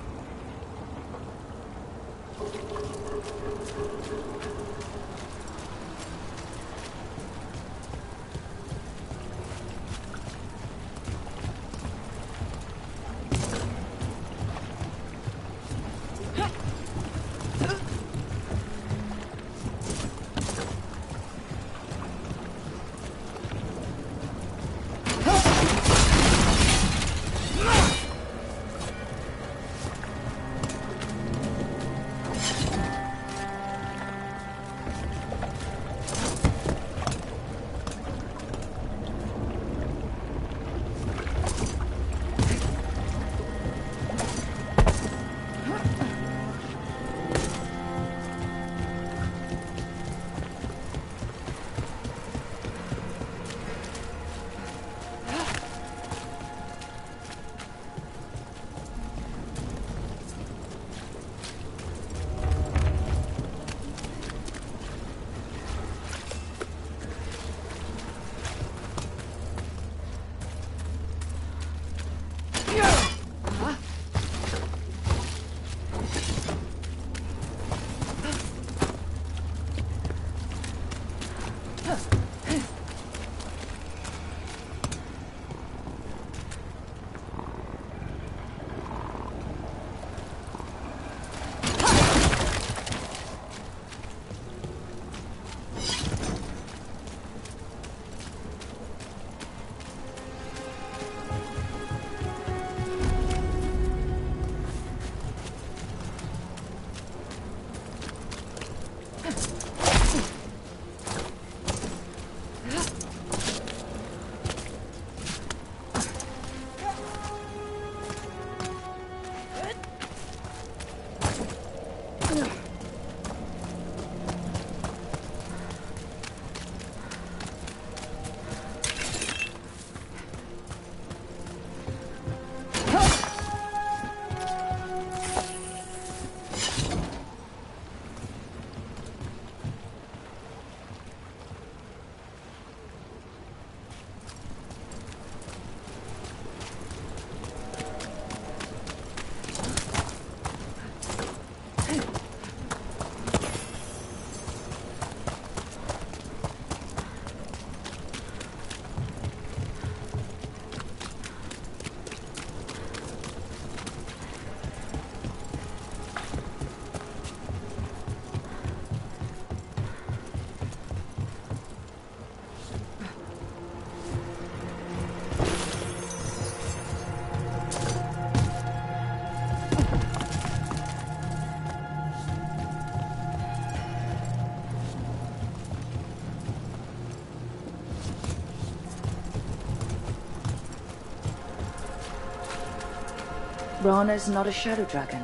Rana's not a shadow dragon.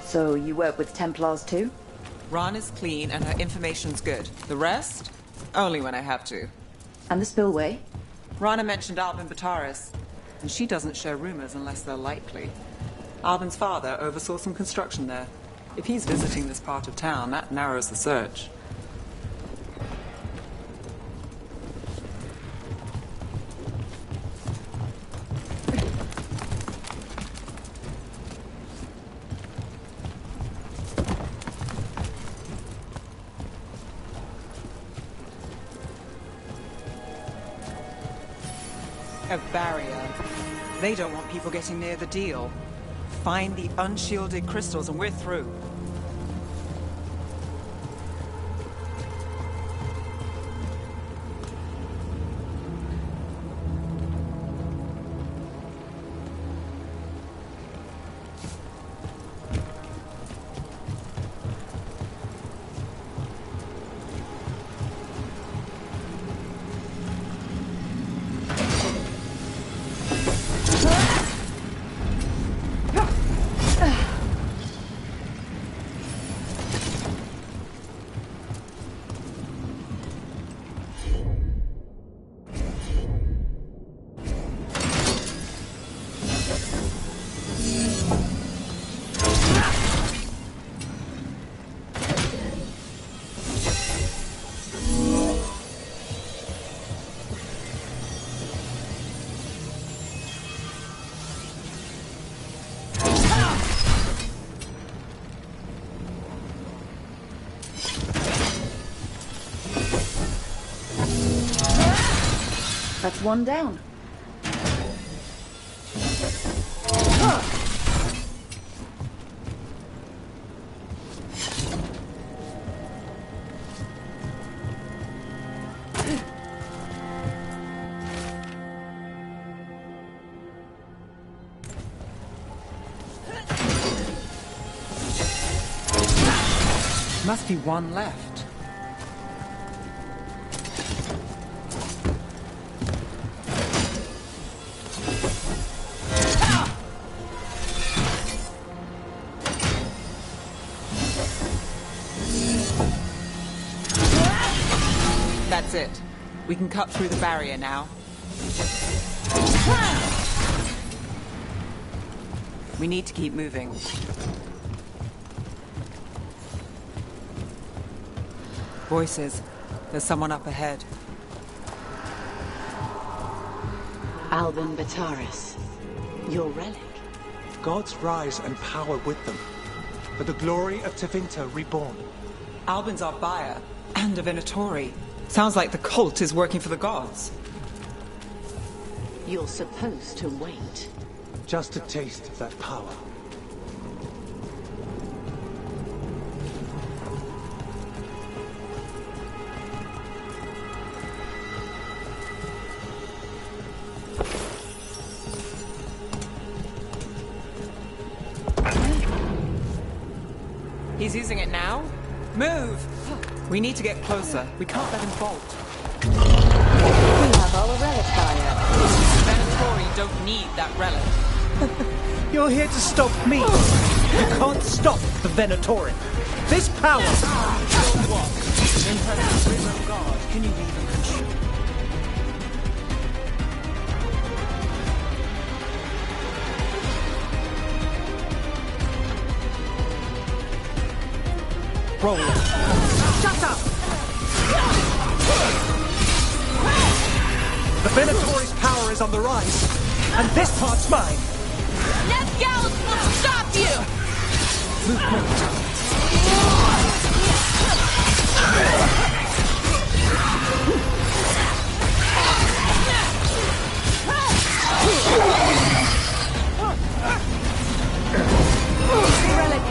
So you work with Templars too? Rana's clean and her information's good. The rest? Only when I have to. And the spillway? Rana mentioned Albin Bataris, and she doesn't share rumors unless they're likely. Albin's father oversaw some construction there. If he's visiting this part of town, that narrows the search. A barrier. They don't want people getting near the deal. Find the unshielded crystals and we're through. That's one down. Must be one left. That's it. We can cut through the barrier now. We need to keep moving. Voices. There's someone up ahead. Albin Bataris, your relic. Gods rise and power with them. For the glory of Tevinter reborn. Albin's our buyer, and a Venatori. Sounds like the cult is working for the gods. You're supposed to wait. Just a taste of that power. He's using it now? Move! We need to get closer. We can't let him bolt. We have our relic buyer. Venatori don't need that relic. You're here to stop me. You can't stop the Venatori. This power... What? Impressive risen god. Can you even control? Roll it. Shut up! The Venatori's power is on the rise, and this part's mine. Nevgals will stop you! Relic,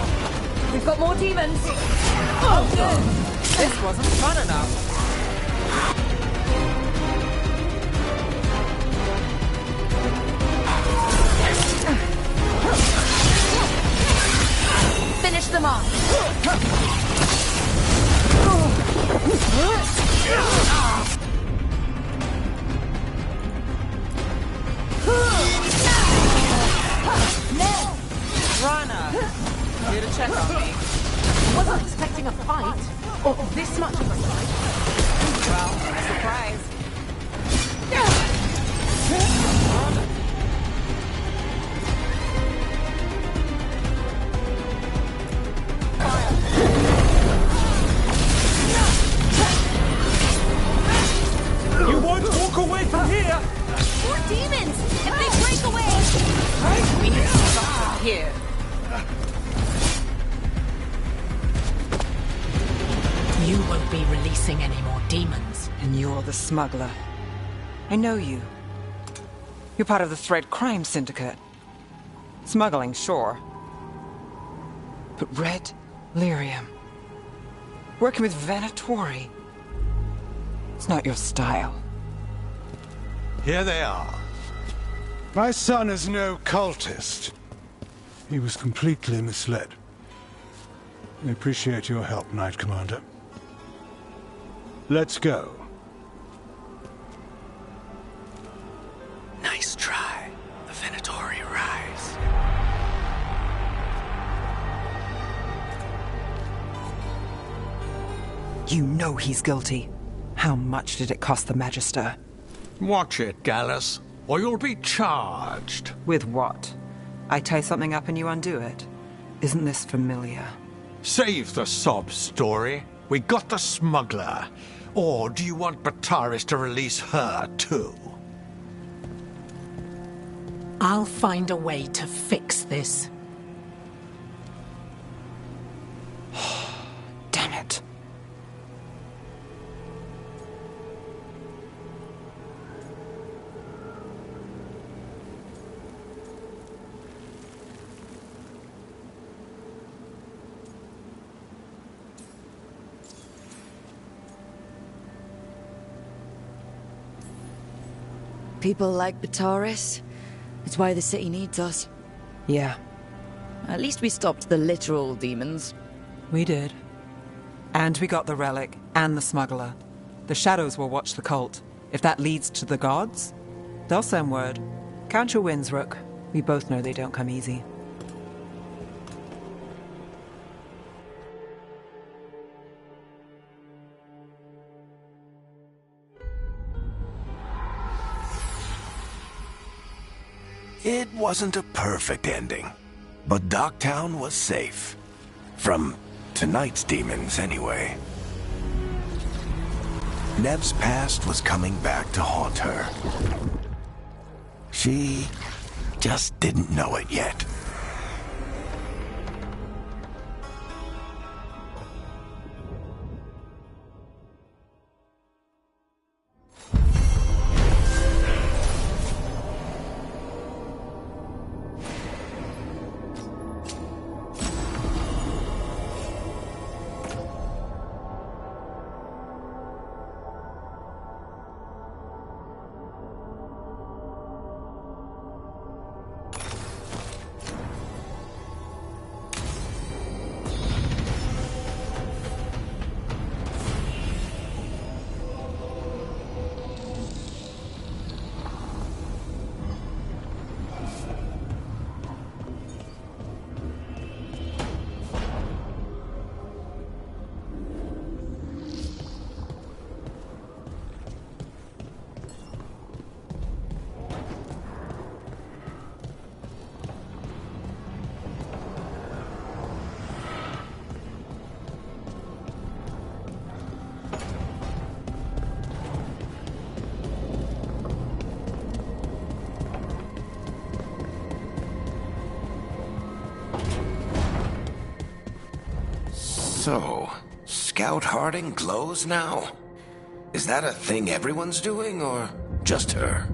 we've got more demons. Oh, good. This wasn't fun enough. Finish them off. Rana, here to check on me. Wasn't expecting a fight, or this much of a fight. Well, surprise. You won't walk away from here! More demons! If they break away! We need to stop them here. You won't be releasing any more demons. And you're the smuggler. I know you. You're part of the Thread Crime Syndicate. Smuggling, sure. But Red Lyrium. Working with Venatori. It's not your style. Here they are. My son is no cultist. He was completely misled. I appreciate your help, Knight Commander. Let's go. Nice try. The Venatori rise. You know he's guilty. How much did it cost the Magister? Watch it, Gallus, or you'll be charged. With what? I tie something up and you undo it. Isn't this familiar? Save the sob story. We got the smuggler. Or do you want Bataris to release her, too? I'll find a way to fix this. Damn it. People like Bataris. It's why the city needs us. Yeah. At least we stopped the literal demons. We did. And we got the relic and the smuggler. The shadows will watch the cult. If that leads to the gods, they'll send word. Count your wins, Rook. We both know they don't come easy. It wasn't a perfect ending, but Docktown was safe. From tonight's demons, anyway. Nev's past was coming back to haunt her. She just didn't know it yet. So, Scout Harding glows now? Is that a thing everyone's doing, or just her?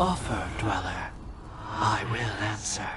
offer, Dweller, I will answer.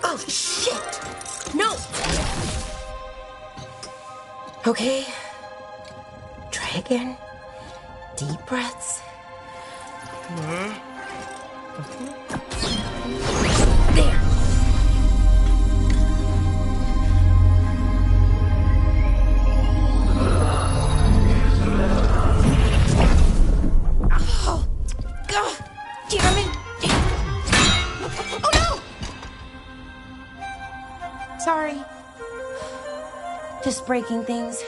Oh, shit! No! Okay. Try again. Deep breaths. There. Oh, God, damn it! Oh no! Sorry. Just breaking things.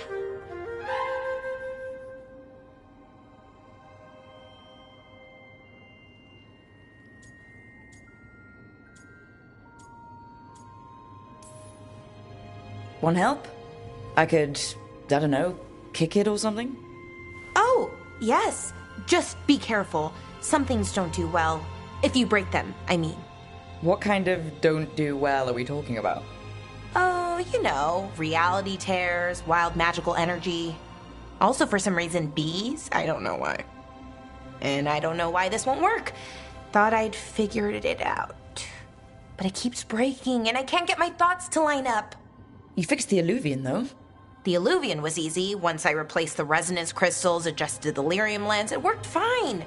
Want help? I could, I don't know, kick it or something? Oh, yes. Just be careful. Some things don't do well. If you break them, I mean. What kind of don't do well are we talking about? Oh, you know, reality tears, wild magical energy. Also, for some reason, bees. I don't know why. And I don't know why this won't work. Thought I'd figured it out. But it keeps breaking, and I can't get my thoughts to line up. You fixed the Illuvian, though. The Illuvian was easy. Once I replaced the resonance crystals, adjusted the lyrium lens, it worked fine.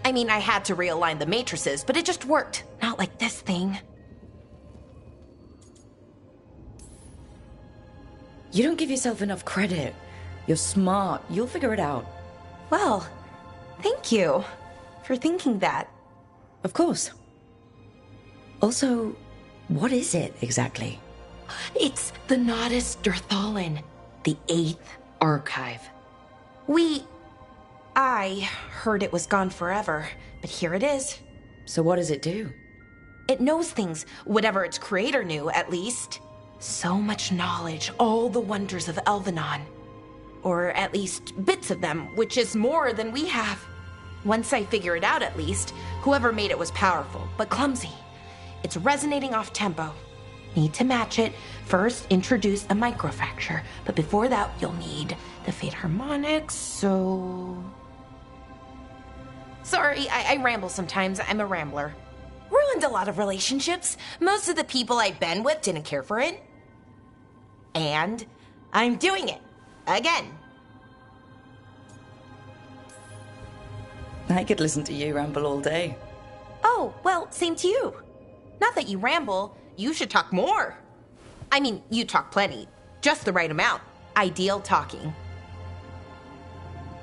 I mean, I had to realign the matrices, but it just worked. Not like this thing. You don't give yourself enough credit. You're smart. You'll figure it out. Well, thank you for thinking that. Of course. Also, what is it exactly? It's the Nodus Durthalin, the 8th archive. I heard it was gone forever, but here it is. So what does it do? It knows things, whatever its creator knew, at least. So much knowledge, all the wonders of Elvenon. Or at least bits of them, which is more than we have. Once I figure it out, at least, whoever made it was powerful, but clumsy. It's resonating off tempo. Need to match it. First, introduce a microfracture, but before that, you'll need the Fate harmonics, so... Sorry, I ramble sometimes. I'm a rambler. Ruined a lot of relationships. Most of the people I've been with didn't care for it. And I'm doing it. Again. I could listen to you ramble all day. Oh, well, same to you. Not that you ramble. You should talk more. I mean, you talk plenty. Just the right amount. Ideal talking.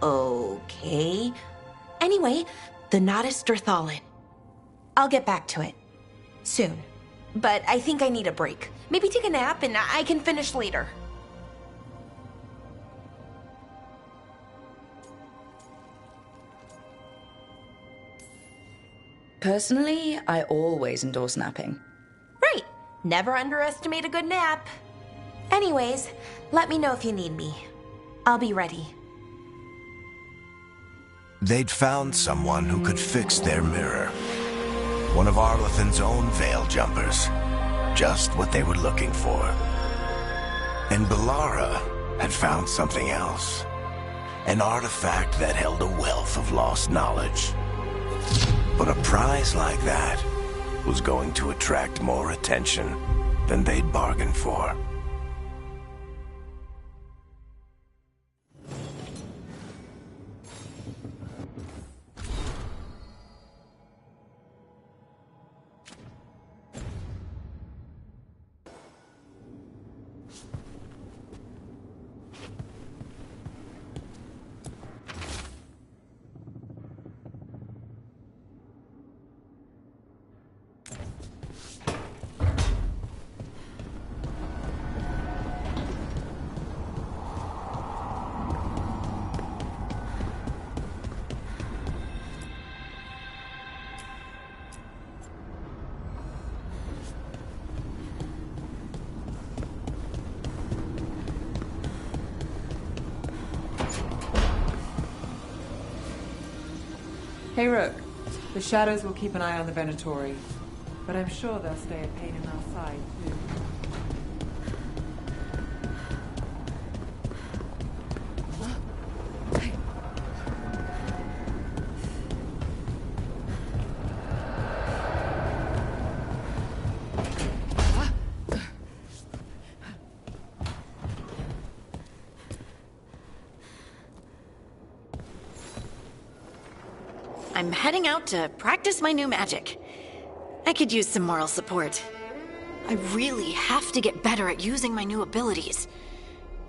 Okay. Anyway, the Nodus Durthalin. I'll get back to it. Soon. But I think I need a break. Maybe take a nap and I can finish later. Personally, I always endorse napping. Right. Never underestimate a good nap. Anyways, let me know if you need me. I'll be ready. They'd found someone who could fix their mirror. One of Arlathan's own Veil Jumpers. Just what they were looking for. And Bellara had found something else. An artifact that held a wealth of lost knowledge. But a prize like that was going to attract more attention than they'd bargained for. Hey, Rook. The Shadows will keep an eye on the Venatori, but I'm sure they'll stay a pain in our side, too. I'm heading out to practice my new magic. I could use some moral support. I really have to get better at using my new abilities.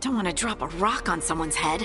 Don't want to drop a rock on someone's head.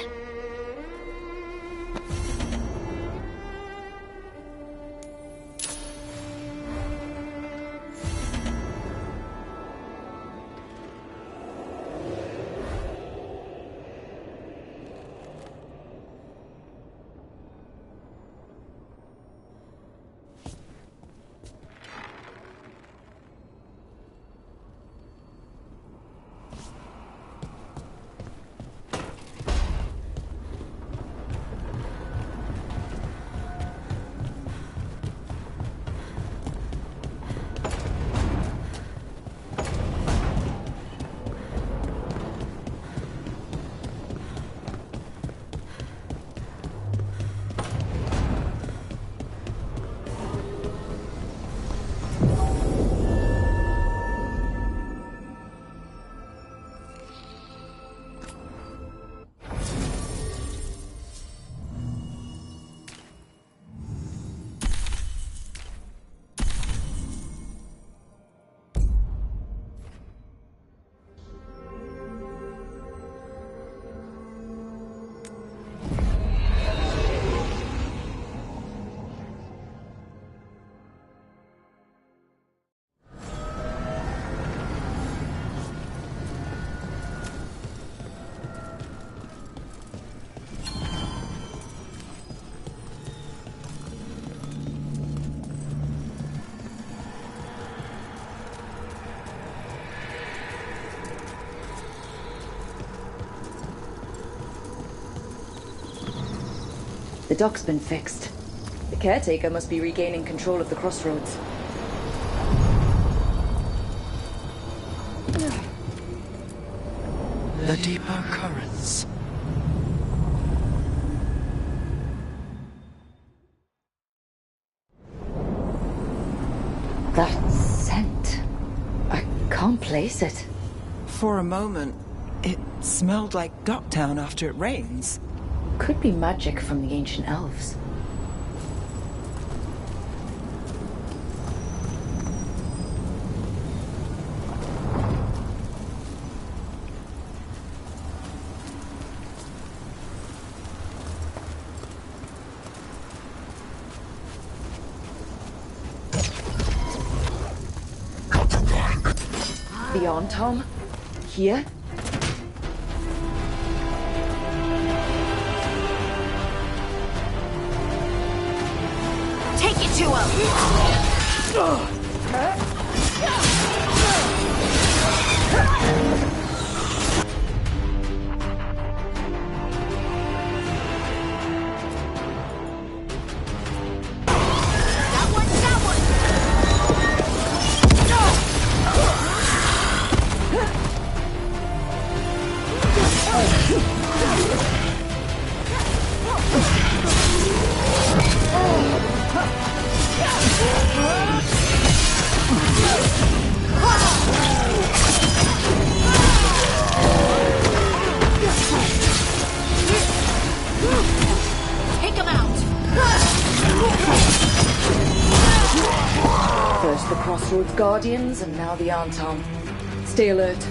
The dock's been fixed. The caretaker must be regaining control of the crossroads. The deeper currents. That scent. I can't place it. For a moment, it smelled like Docktown after it rains. Could be magic from the ancient elves. Beyond, Tom? Here? Take it to him! Take him out! First the Crossroads Guardians, and now the Anton. Stay alert.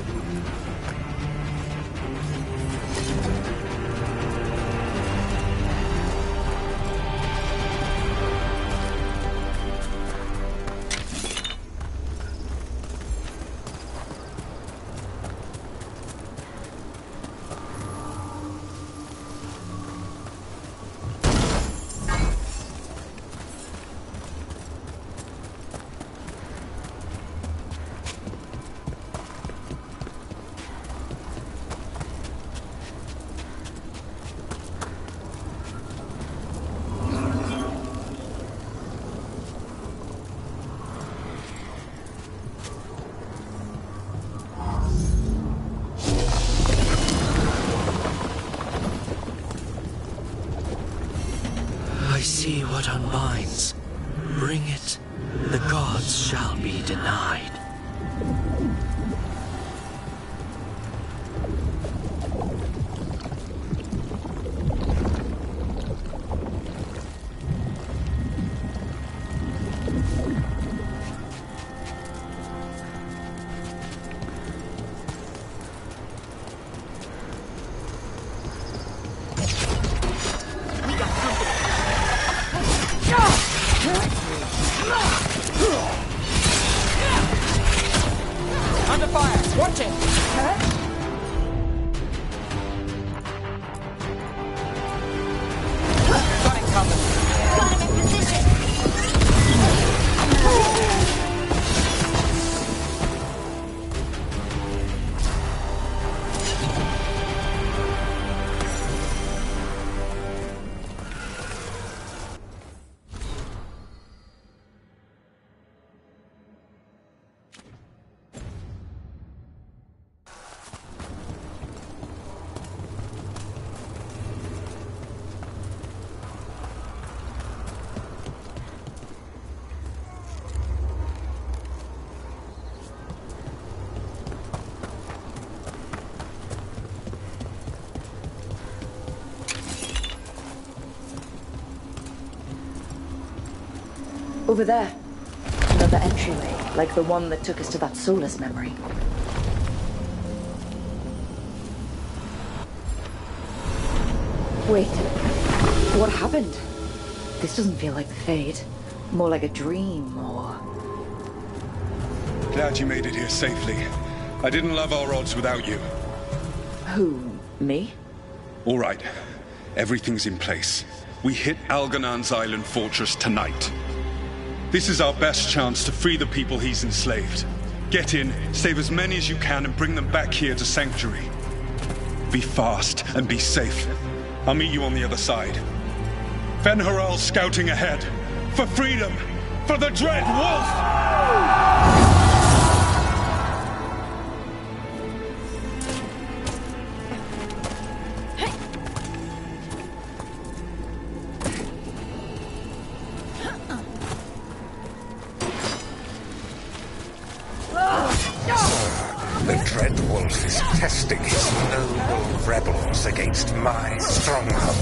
see what unbinds. Bring it, the gods shall be denied. Under fire! Watch it! Got it covered. Got him in position. Over there. Another entryway, like the one that took us to that Solus memory. Wait. What happened? This doesn't feel like the Fade. More like a dream, or... Glad you made it here safely. I didn't love our odds without you. Who? Me? All right. Everything's in place. We hit Algernon's island fortress tonight. This is our best chance to free the people he's enslaved. Get in, save as many as you can, and bring them back here to Sanctuary. Be fast and be safe. I'll meet you on the other side. Fen-Haral scouting ahead. For freedom! For the Dread Wolf! The Dread Wolf is testing his noble rebels against my stronghold.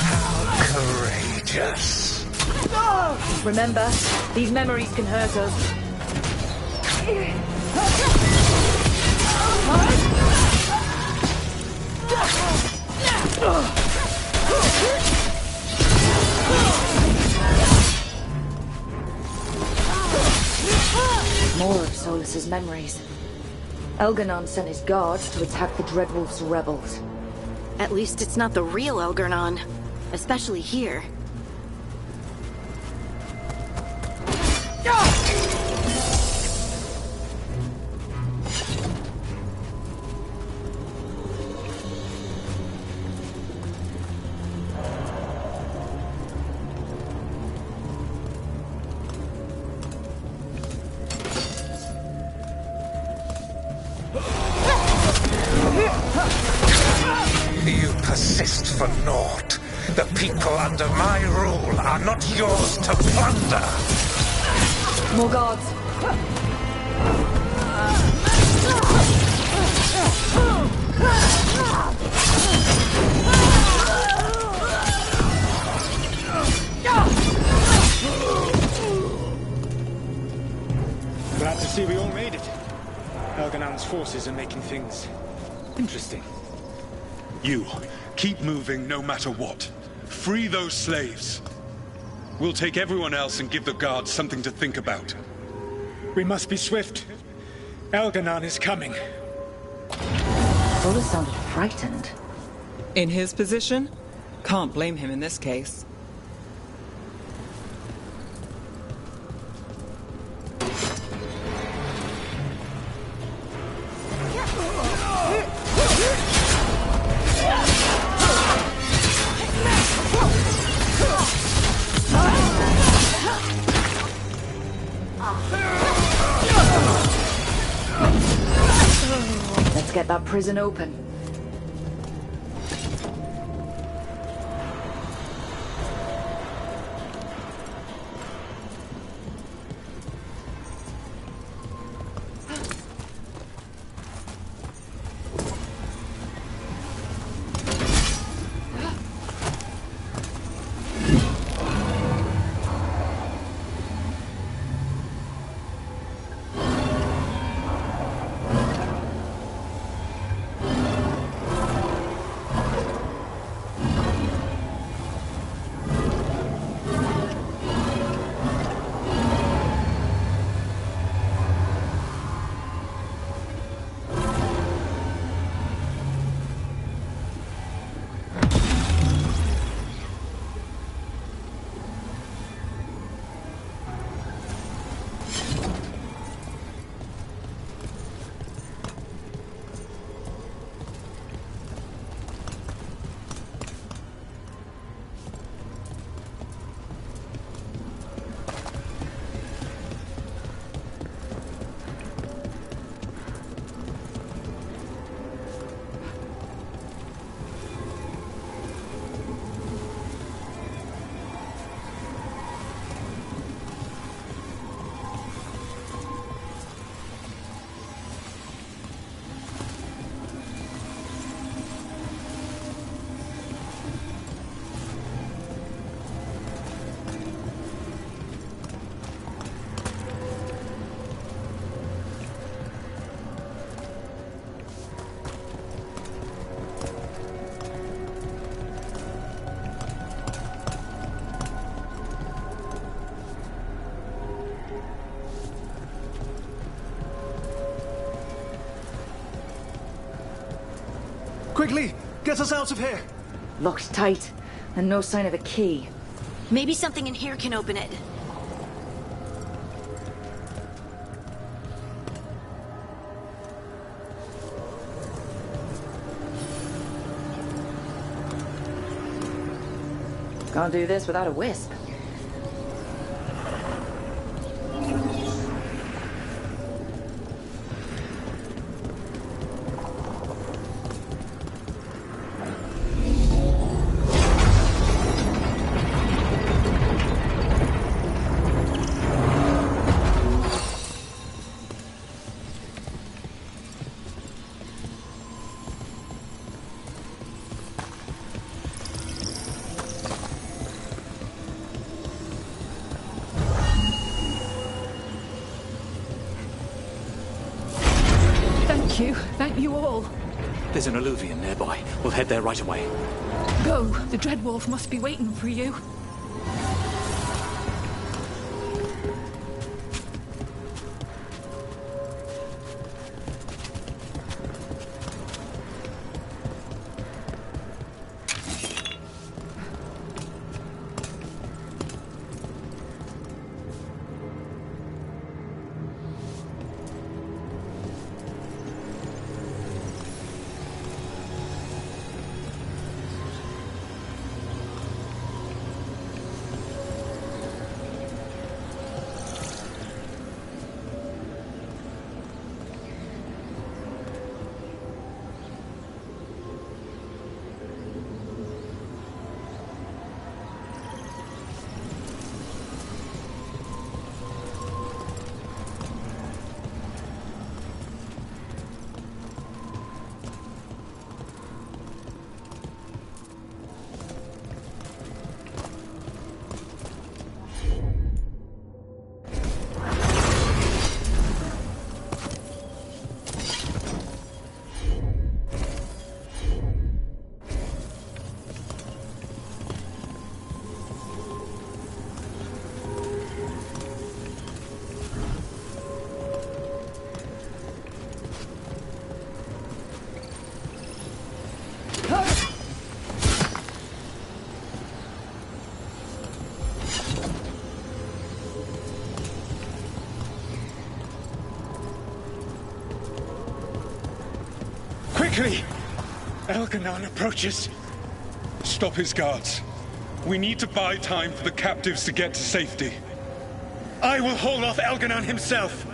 How courageous. Remember, these memories can hurt us. More of Solus's memories. Elgernon sent his guards to attack the Dreadwolf's rebels. At least it's not the real Elgernon, especially here. You persist for naught. The people under my rule are not yours to plunder. More guards. Glad to see we all made it. Elganon's forces are making things interesting. You, keep moving no matter what. Free those slaves. We'll take everyone else and give the guards something to think about. We must be swift. Elganon is coming. Solus sounded frightened. In his position? Can't blame him in this case. Let's get that prison open. Quickly, get us out of here! Locked tight, and no sign of a key. Maybe something in here can open it. Can't do this without a wisp. Thank you all. There's an alluvium nearby. We'll head there right away. Go. The Dreadwolf must be waiting for you. Quickly! Elganon approaches. Stop his guards. We need to buy time for the captives to get to safety. I will hold off Elganon himself,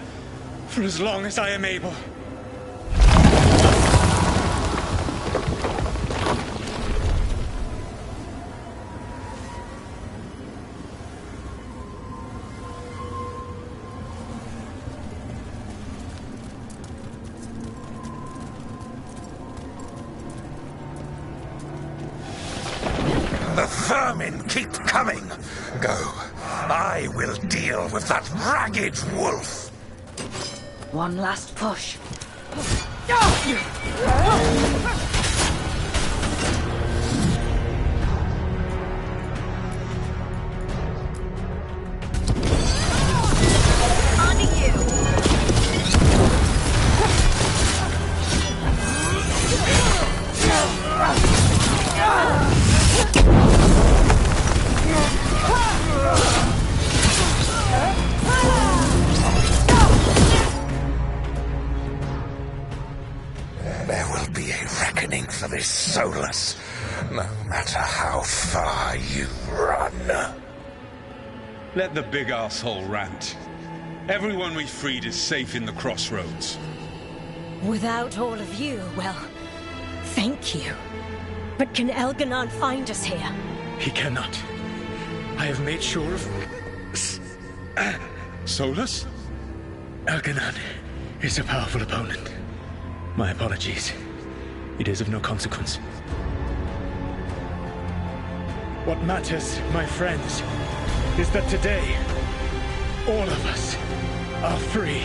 for as long as I am able. The vermin keep coming. Go. I will deal with that ragged wolf. One last push. There will be a reckoning for this Solus, no matter how far you run. Let the big asshole rant. Everyone we freed is safe in the crossroads. Without all of you, well, thank you. But can Elganon find us here? He cannot. I have made sure of... Solus? Elganon is a powerful opponent. My apologies. It is of no consequence. What matters, my friends, is that today, all of us are free.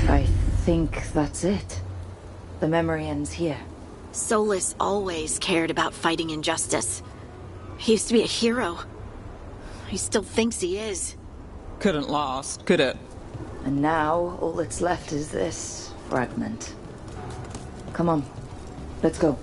I think that's it. The memory ends here. Solus always cared about fighting injustice. He used to be a hero. He still thinks he is. Couldn't last, could it? And now, all that's left is this fragment. Come on, let's go.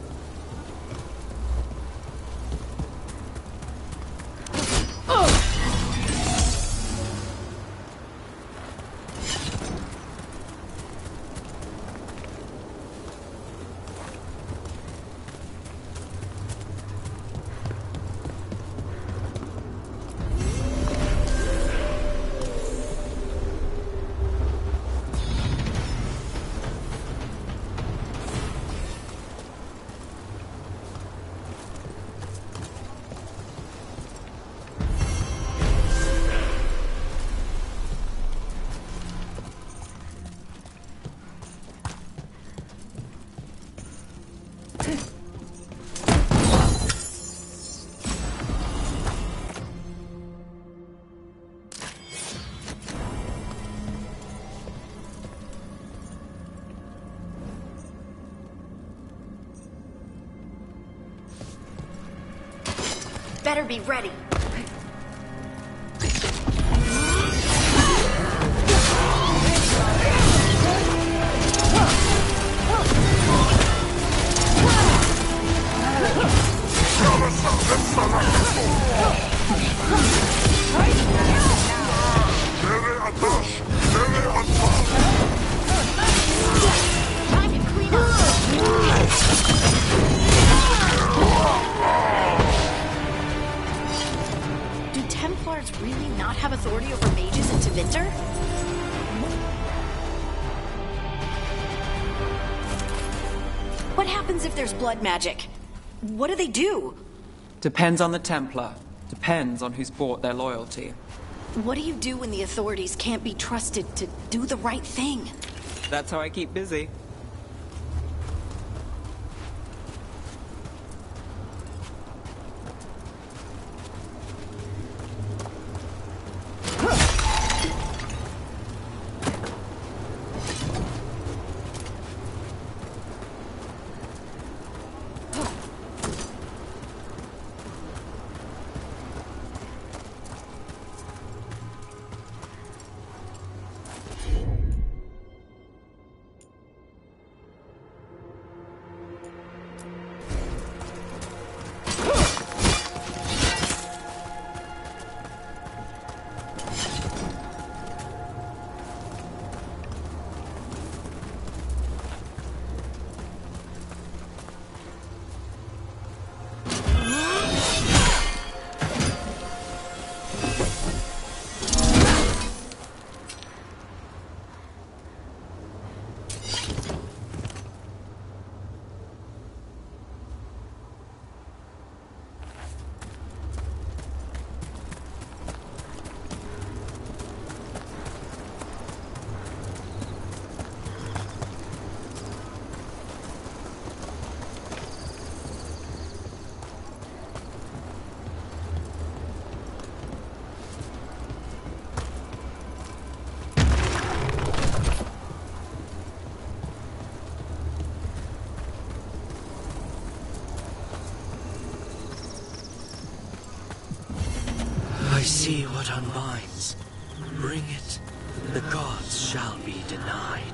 Better be ready. Time to clean up. Do Templars really not have authority over mages in Tevinter? What happens if there's blood magic? What do they do? Depends on the Templar. Depends on who's bought their loyalty. What do you do when the authorities can't be trusted to do the right thing? That's how I keep busy. I see what unbinds. Bring it, the gods shall be denied.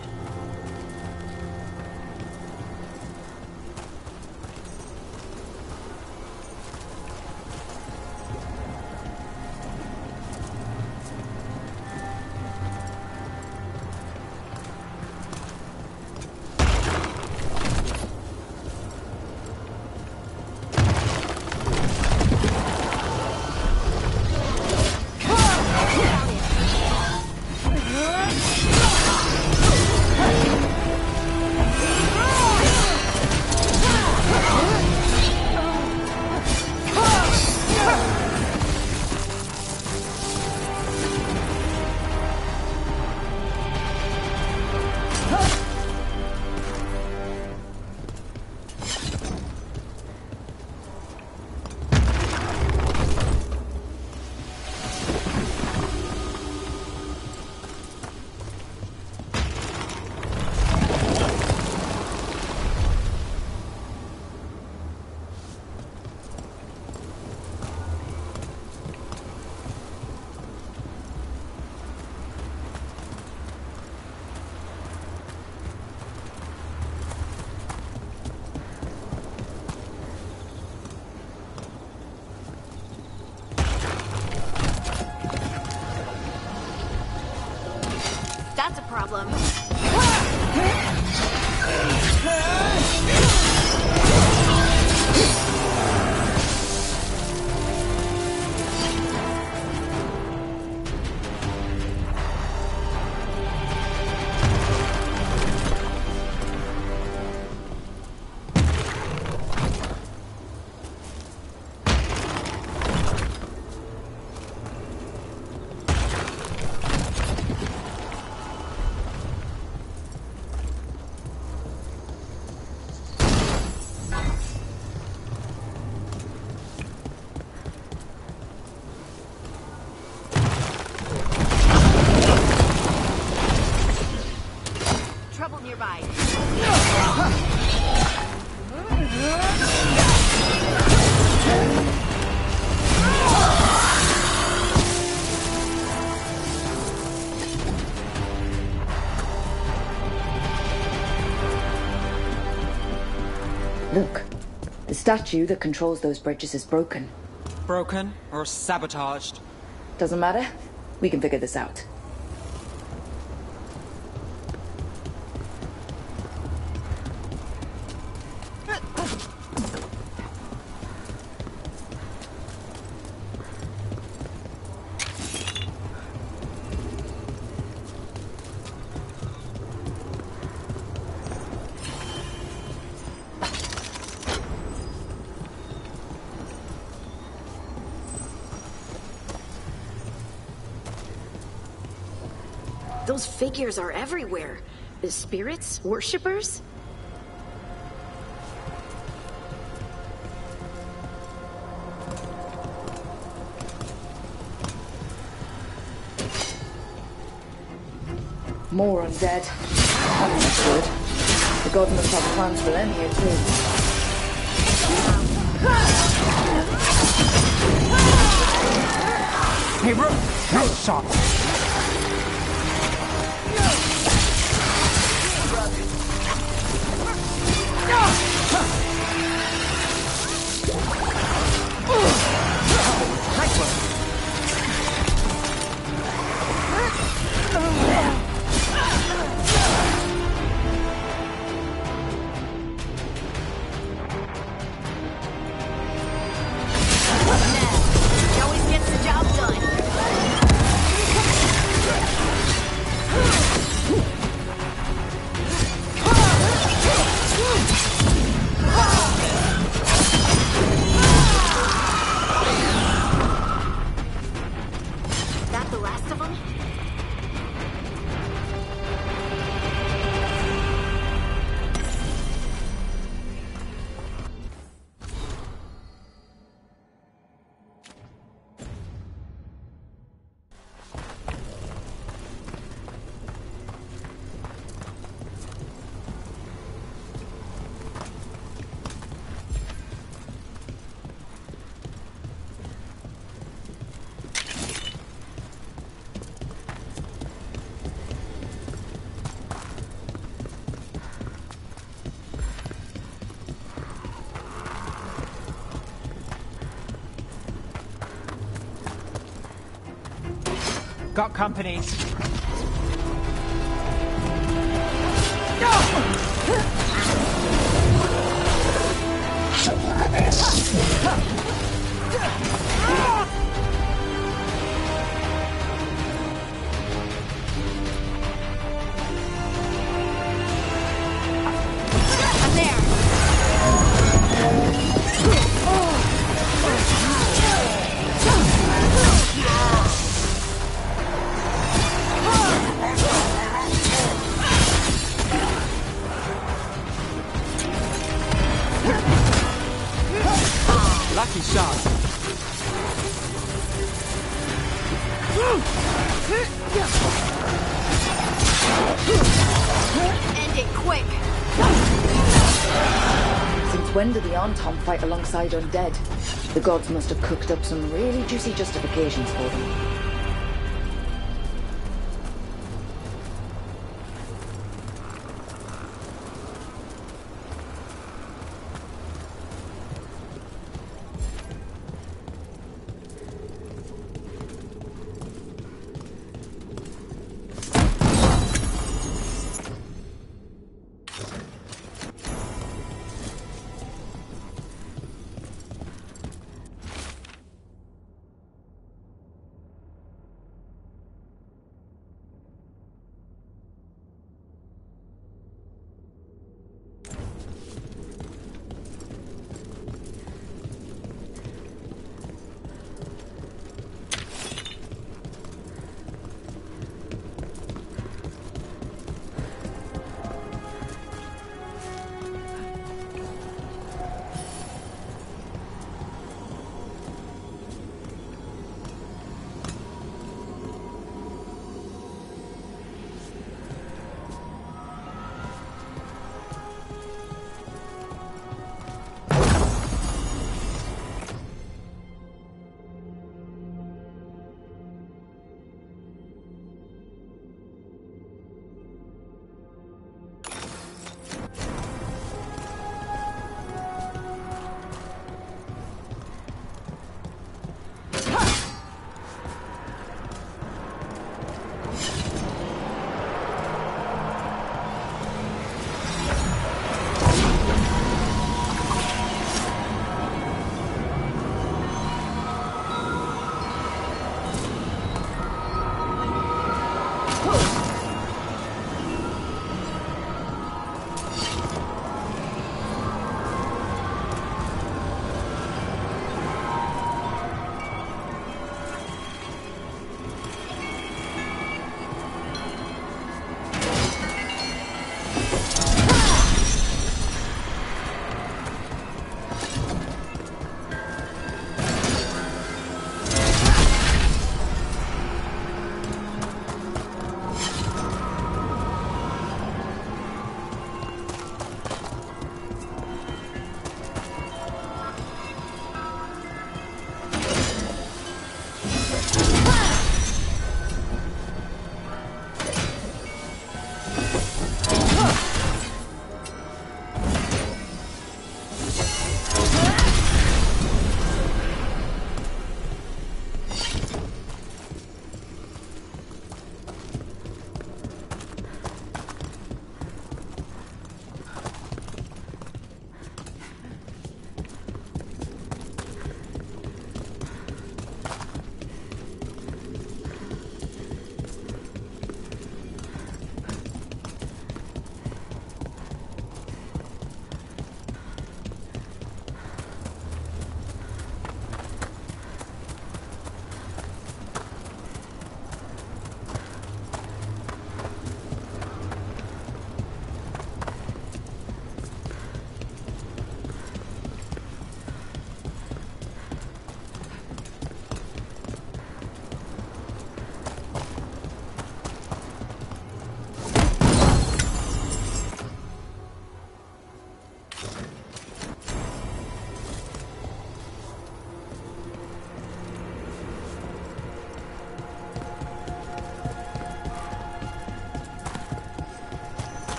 that's a problem. Trouble nearby. Look, the statue that controls those bridges is broken. Broken or sabotaged? Doesn't matter. We can figure this out. Those figures are everywhere. The spirits? Worshippers? More undead. That's good. The gods must have plans for them here too. Hey, headshot! Nice one. He always gets the job done. That the last of them? Got company. Lucky shot. End it quick. Since when did the Ontom fight alongside undead? The gods must have cooked up some really juicy justifications for them.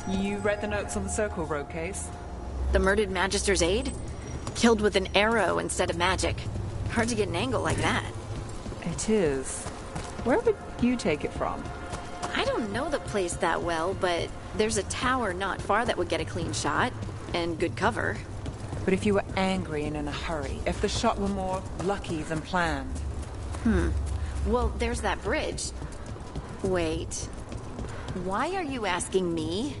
You read the notes on the Circle Road case? The murdered Magister's aide? Killed with an arrow instead of magic. Hard to get an angle like that. It is. Where would you take it from? I don't know the place that well, but there's a tower not far that would get a clean shot. And good cover. But if you were angry and in a hurry, if the shot were more lucky than planned? Well, there's that bridge. Wait. Why are you asking me?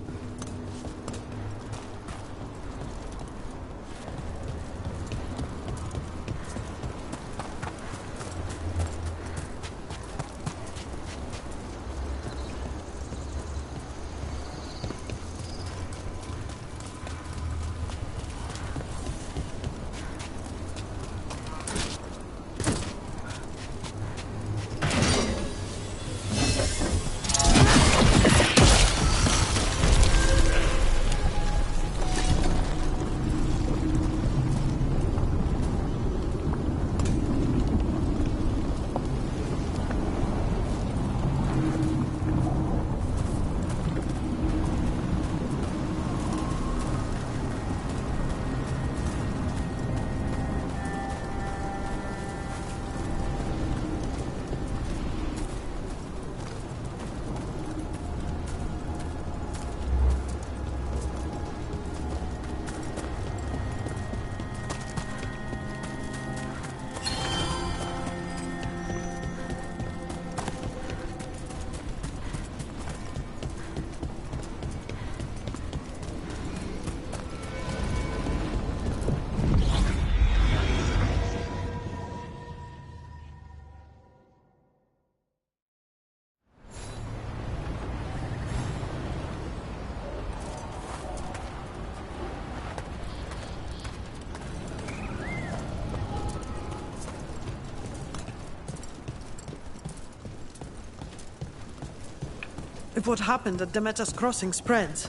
If what happened at Demeter's Crossing spreads...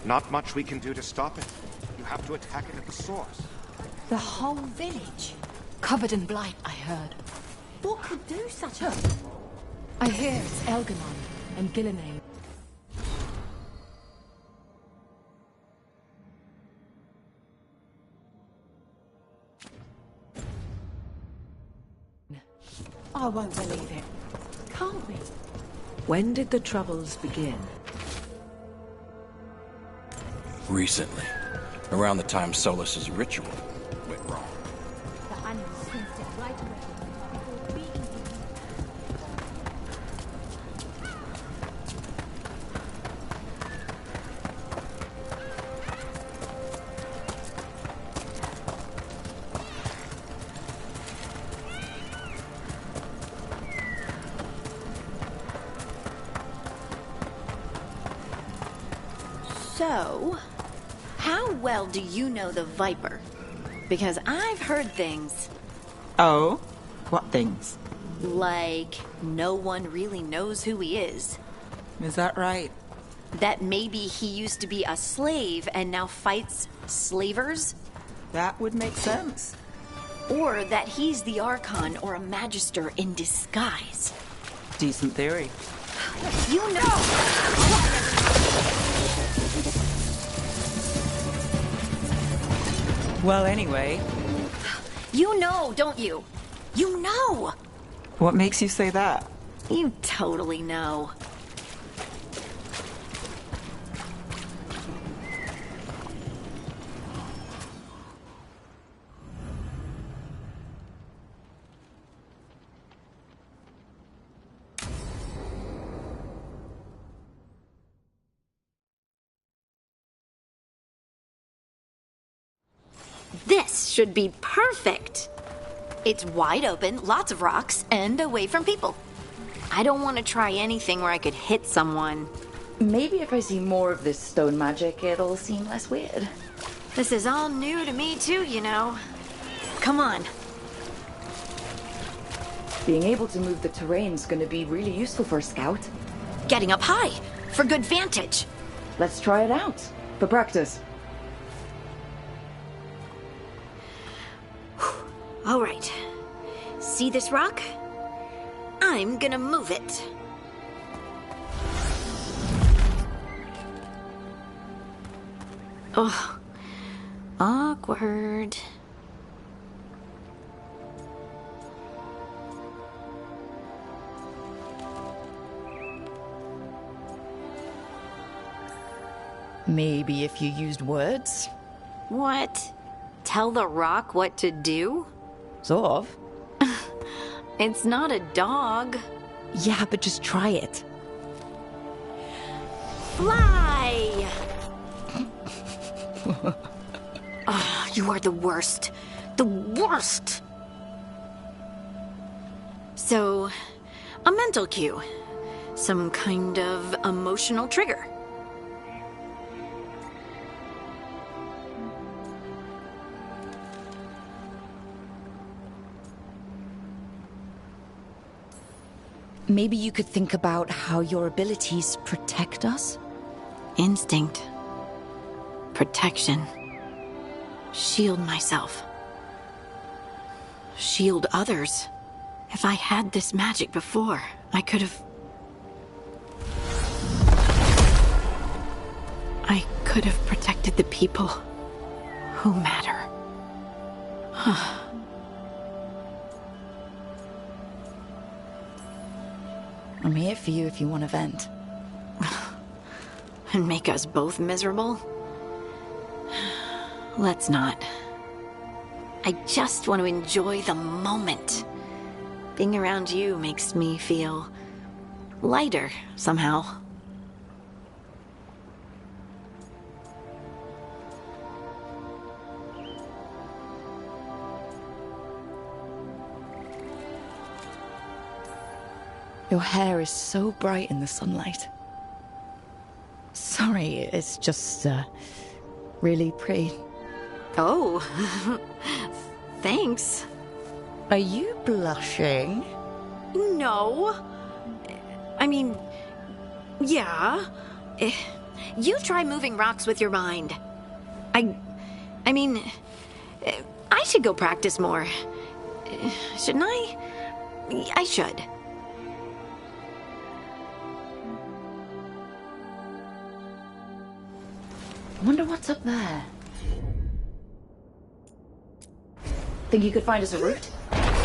Not much we can do to stop it. You have to attack it at the source. The whole village? Covered in blight, I heard. What could do such a... I hear it's Elganon and Gillenane. I won't believe it. Can't we? When did the Troubles begin? Recently. Around the time Solus's ritual went wrong. The animals sensed it right away. Before we can... So, how well do you know the Viper? Because I've heard things. Oh? What things? Like, no one really knows who he is. Is that right? That maybe he used to be a slave and now fights slavers? That would make sense. Or that he's the Archon or a Magister in disguise. Decent theory. You know! Well, anyway... You know, don't you? You know! What makes you say that? You totally know. This should be perfect. It's wide open, lots of rocks, and away from people. I don't want to try anything where I could hit someone. Maybe if I see more of this stone magic, it'll seem less weird. This is all new to me too, you know. Come on. Being able to move the terrain's gonna be really useful for a scout. Getting up high, for good vantage. Let's try it out, for practice. All right. See this rock? I'm gonna move it. Ugh. Awkward. Maybe if you used words? What? Tell the rock what to do? Sort of. It's not a dog. Yeah, but just try it. Fly! Oh, you are the worst. The worst! So, a mental cue. Some kind of emotional trigger. Maybe you could think about how your abilities protect us? Instinct. Protection. Shield myself. Shield others. If I had this magic before, I could have... I could have protected the people who matter. I'm here for you if you want to vent. And make us both miserable? Let's not. I just want to enjoy the moment. Being around you makes me feel lighter somehow. Your hair is so bright in the sunlight. Sorry, it's just, really pretty. Oh, thanks. Are you blushing? No. I mean, yeah. You try moving rocks with your mind. I mean, I should go practice more. Shouldn't I? I should. I wonder what's up there. Think you could find us a route?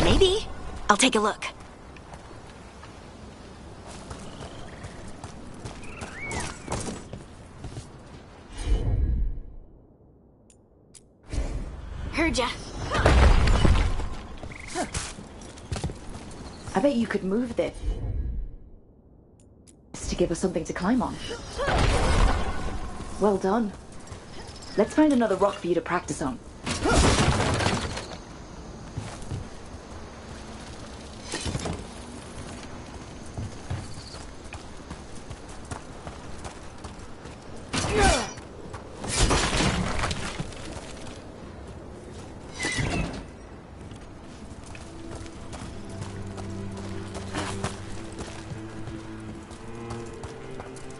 Maybe. I'll take a look. Heard ya. I bet you could move this to give us something to climb on. Well done. Let's find another rock for you to practice on.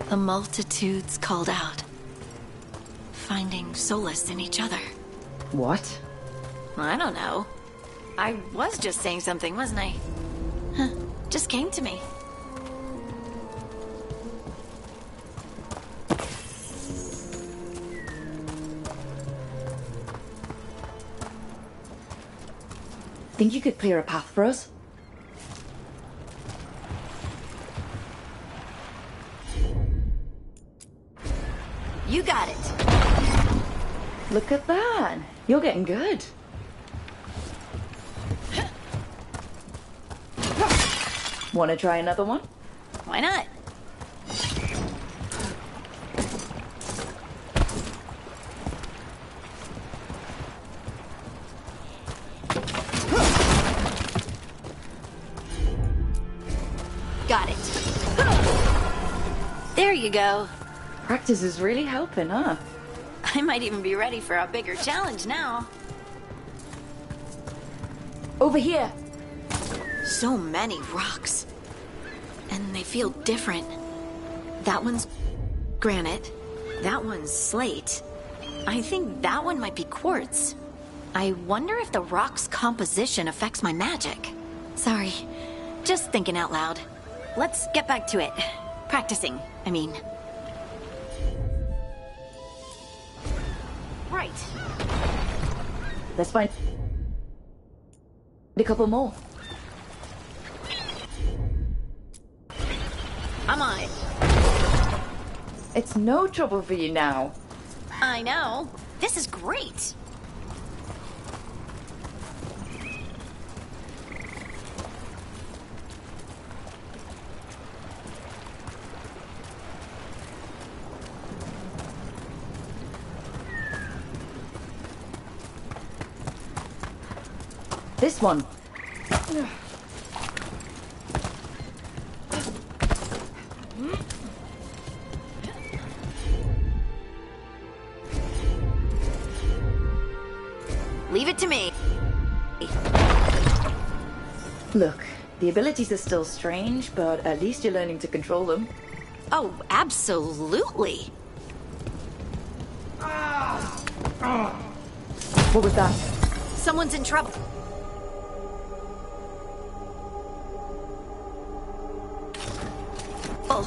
The multitudes called out, finding solace in each other. What? I don't know. I was just saying something, wasn't I? Huh. Just came to me. Think you could clear a path for us? You got it. Look at that. You're getting good. Want to try another one? Why not? Got it. There you go. Practice is really helping, huh? I might even be ready for a bigger challenge now. Over here. So many rocks. And they feel different. That one's granite. That one's slate. I think that one might be quartz. I wonder if the rock's composition affects my magic. Sorry, just thinking out loud. Let's get back to it. Practicing, I mean. right. Let's find a couple more. I'm on it. It's no trouble for you now. I know. This is great. This one. Leave it to me. Look, the abilities are still strange, but at least you're learning to control them. Oh, absolutely. What was that? Someone's in trouble. Oh.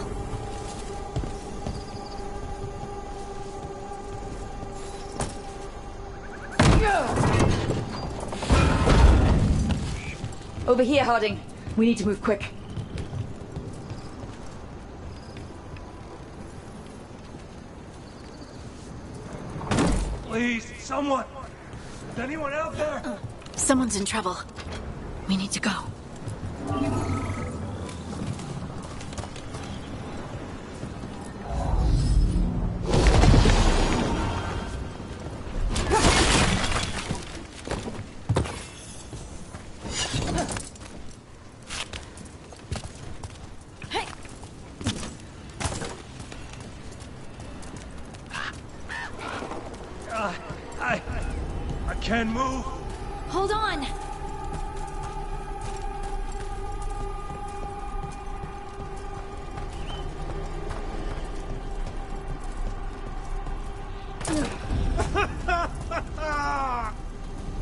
Over here, Harding. We need to move quick. Please, someone! Is anyone out there? Someone's in trouble. We need to go. I can't move. Hold on.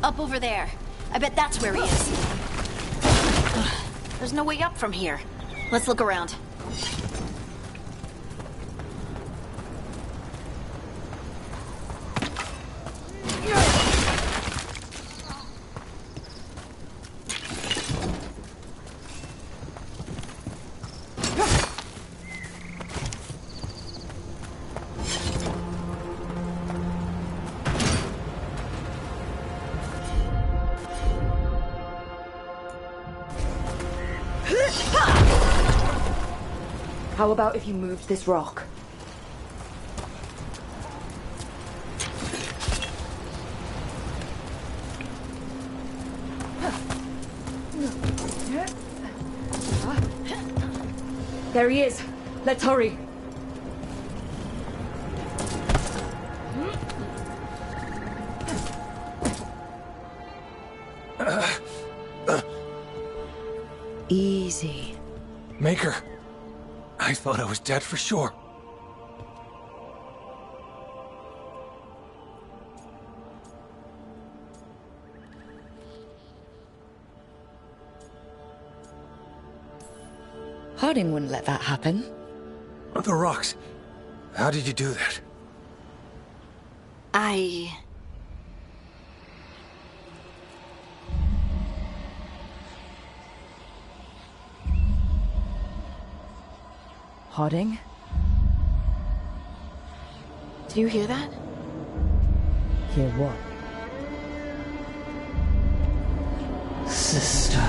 Up over there. I bet that's where he is. There's no way up from here. Let's look around. How about if you moved this rock? There he is. Let's hurry. Easy. Maker. I thought I was dead for sure. Harding wouldn't let that happen. The rocks. How did you do that? Harding? Do you hear that? Hear what? Sister,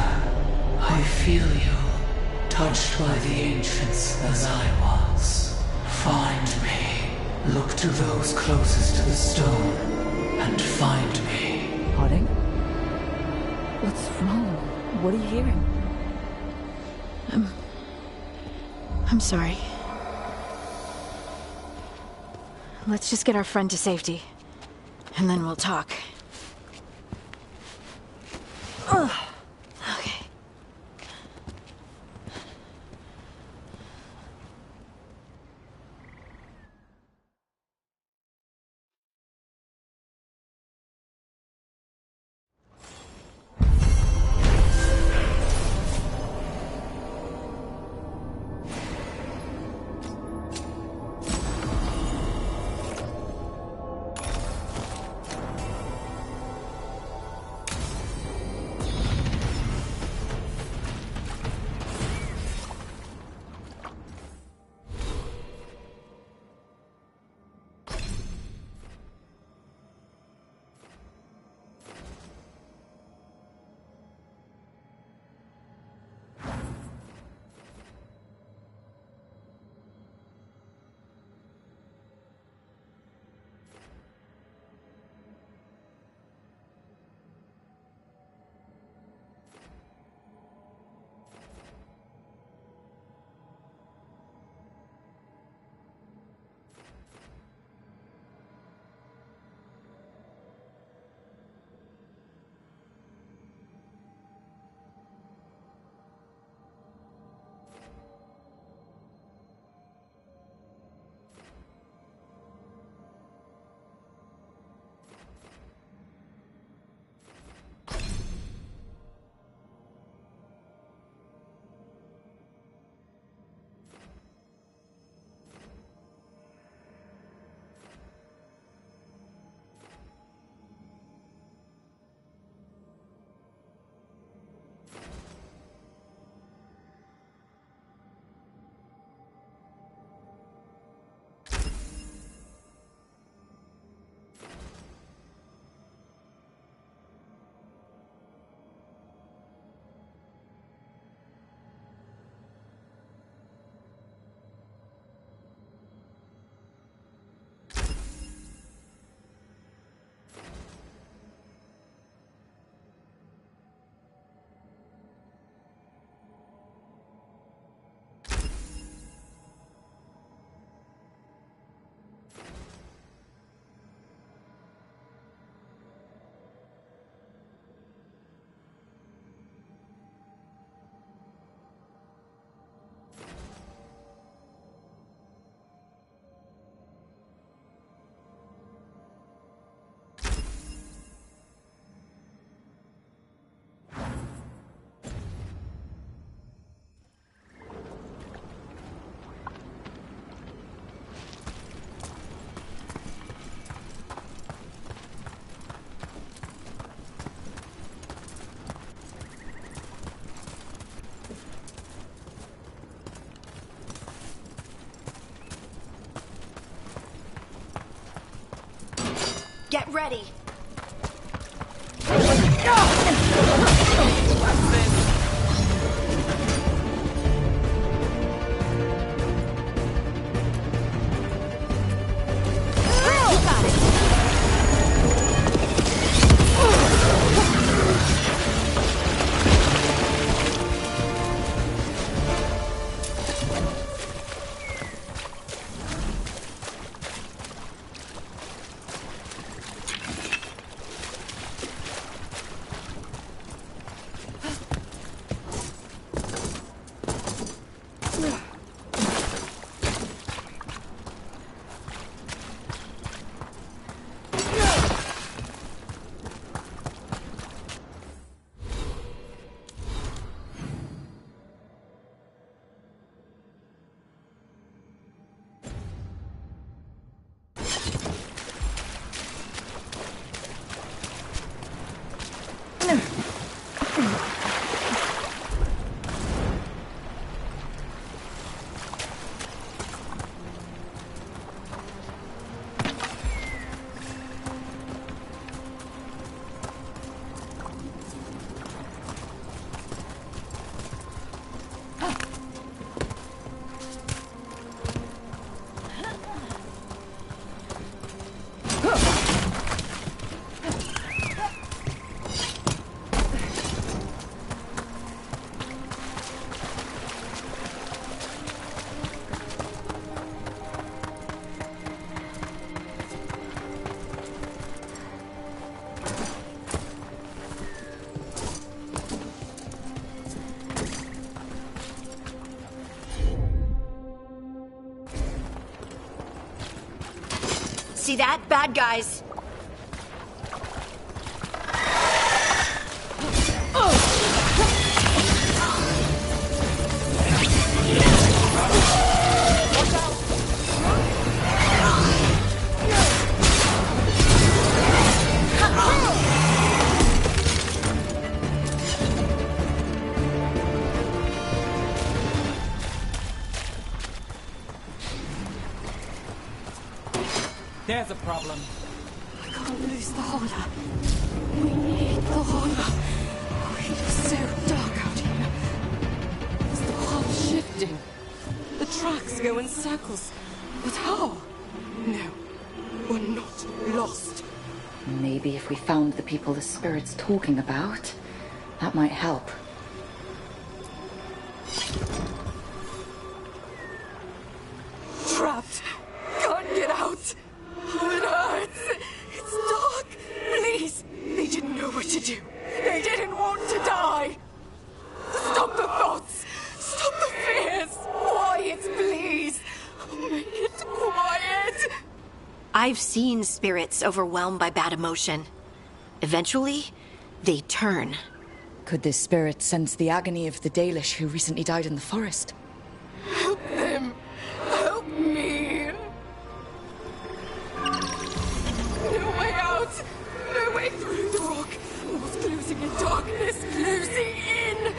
I feel you, touched by the ancients as I was. Find me. Look to those closest to the stone, and find me. Harding? What's wrong? What are you hearing? I'm sorry. Let's just get our friend to safety, and then we'll talk. Okay. Get ready. See that? Bad guys. There's a problem. I can't lose the Hola. We need the Hola. It's so dark out here. Is the path shifting? The tracks go in circles. But how? No, we're not lost. Maybe if we found the people the spirit's talking about, that might help. Trapped. Can't get out. It hurts. It's dark. Please. They didn't know what to do. They didn't want to die. Stop the thoughts. Stop the fears. Quiet, please. Make it quiet. I've seen spirits overwhelmed by bad emotion. Eventually, they turn. Could this spirit sense the agony of the Dalish who recently died in the forest? Help them. Help me. No way out. No way through the rock. What's closing in darkness? Closing in.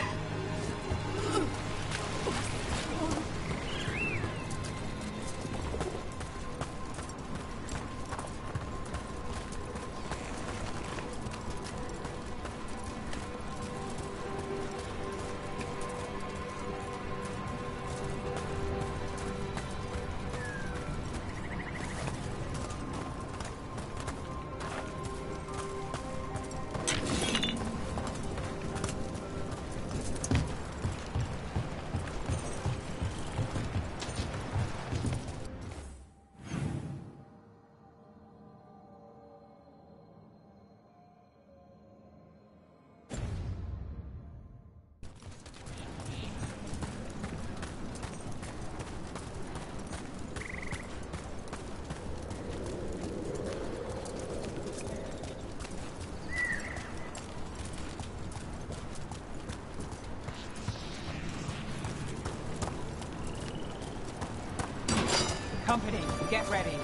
Company, get ready.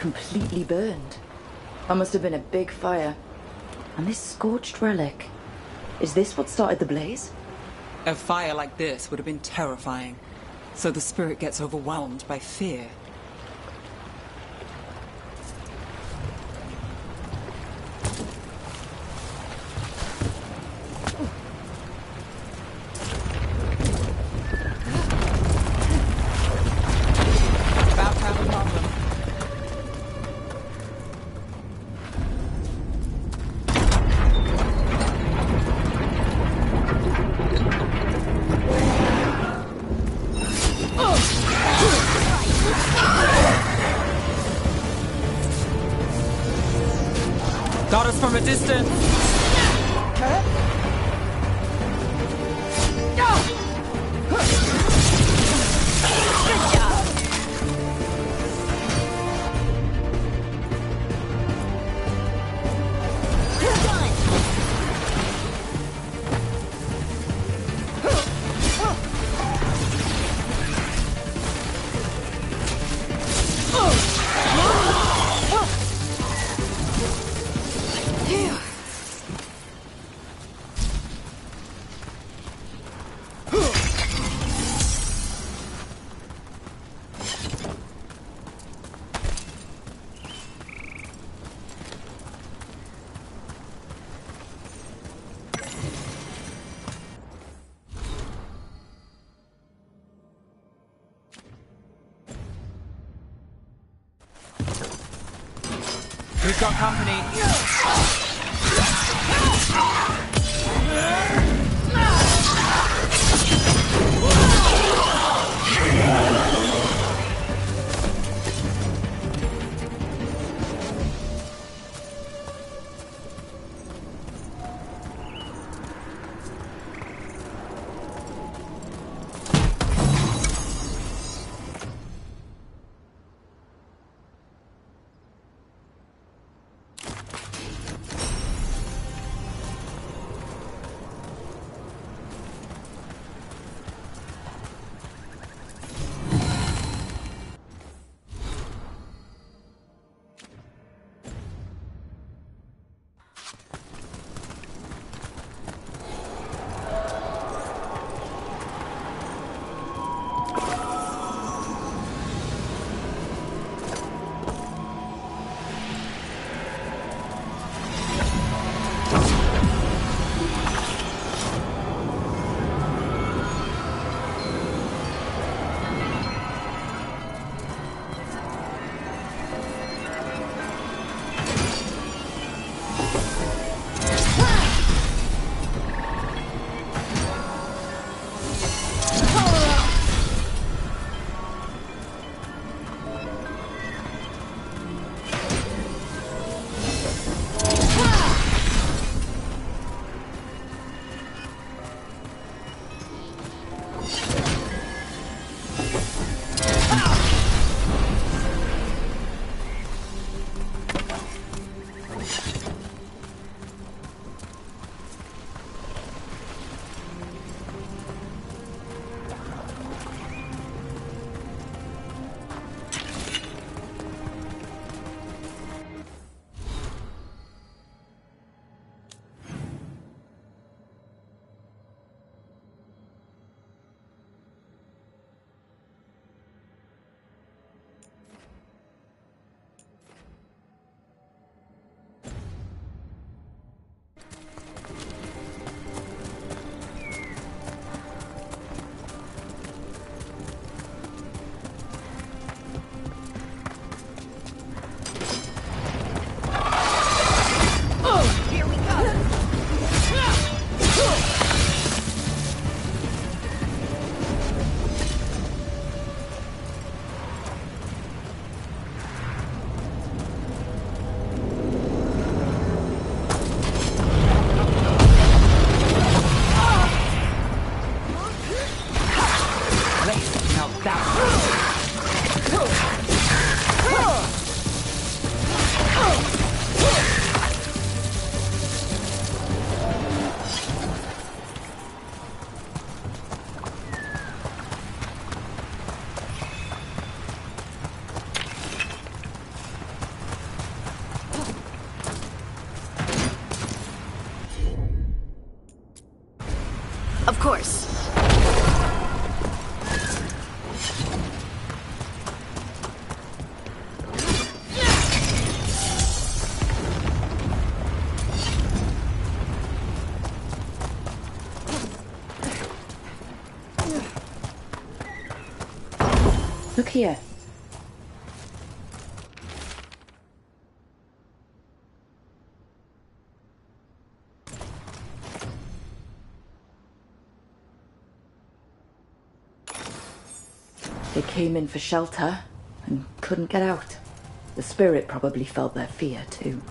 completely burned. That must have been a big fire. And this scorched relic, is this what started the blaze? A fire like this would have been terrifying. So the spirit gets overwhelmed by fear. About to have a problem. Got us from a distance. Good job. We've got company. Of course. Look here. They came in for shelter and couldn't get out. The spirit probably felt their fear too.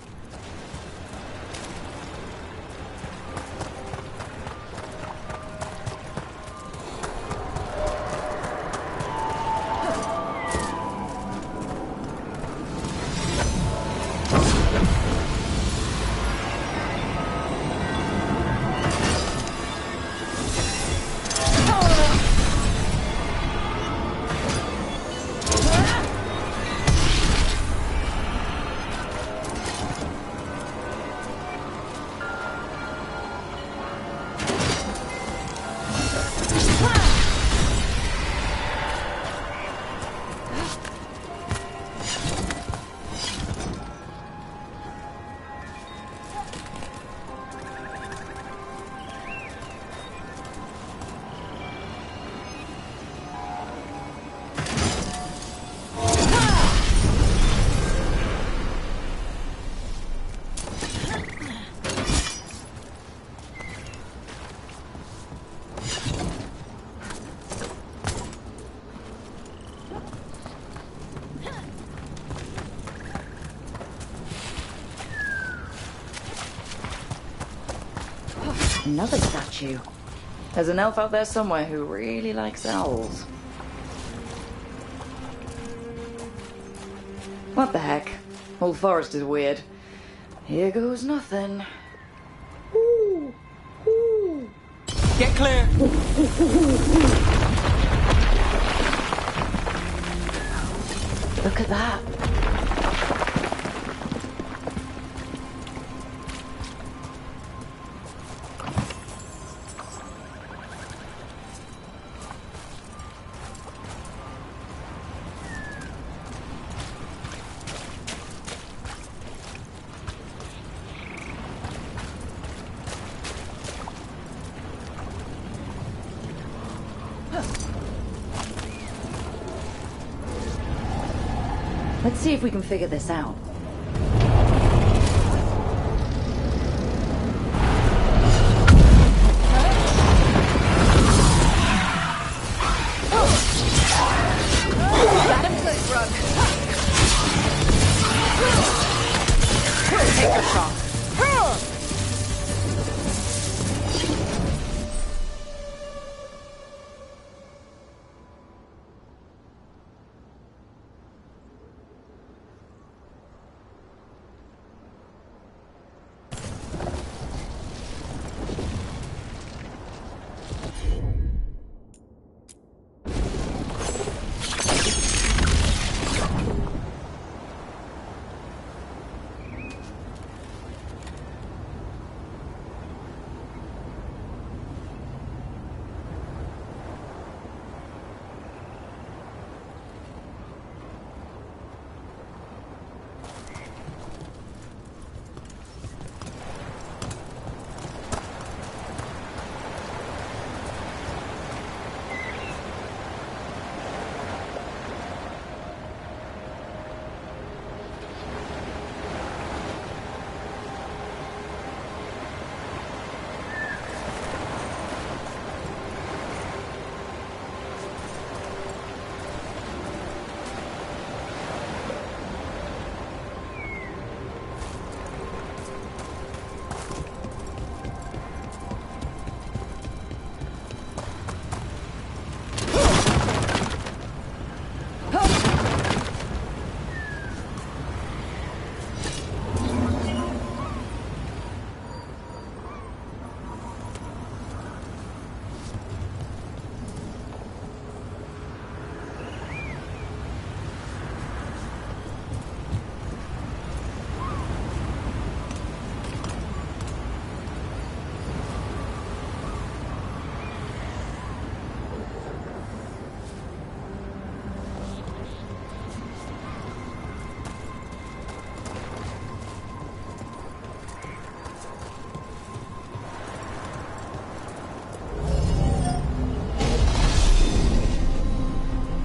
Another statue. There's an elf out there somewhere who really likes owls. What the heck? Whole forest is weird. Here goes nothing. Ooh. Ooh. Get clear! Look at that. Let's see if we can figure this out. Got him good, Brooke. Take a shot.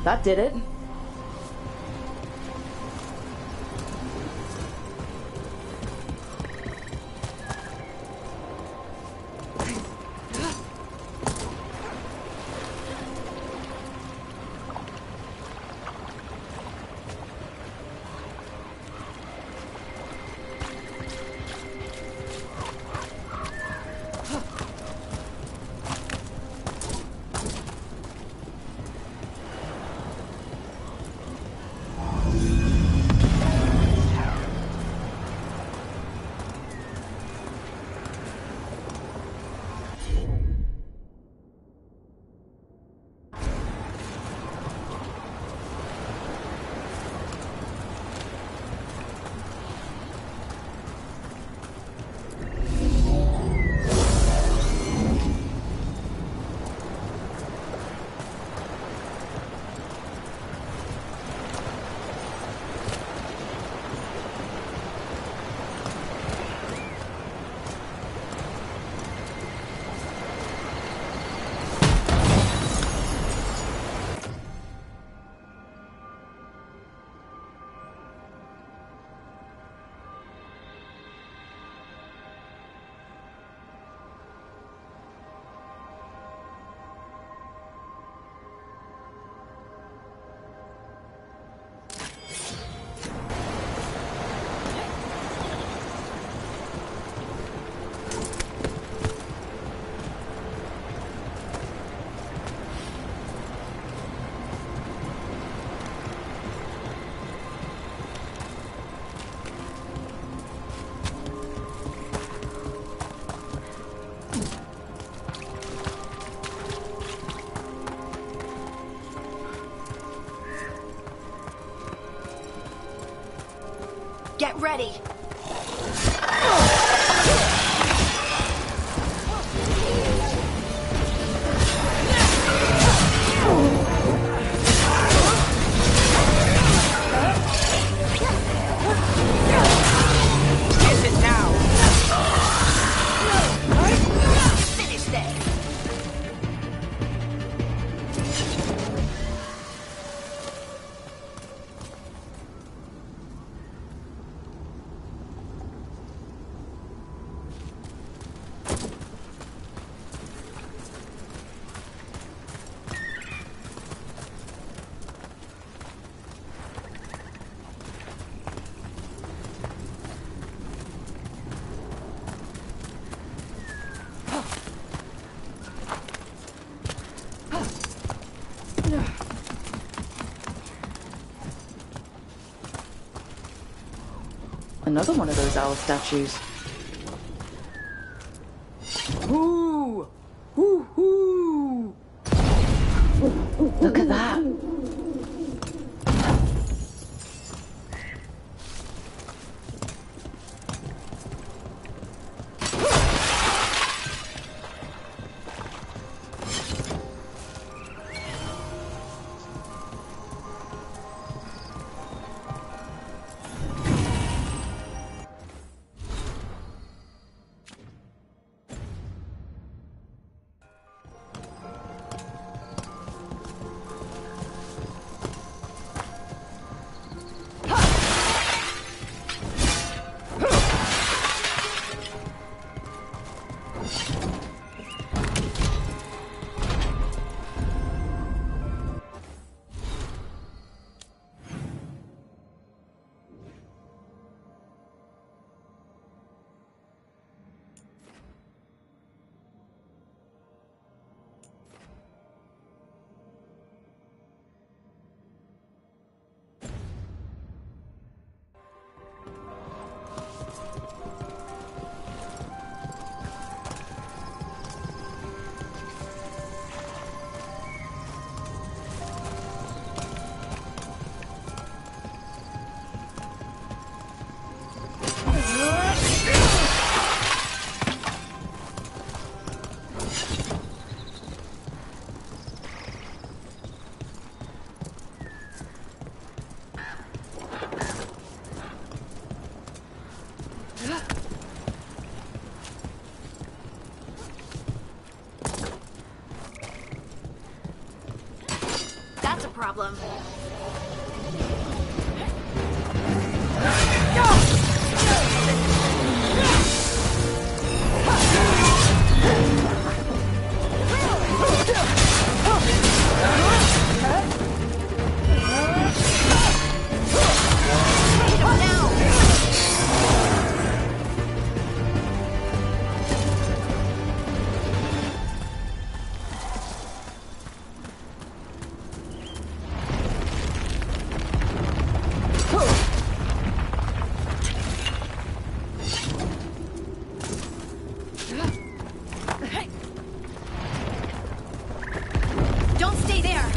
That did it. Get ready. Get it now. Finish this. Another one of those owl statues. Ooh! Ooh, ooh! Look at that! problem. Don't stay there!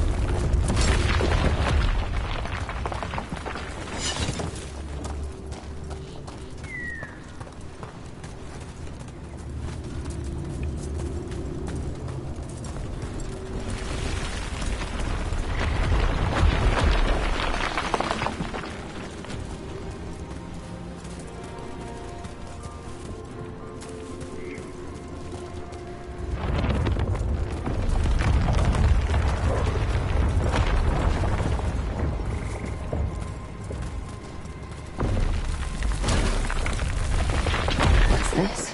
This?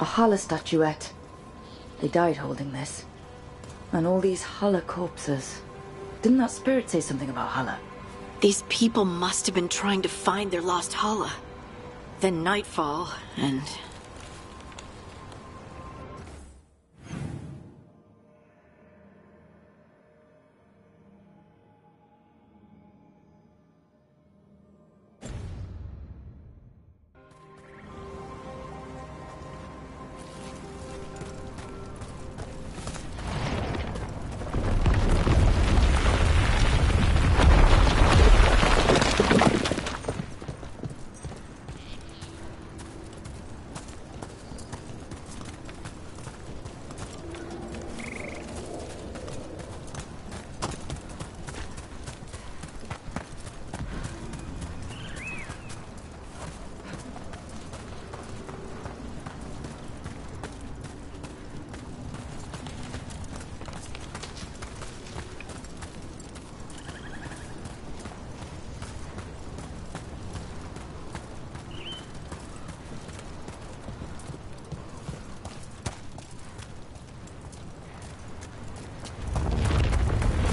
A Hala statuette. They died holding this. And all these Hala corpses. Didn't that spirit say something about Hala? These people must have been trying to find their lost Hala. Then nightfall, and...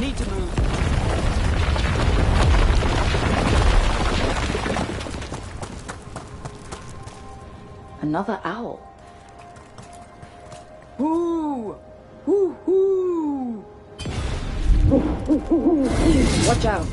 Need to move. Another owl. Ooh! Ooh! Ooh! Watch out.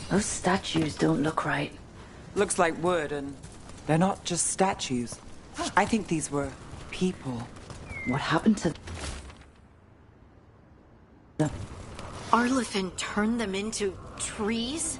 Those statues don't look right. Looks like wood, and they're not just statues. I think these were people. What happened to them? Arlithin turned them into trees?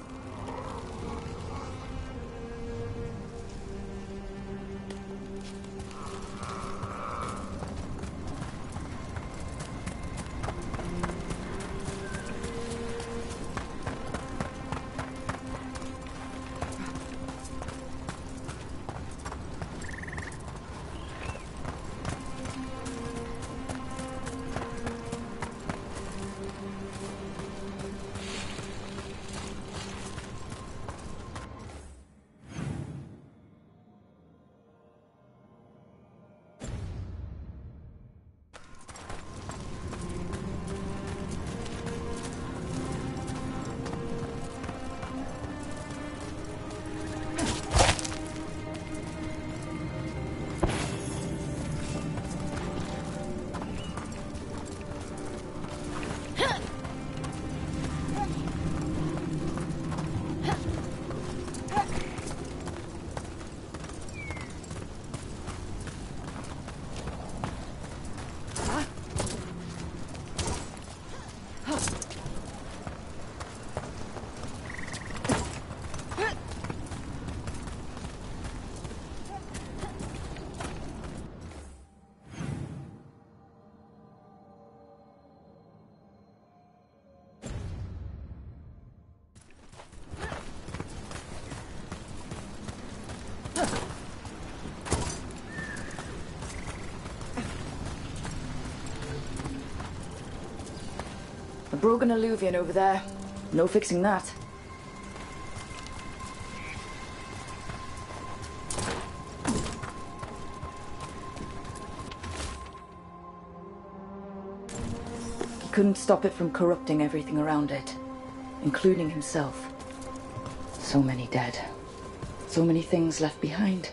A broken alluvian over there. No fixing that. He couldn't stop it from corrupting everything around it, including himself. So many dead. So many things left behind.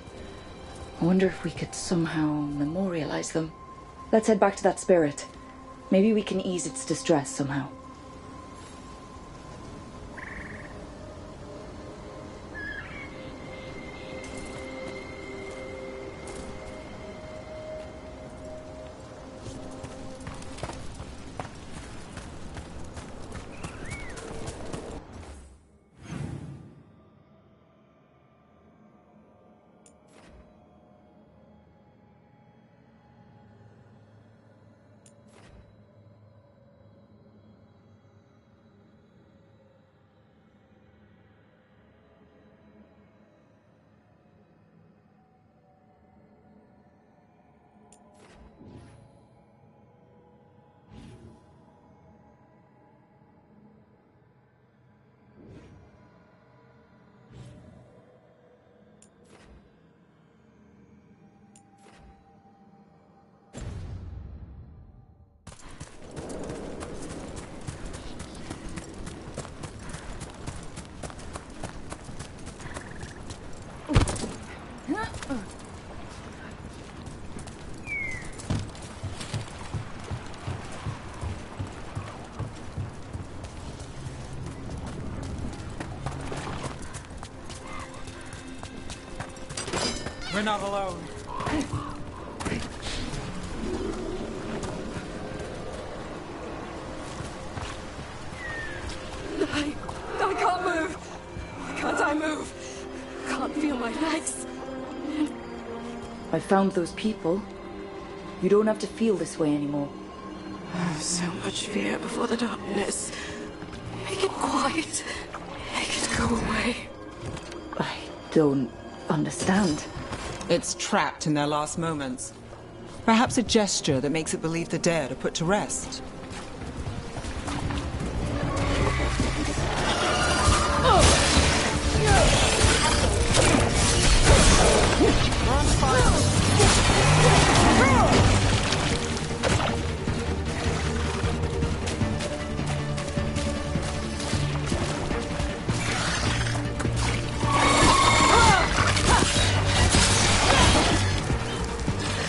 I wonder if we could somehow memorialize them. Let's head back to that spirit. Maybe we can ease its distress somehow. We're not alone. I can't move. Why can't I move? Can't feel my legs. I found those people. You don't have to feel this way anymore. So much fear before the darkness. Make it quiet. Make it go away. I don't understand. It's trapped in their last moments. Perhaps a gesture that makes it believe the dead are put to rest.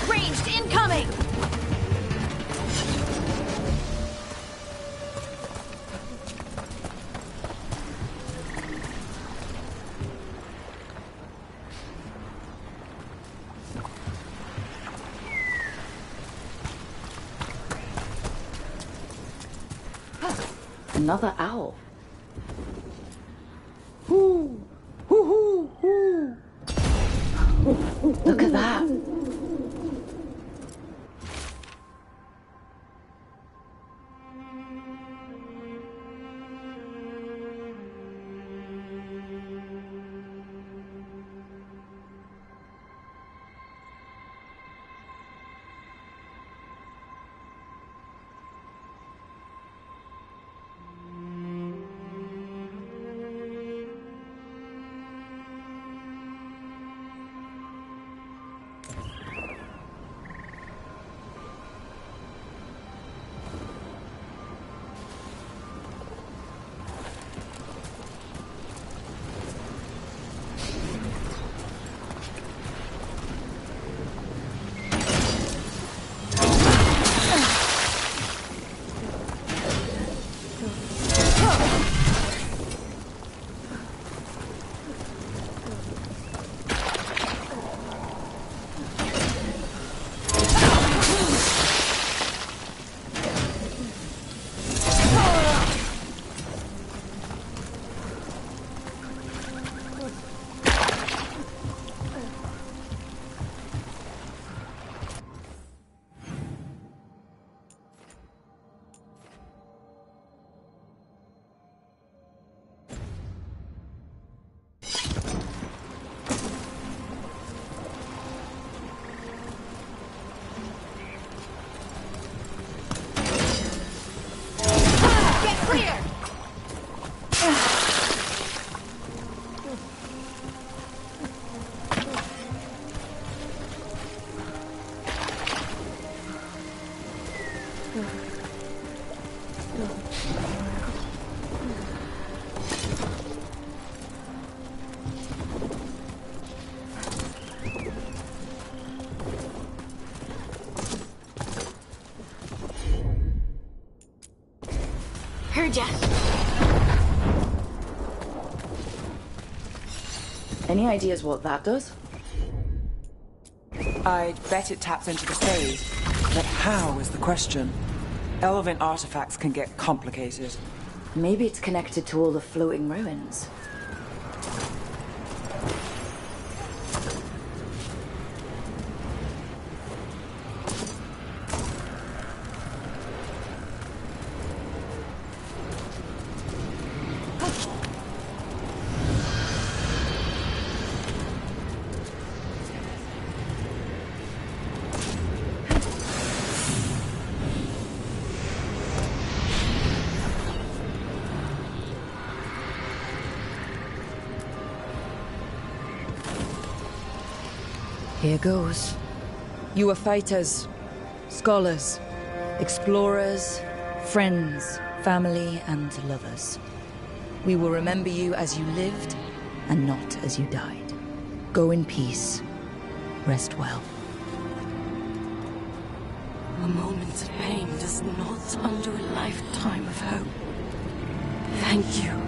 Ranged incoming! Another owl. Hoo! Hoo hoo hoo! Look at that. Heard ya. Any ideas what that does? I bet it taps into the Fade. But how is the question? Elven artifacts can get complicated. Maybe it's connected to all the floating ruins. Here goes. You are fighters, scholars, explorers, friends, family, and lovers. We will remember you as you lived, and not as you died. Go in peace. Rest well. A moment of pain does not undo a lifetime of hope. Thank you.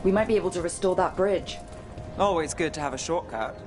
We might be able to restore that bridge. Always good to have a shortcut.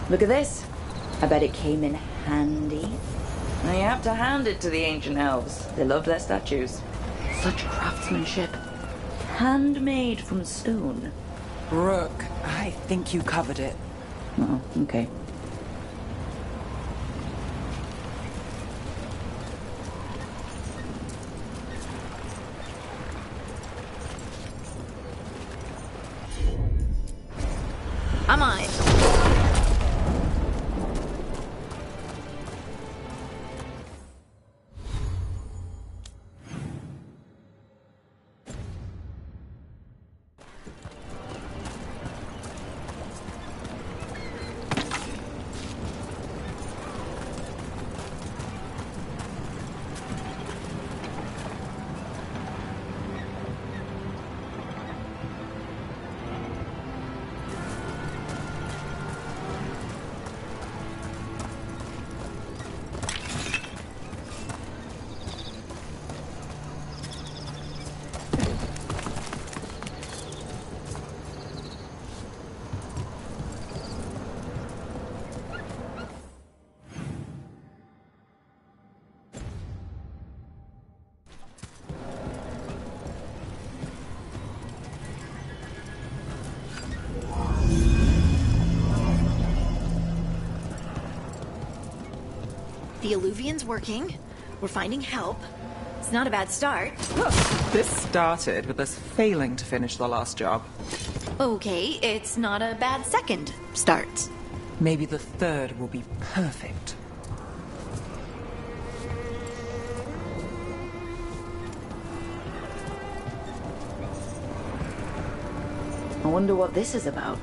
Look at this. I bet it came in handy. Now you have to hand it to the ancient elves. They love their statues. Such craftsmanship. Handmade from stone. Rook, I think you covered it. Oh, okay. I'm on it. The Alluvian's working. We're finding help. It's not a bad start. This started with us failing to finish the last job. Okay, it's not a bad second start. Maybe the third will be perfect. I wonder what this is about.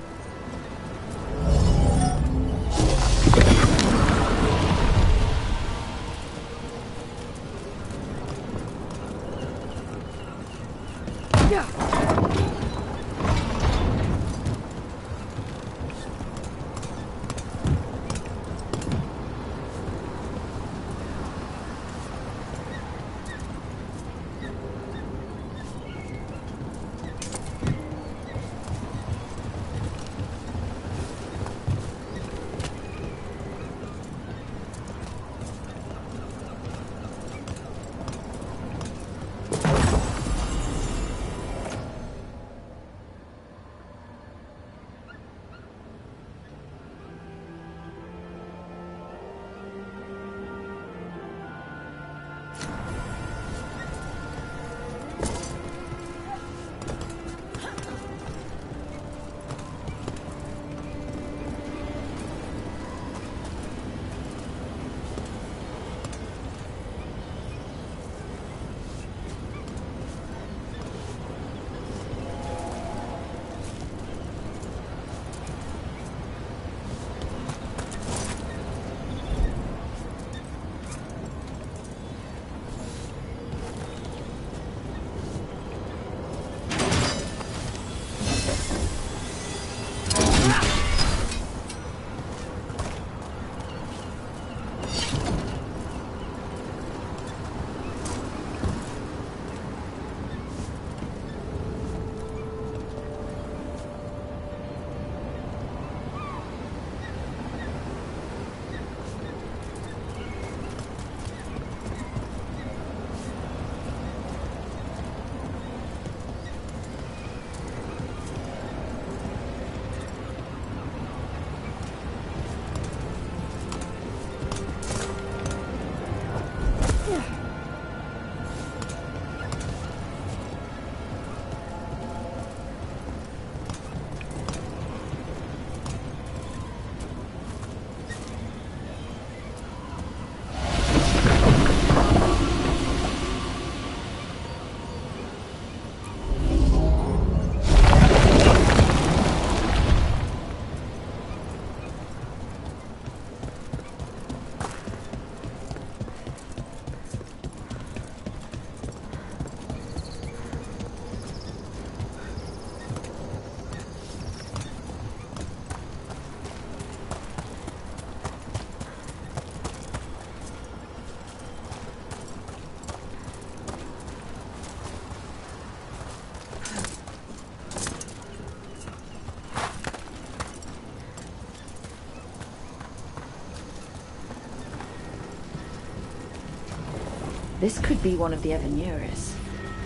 This could be one of the Evanures.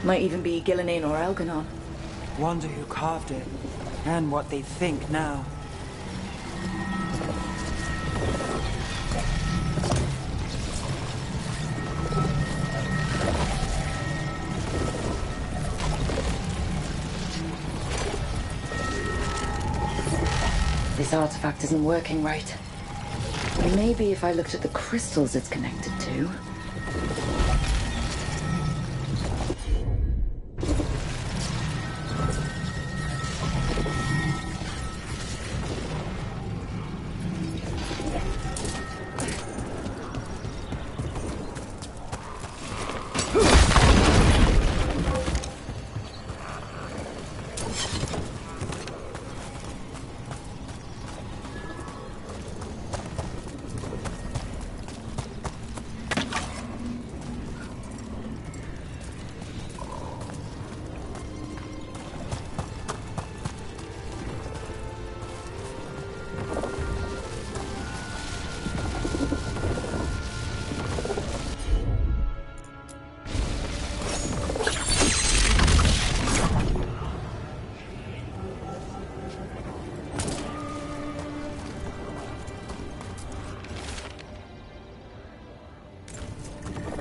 Might even be Gillenane or Elganon. Wonder who carved it, and what they think now. This artifact isn't working right. Maybe if I looked at the crystals it's connected to.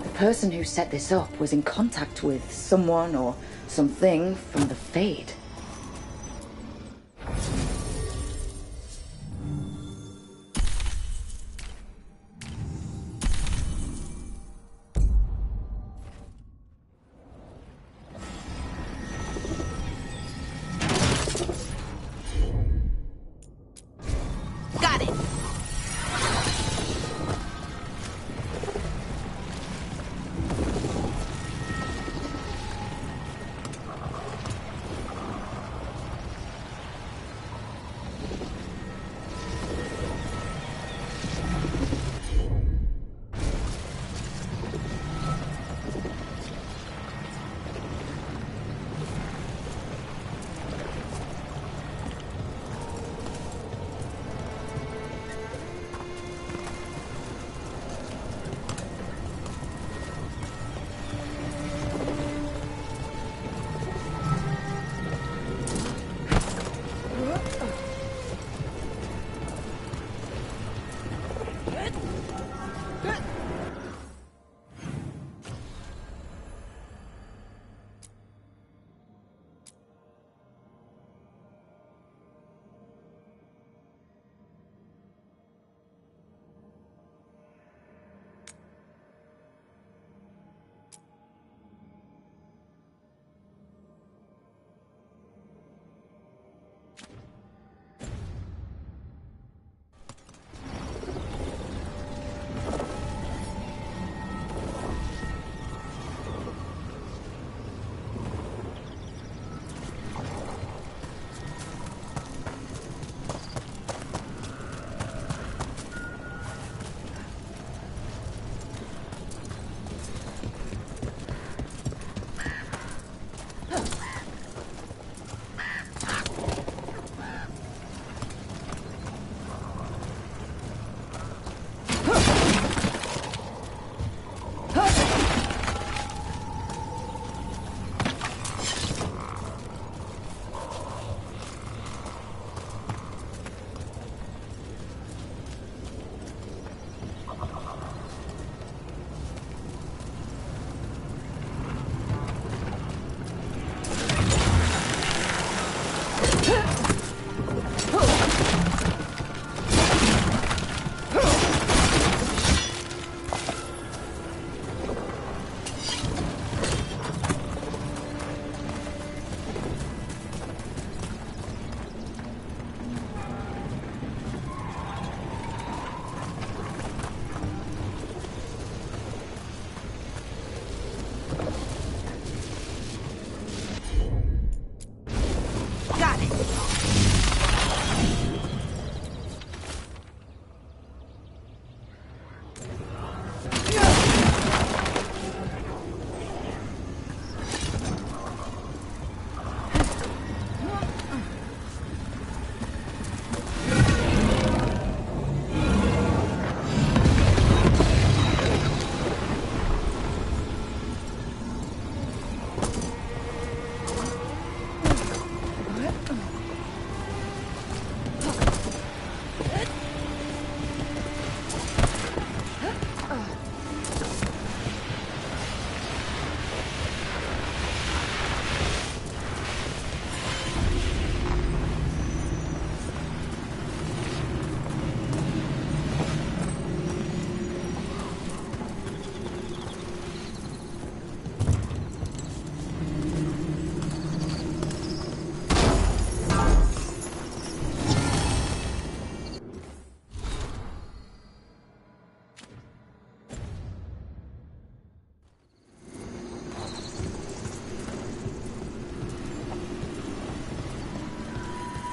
The person who set this up was in contact with someone or something from the Fade. Got it.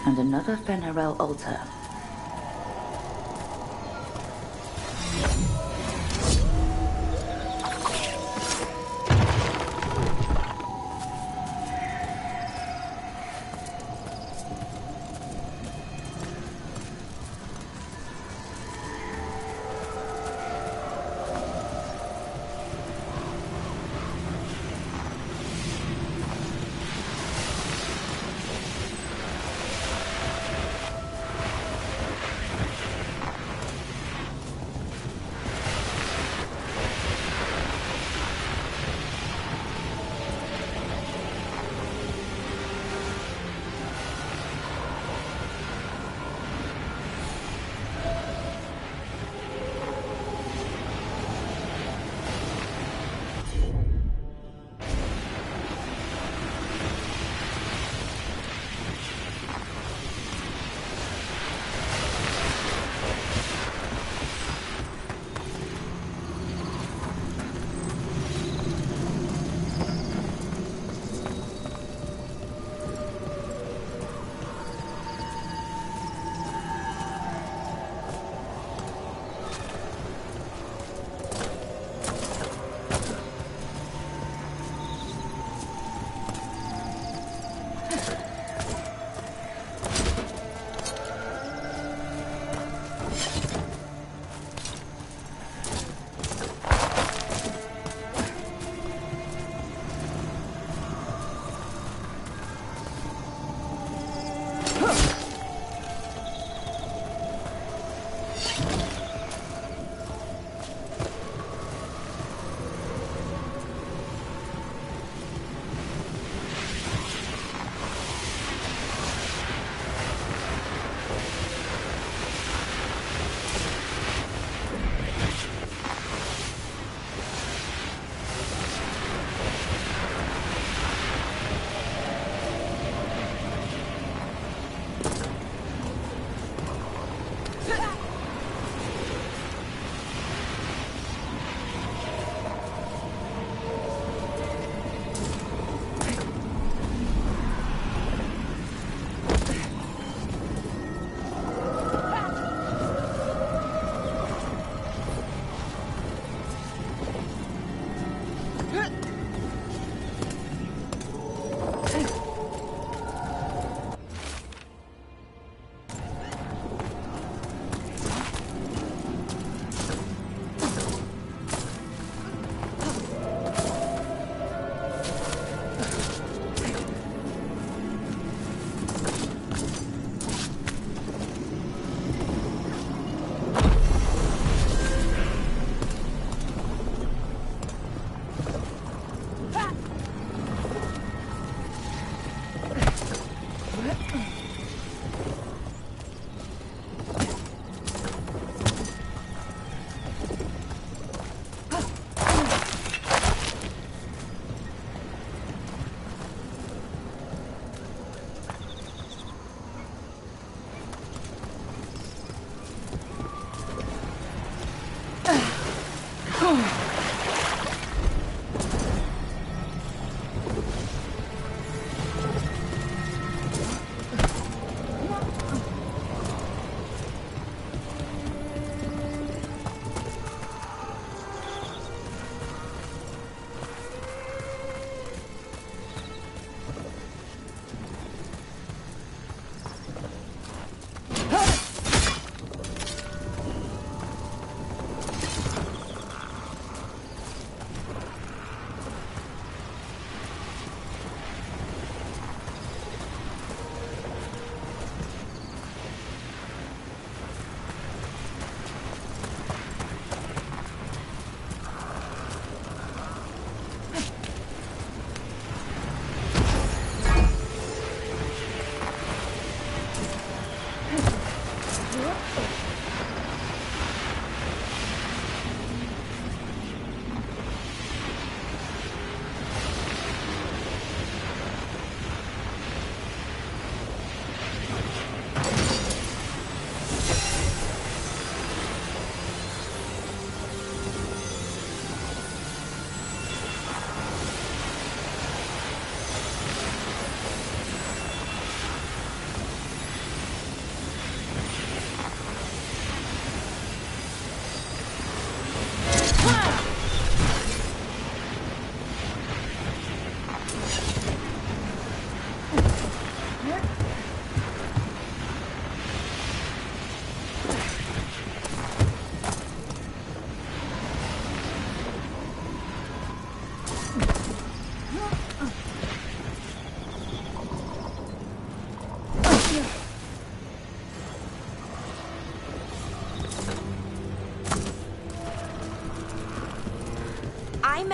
And another Fenarel altar.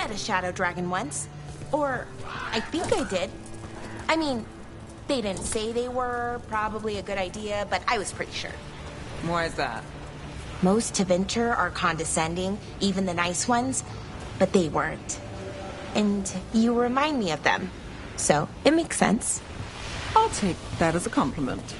met a shadow dragon once. Or, I think I did. I mean, they didn't say they were probably a good idea, but I was pretty sure. Why is that? Most Tevinter are condescending, even the nice ones, but they weren't. And you remind me of them. So, it makes sense. I'll take that as a compliment.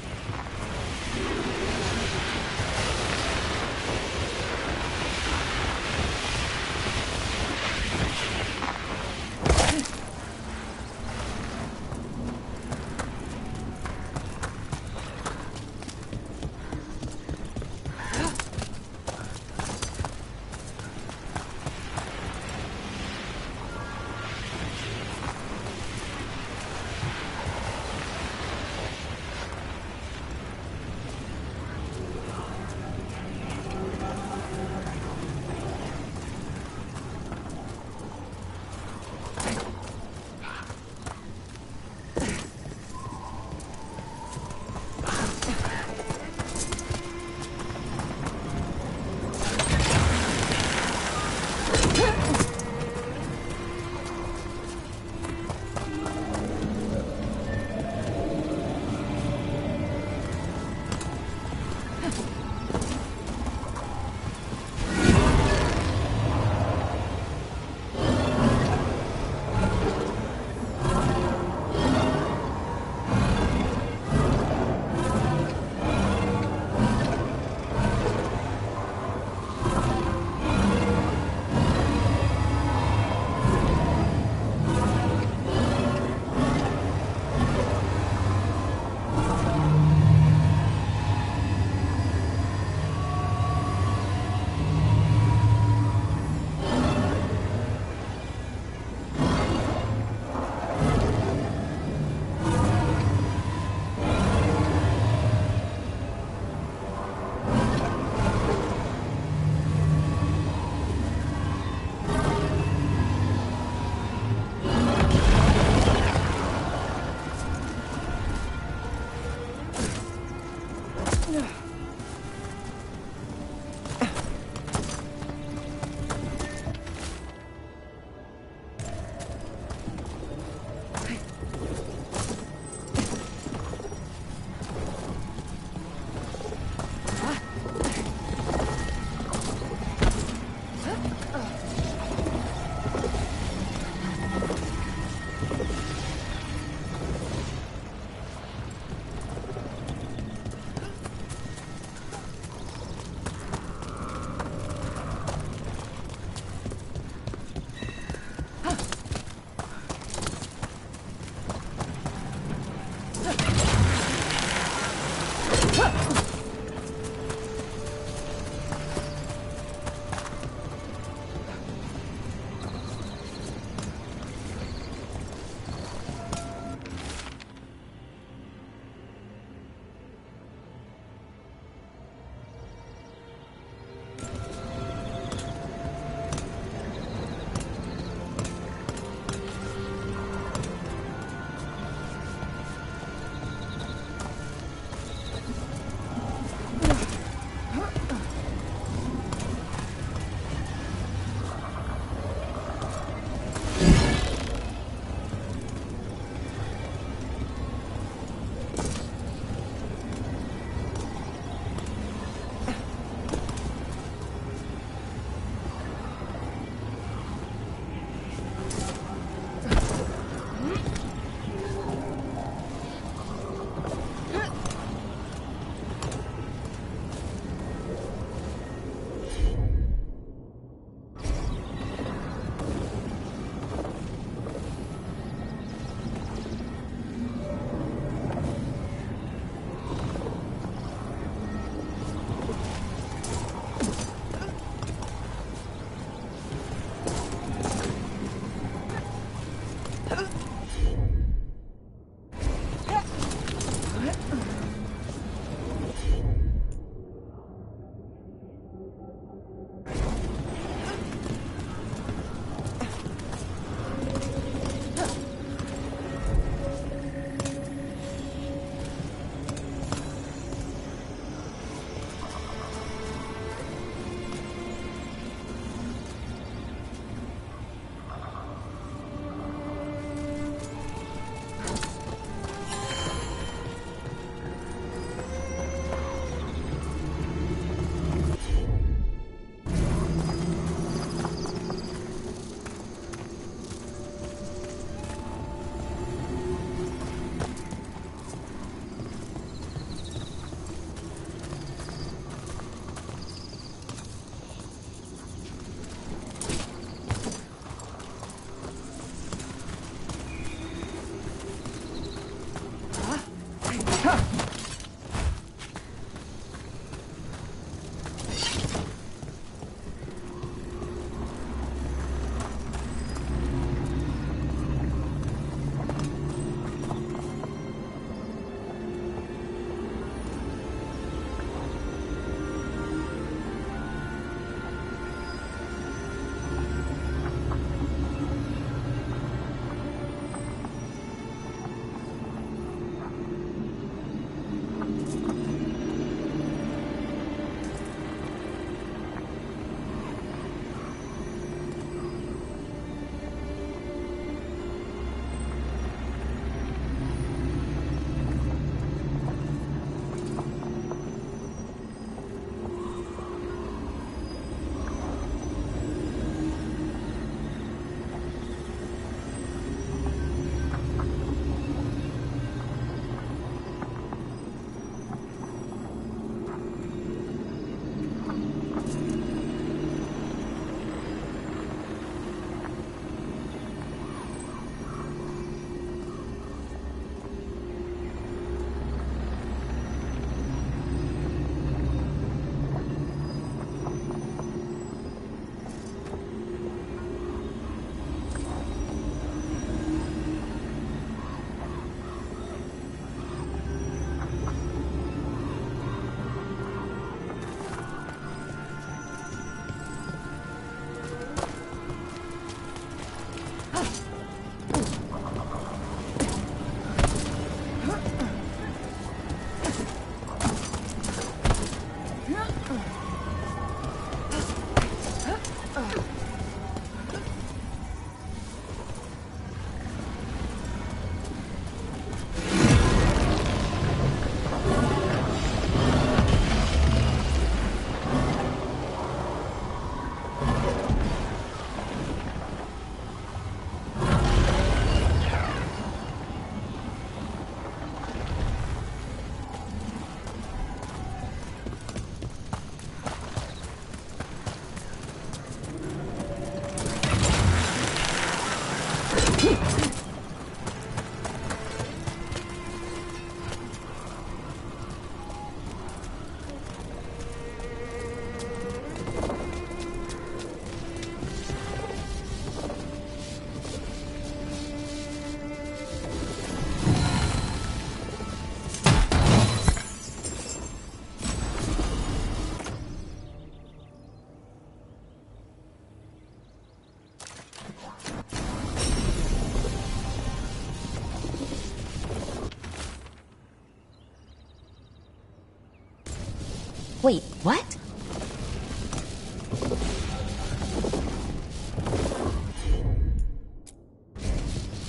Wait, what?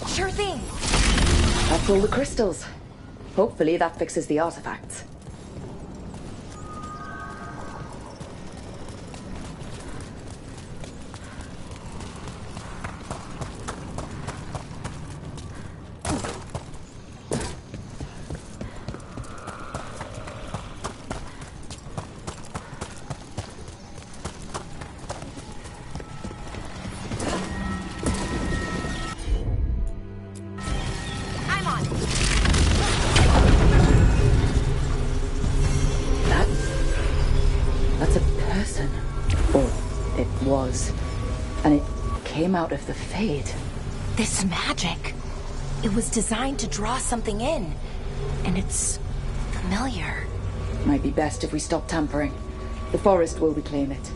Sure thing. That's all the crystals. Hopefully that fixes the artifacts. That's a person. Or it was. And it came out of the Fade. This magic. It was designed to draw something in. And it's familiar. Might be best if we stop tampering. The forest will reclaim it.